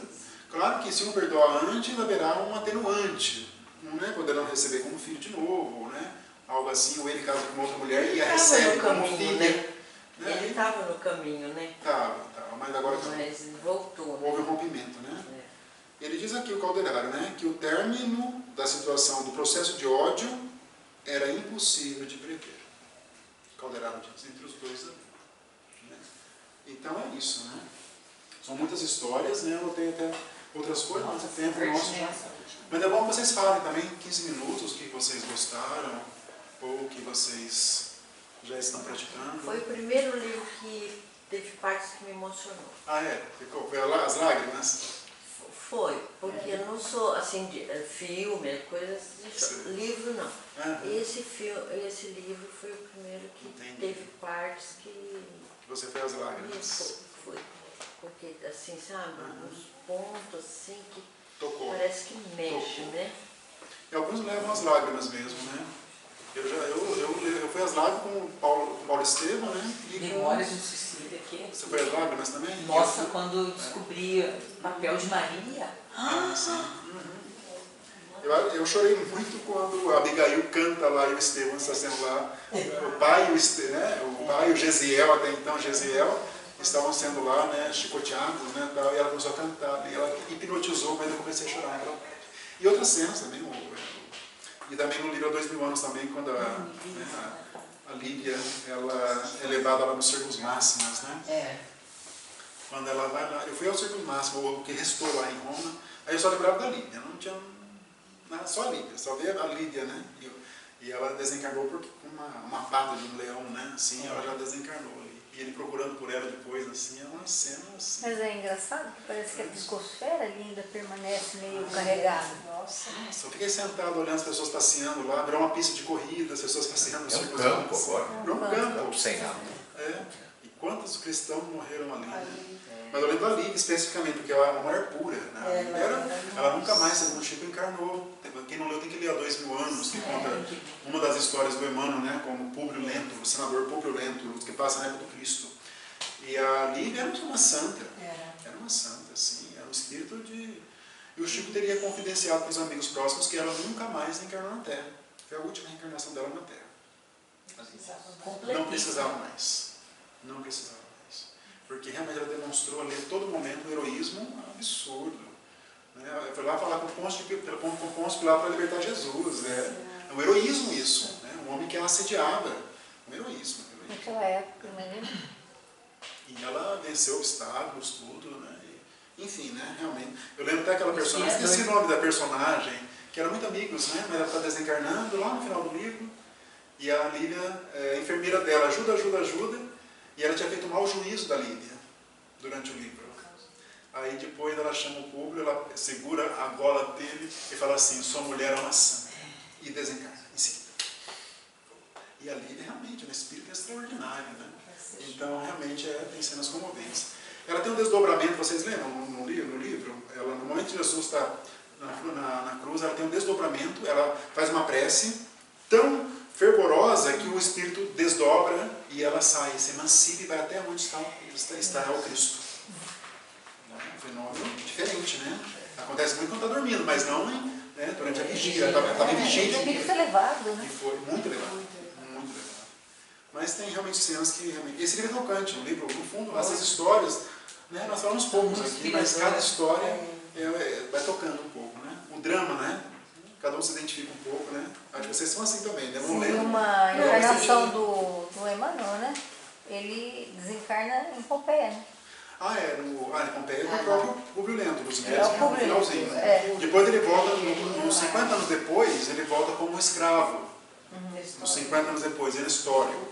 Claro que se um perdoar antes, haverá um atenuante. Não é? Poderão receber como filho de novo, né? Algo assim, ou ele casa com outra mulher e a recebe como filha. Né? Ele estava no caminho, né? Estava, mas agora mas voltou. Houve um rompimento, né? Ele diz aqui, o Calderaro, né, que o término da situação do processo de ódio era impossível de prever. O Calderaro diz, entre os dois ali. Né? Então é isso, né? São muitas histórias, né? Eu tenho até outras coisas, mas o tempo nosso já. Mas é bom que vocês falem também 15 minutos o que vocês gostaram ou o que vocês já estão praticando. Foi o primeiro livro que teve partes que me emocionou. Ah, é? Foi as lágrimas? Foi, porque eu não sou assim de filme, coisas de livro não. Esse livro foi o primeiro que teve partes que... Você fez as lágrimas? Foi. Porque assim, sabe, uns pontos assim que tocou. Parece que mexe, né? E alguns levam as lágrimas mesmo, né? Eu fui às lágrimas com o Paulo Estevam, né? Memórias de Cecília aqui. Você foi às lágrimas também? Nossa, quando eu descobri o papel de Maria. Sim. Eu chorei muito quando a Abigail canta lá e o Estevão está sendo lá. O pai e o Gesiel, até então Gesiel, estavam sendo lá, né, chicoteados, né, tal, e ela começou a cantar, e ela hipnotizou, mas eu comecei a chorar. E outras cenas também, e também no livro Há 2000 Anos também, quando a Lídia, ela é levada lá nos círculos máximos, né? Quando ela vai lá, eu fui ao círculo máximo, o que restou lá em Roma, aí eu só lembrava da Lídia, não tinha nada, só a Lídia, só via a Lídia, né? E ela desencarnou por uma pata de um leão, né? Assim, ela já desencarnou ali. E ele procurando por ela depois, assim, é uma cena assim. Mas é engraçado que parece que a psicosfera ali ainda permanece meio carregada. Nossa. Eu fiquei sentado olhando as pessoas passeando lá, virou uma pista de corrida, as pessoas passeando no É um campo agora. Virou um campo. Sem nada. E quantos cristãos morreram ali, né? Mas eu lembro da Lídia especificamente, porque ela é uma mulher pura, né? Ela nunca mais, segundo Chico, encarnou. Quem não leu tem que ler Há 2000 Anos, que conta uma das histórias do Emmanuel, né? Como Públio Lento, o senador Públio Lento, que passa na época do Cristo. E a Lídia era uma santa. Era uma santa, assim, era um espírito de... E o Chico teria confidenciado para os amigos próximos que ela nunca mais encarnou na Terra. Foi a última reencarnação dela na Terra. Não precisava mais. Não precisava mais. Porque realmente ela demonstrou ali a todo momento um heroísmo absurdo. Né? Ela foi lá falar com o Pôncio Pilato para libertar Jesus. É um heroísmo isso. Né? Um homem que a assediava. Um heroísmo. Naquela época, né? E ela venceu obstáculos, tudo, né? Enfim, né? Realmente. Eu lembro até aquela personagem, esqueci o nome da personagem, que eram muito amigos, né? Mas ela está desencarnando lá no final do livro. E a Lídia, a enfermeira dela, ajuda. E ela tinha feito um mau juízo da Lídia durante o livro. Aí depois ela chama o público, ela segura a gola dele e fala assim: sua mulher é uma santa. E desencarna em seguida. E a Lídia realmente é um espírito extraordinário, né? Então realmente tem cenas comoventes. Ela tem um desdobramento, vocês lembram no livro? Ela, no momento que Jesus está na cruz, ela tem um desdobramento, ela faz uma prece tão fervorosa que o Espírito desdobra e ela sai, se emancipa e vai até onde está o Cristo. É um fenômeno diferente, né? Acontece muito quando está dormindo, mas não durante a vigília. Ela estava em vigília. O espírito elevado, né? E foi muito elevado, muito elevado. Mas tem realmente cenas que... Esse livro é tocante, um livro, no fundo, essas histórias, né? Nós falamos poucos aqui, mas cada história vai tocando um pouco, né? O drama, né? Cada um se identifica um pouco, né? Acho que vocês são assim também, né? Sim, uma encarnação do Emmanuel, né? Ele desencarna em Pompeia, né? Em Pompeia é o próprio Públio Lento, no finalzinho. Depois ele volta, uns 50 anos depois, ele volta como escravo. Uns 50 anos depois, ele é histórico.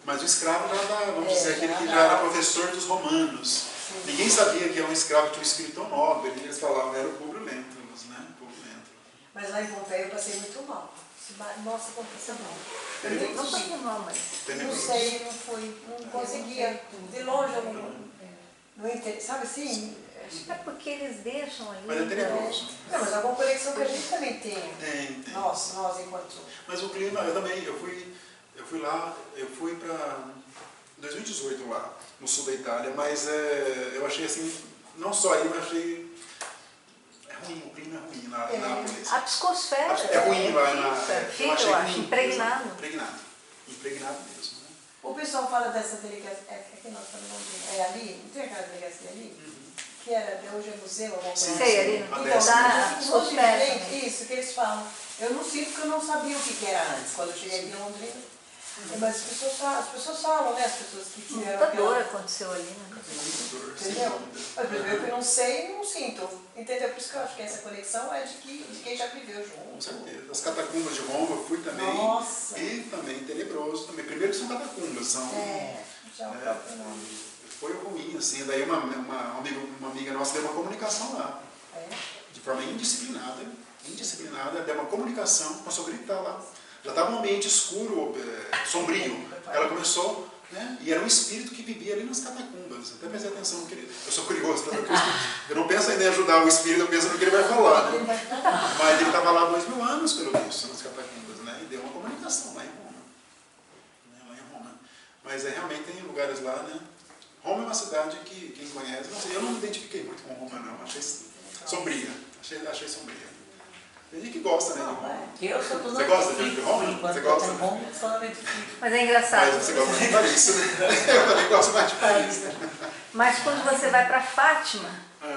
Mas o escravo já era, vamos dizer, aquele que já era professor dos romanos. Ninguém sabia que era um escravo que tinha um espírito tão nobre. Eles falavam, era o Públio Lento, né? Mas lá em Pompeia eu passei muito mal. Nossa, como passei mal. Eu não passei mal, mas... Não sei, não conseguia. De longe eu não entendi. Sabe assim? Acho que é porque eles deixam ali. Mas é tenebroso. Não, mas alguma conexão que a gente também tem. Tem. Nós enquanto... Mas o clima, eu também, eu fui lá, eu fui para 2018 lá, no sul da Itália, mas eu achei assim, não só aí, mas achei ruim, o clima é ruim lá em Nápoles. A psicosfera É ruim lá na... eu acho, impregnado. Impregnado mesmo. Né? O pessoal fala dessa delegacia, que nós estamos vendo, ali, não tem aquela delegacia ali? Que era, hoje é museu, alguma coisa. Sei, ali no psicosfera. Isso, que eles falam. Eu não sinto porque eu não sabia o que era antes, quando eu cheguei aqui em Londrina. Mas as pessoas falam, né? As pessoas que tiveram muita dor aconteceu ali, né? Entendeu? Eu que não sei, não sinto. Entendeu? Por isso que eu acho que essa conexão é de quem já viveu junto. Com certeza. As catacumbas de Roma eu fui também. Nossa. E também tenebroso também. Primeiro que são catacumbas, são... já o próprio nome. Foi ruim, assim. Daí uma amiga nossa deu uma comunicação lá. De forma indisciplinada, deu uma comunicação, começou a gritar lá. Já estava um ambiente escuro, sombrio. Ela começou, né? E era um espírito que vivia ali nas catacumbas. Até prestei atenção, eu sou curioso, eu não penso ainda em ajudar o espírito, eu penso no que ele vai falar, né? Mas ele estava lá há 2000 anos, pelo visto, nas catacumbas, né? E deu uma comunicação lá em Roma. Mas realmente tem lugares lá, né? Roma é uma cidade que, quem conhece, não sei, eu não me identifiquei muito com Roma, não. Achei sombria, achei sombria. Tem gente que gosta, né, de Roma. Eu sou Você gosta de Roma? Você gosta? Roma, eu sou na Netflix. Mas é engraçado. Mas você gosta de Paris, né? Eu também gosto mais de Paris, né? Mas quando você vai para Fátima...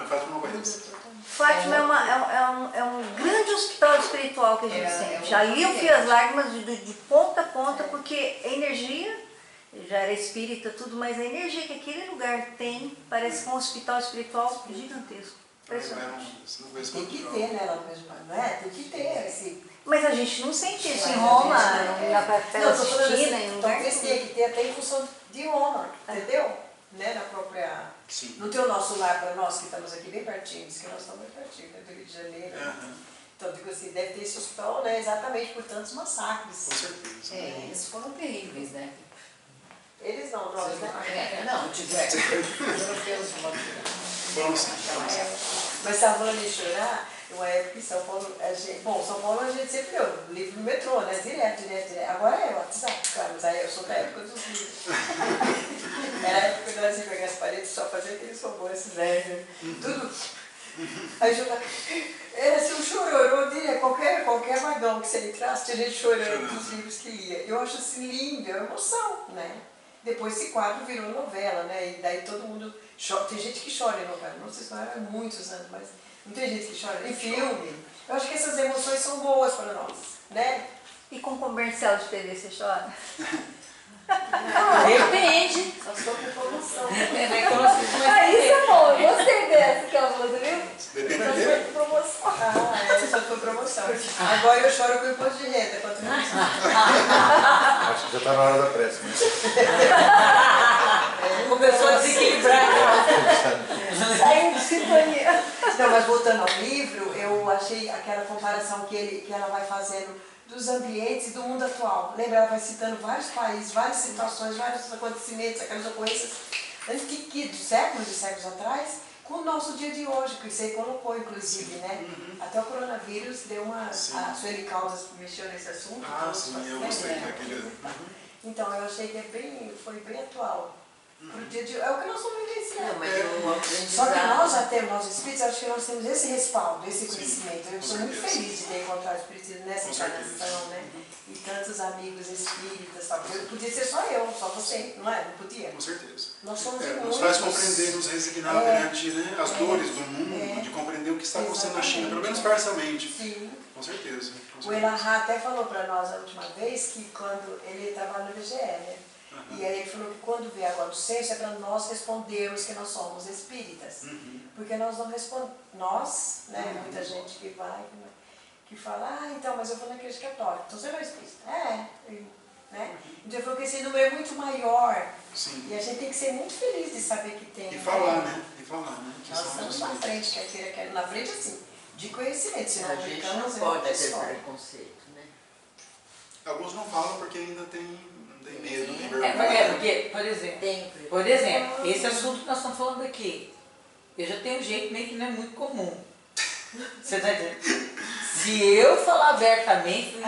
Fátima não conheço. Fátima é um grande hospital espiritual que a gente sente. Ali eu fui as lágrimas de ponta a ponta, porque a energia, já era espírita tudo, mas a energia que aquele lugar tem parece um hospital espiritual gigantesco. Impressionante. Tem que ter, né, lá no mesmo lugar, não é? Tem que ter esse... Mas a gente não sente isso em Roma, na Capela Sistina, em lugar. Talvez tenha que ter até em função de Roma, entendeu? Né, na própria... Sim. No teu nosso lar, para nós que estamos aqui bem pertinho, diz que nós estamos bem pertinho, né, do Rio de Janeiro. Então, digo assim, deve ter esse hospital, né, exatamente por tantos massacres. Com certeza. Eles foram terríveis, né? Eles não, nós, né? Não, tiveram. Vamos sim. Mas estava falando em chorar, uma época em São Paulo, São Paulo a gente sempre leu livro no metrô, né? Direto. Agora é WhatsApp, claro, mas aí eu sou da época dos livros. Era a época que nós íamos pegar as paredes só fazer aqueles robôs, né? Tudo. Aí eu era assim, um chororô, diria, qualquer vagão que você entrasse, tinha gente chorando dos livros que lia. Eu acho assim lindo, é uma emoção, né? Depois esse quadro virou novela, né? E daí todo mundo chora. Tem gente que chora em novela, não sei se não era muitos anos, mas não tem gente que chora em filme. Eu acho que essas emoções são boas para nós, né? E com comercial de TV você chora? Depende. Só estou com promoção. Isso é bom, eu gostei dessa que ela falou, viu? Depende Só de foi com promoção. Só foi promoção. Agora eu choro com o imposto de renda, quanto menos. Acho que já está na hora da pressa. Começou a desequilibrar. Saiu de sintonia. Não, mas voltando ao livro, eu achei aquela comparação que ela vai fazendo dos ambientes e do mundo atual. Lembra, ela vai citando vários países, várias situações, vários acontecimentos, aquelas ocorrências de séculos atrás, com o nosso dia de hoje, que você colocou, inclusive, né? Até o coronavírus deu uma... Sim. A Sueli Caldas mexeu nesse assunto. Sim, eu gostei daquele... Então, eu achei que foi bem atual. Pro dia de... É o que nós estamos vivenciando. Só que nós já temos, nós espíritos, acho que nós temos esse respaldo, esse conhecimento. Eu sou muito feliz de ter encontrado espiritismo nessa encarnação, né? E tantos amigos espíritas, tal. Podia ser só eu, só você, não é? Não podia? Com certeza. Nós somos nos faz compreender, nos resignar perante as dores do mundo, de compreender o que está acontecendo na China, pelo menos parcialmente. Sim. Com certeza. O Elahá até falou para nós a última vez que quando ele trabalha no IBGE, né? E aí ele falou que quando vier agora o censo é para nós respondermos que nós somos espíritas. Porque nós não respondemos. Nós, né? Muita gente que vai, que fala, então, mas eu vou na igreja católica, então você não é espírita. Né? Então ele falou que esse número é muito maior. Sim. E a gente tem que ser muito feliz de saber que tem. E falar, né? Nós estamos na frente, quer na frente assim, de conhecimento. Senão A gente não pode ter preconceito, né? Alguns não falam porque ainda tem medo, tem Porque, por exemplo, esse assunto que nós estamos falando aqui, eu já tenho um jeito meio que não é muito comum. Você está entendendo? Se eu falar abertamente,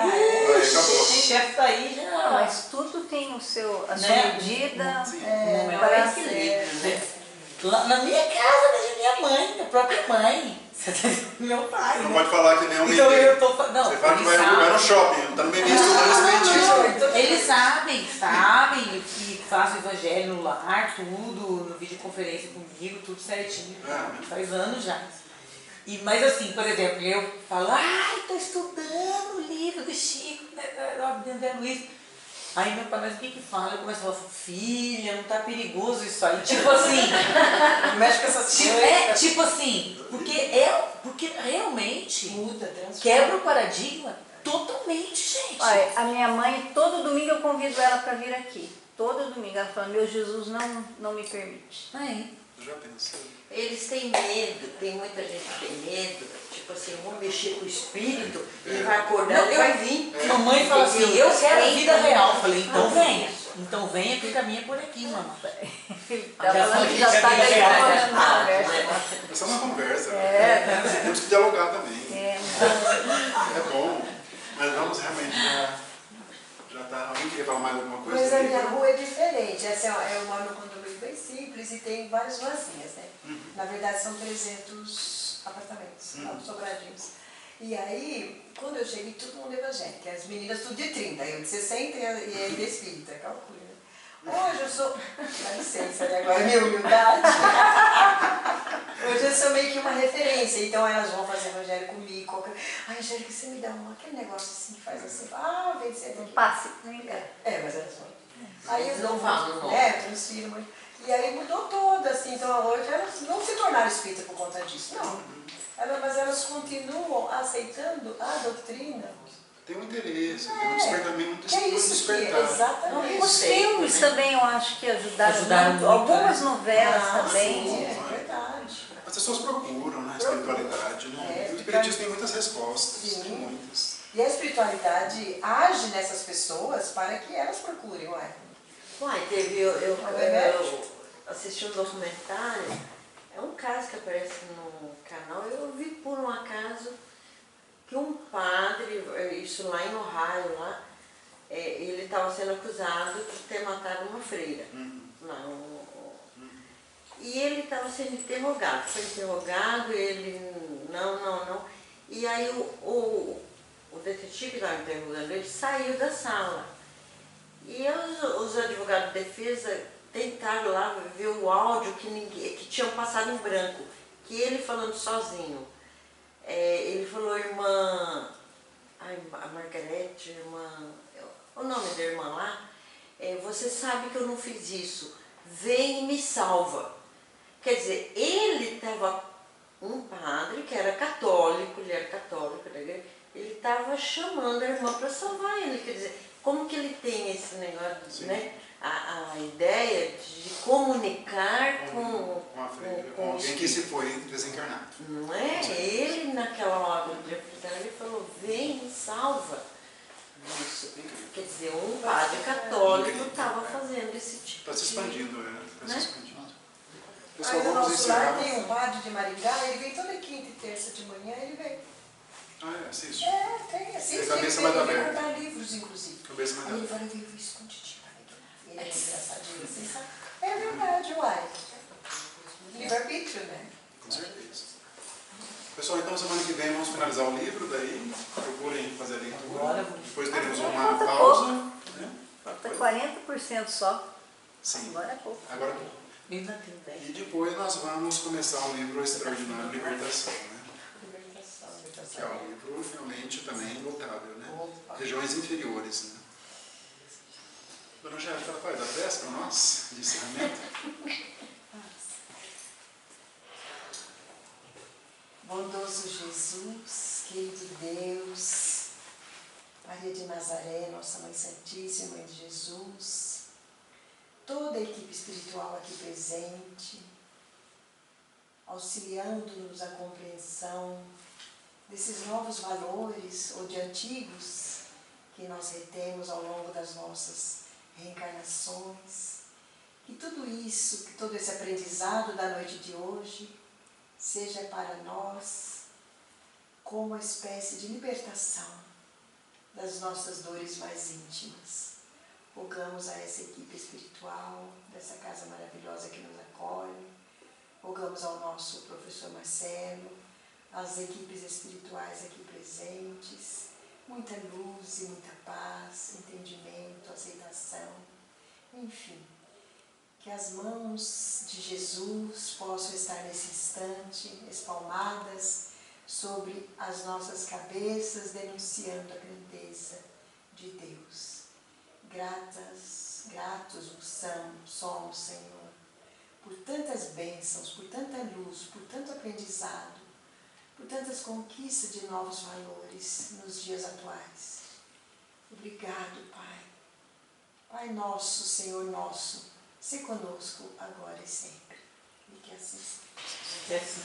chefe aí já... Não, mas tudo tem a sua medida. Para equilíbrio. Na minha casa, da minha mãe, minha própria mãe. Meu pai. Não pode falar que nem um então eu tô não, você fala que vai no shopping, tá no meio estudando espiritismo. Eles sabem que faço evangelho no lar, tudo, no videoconferência comigo, tudo certinho. Faz anos já. Mas assim, por exemplo, eu falo, tô estudando o livro do Chico, do André Luiz. Aí meu pai, mas o que fala? Eu começo a falar, filha, não tá perigoso isso aí. Tipo assim. Mexe com essas coisas. Tipo assim, porque realmente muda, quebra o paradigma totalmente, gente. Olha, a minha mãe, todo domingo eu convido ela para vir aqui. Todo domingo. Ela fala, meu Jesus não me permite. Já pensou? Eles têm medo, tem muita gente que tem medo, tipo assim, vamos mexer com o espírito, ele vai acordar, ele vai vir. Mamãe fala assim, eu quero a vida real. Eu falei, então venha. Então venha que o caminho é por aqui, mamãe. Já está gravando na conversa. Essa é uma conversa. Temos que dialogar também. É bom, mas vamos realmente já tá. Alguém queria falar mais alguma coisa? Mas a minha rua é diferente. Essa eu moro num condomínio bem simples e tem várias ruazinhas, né? Na verdade são 300 apartamentos, sobradinhos. E aí, quando eu cheguei, todo mundo evangélico. As meninas tudo de 30, eu de 60 e ainda espírita, calcula, né? Hoje eu sou... Dá licença, né? Agora é minha humildade. Hoje eu sou meio que uma referência, então elas vão fazer evangelho comigo. Ai, Angélica, você me dá aquele negócio assim que faz assim. Ah, vem ser daqui. Passe. Mas elas vão. Aí eu não falam, não. transfiro muito. E aí mudou toda, assim, então hoje elas não se tornaram espírita por conta disso, não. Mas elas continuam aceitando a doutrina. Tem um interesse, tem um despertamento muito Que é isso que, exatamente. Os filmes também eu acho que ajudaram muito. Algumas novelas também. Sim, é verdade. As pessoas procuram, né, a espiritualidade, né? O espiritismo tem muitas respostas, tem muitas. E a espiritualidade age nessas pessoas para que elas procurem, uai. Uai, eu assisti um documentário, é um caso que aparece no canal, eu vi por um acaso que um padre, isso lá em Ohio, ele estava sendo acusado de ter matado uma freira. E ele estava sendo interrogado, foi interrogado, ele não. E aí o detetive que estava interrogando ele saiu da sala. E os advogados de defesa tentaram lá ver o áudio que tinham passado em branco, que ele falando sozinho. Ele falou, irmã, a Margarete, o nome da irmã lá, você sabe que eu não fiz isso, vem e me salva. Quer dizer, ele estava, um padre que era católico, ele era católico da igreja, ele estava chamando a irmã para salvar ele. Quer dizer, como que ele tem esse negócio, né? A ideia de comunicar com alguém que se foi desencarnado. Não é? Ele, naquela hora de aflição, ele falou, vem e salva. Isso. Quer dizer, um padre católico estava fazendo esse tipo de... Está se expandindo, Está se expandindo. Pessoal, no nosso lar tem um padre de Maringá, ele vem toda quinta e terça de manhã, ele vem. Assiste. Tem, assiste. Tem cabeça mais aberta. Ele comprar livros, inclusive. Cabeça mais aberta. Aí ele fala, eu vi escondidinho. Ele é engraçadinho assim, sabe? É verdade, uai. Livre-arbítrio, né? Com certeza. Pessoal, então semana que vem vamos finalizar o livro, daí procurem fazer a leitura. Depois teremos uma pausa. Né? Falta 40% só. Sim. Agora é pouco. Agora é pouco. E depois nós vamos começar um livro extraordinário, Libertação, né? Que é um livro realmente também notável, né? Regiões inferiores, né? Dona Angélica, faz a prece para nós, de encerramento. Bondoso Jesus, querido Deus, Maria de Nazaré, Nossa Mãe Santíssima, Mãe de Jesus, toda a equipe espiritual aqui presente, auxiliando-nos a compreensão desses novos valores ou de antigos que nós retemos ao longo das nossas reencarnações. Que tudo isso, que todo esse aprendizado da noite de hoje seja para nós como uma espécie de libertação das nossas dores mais íntimas. Rogamos a essa equipe espiritual, dessa casa maravilhosa que nos acolhe, rogamos ao nosso professor Marcelo, às equipes espirituais aqui presentes, muita luz e muita paz, entendimento, aceitação, enfim, que as mãos de Jesus possam estar nesse instante espalmadas sobre as nossas cabeças, denunciando a grandeza de Deus. Gratos somos, Senhor, por tantas bênçãos, por tanta luz, por tanto aprendizado, por tantas conquistas de novos valores nos dias atuais. Obrigado, Pai. Pai nosso, Senhor nosso, se conosco agora e sempre. E que assim seja.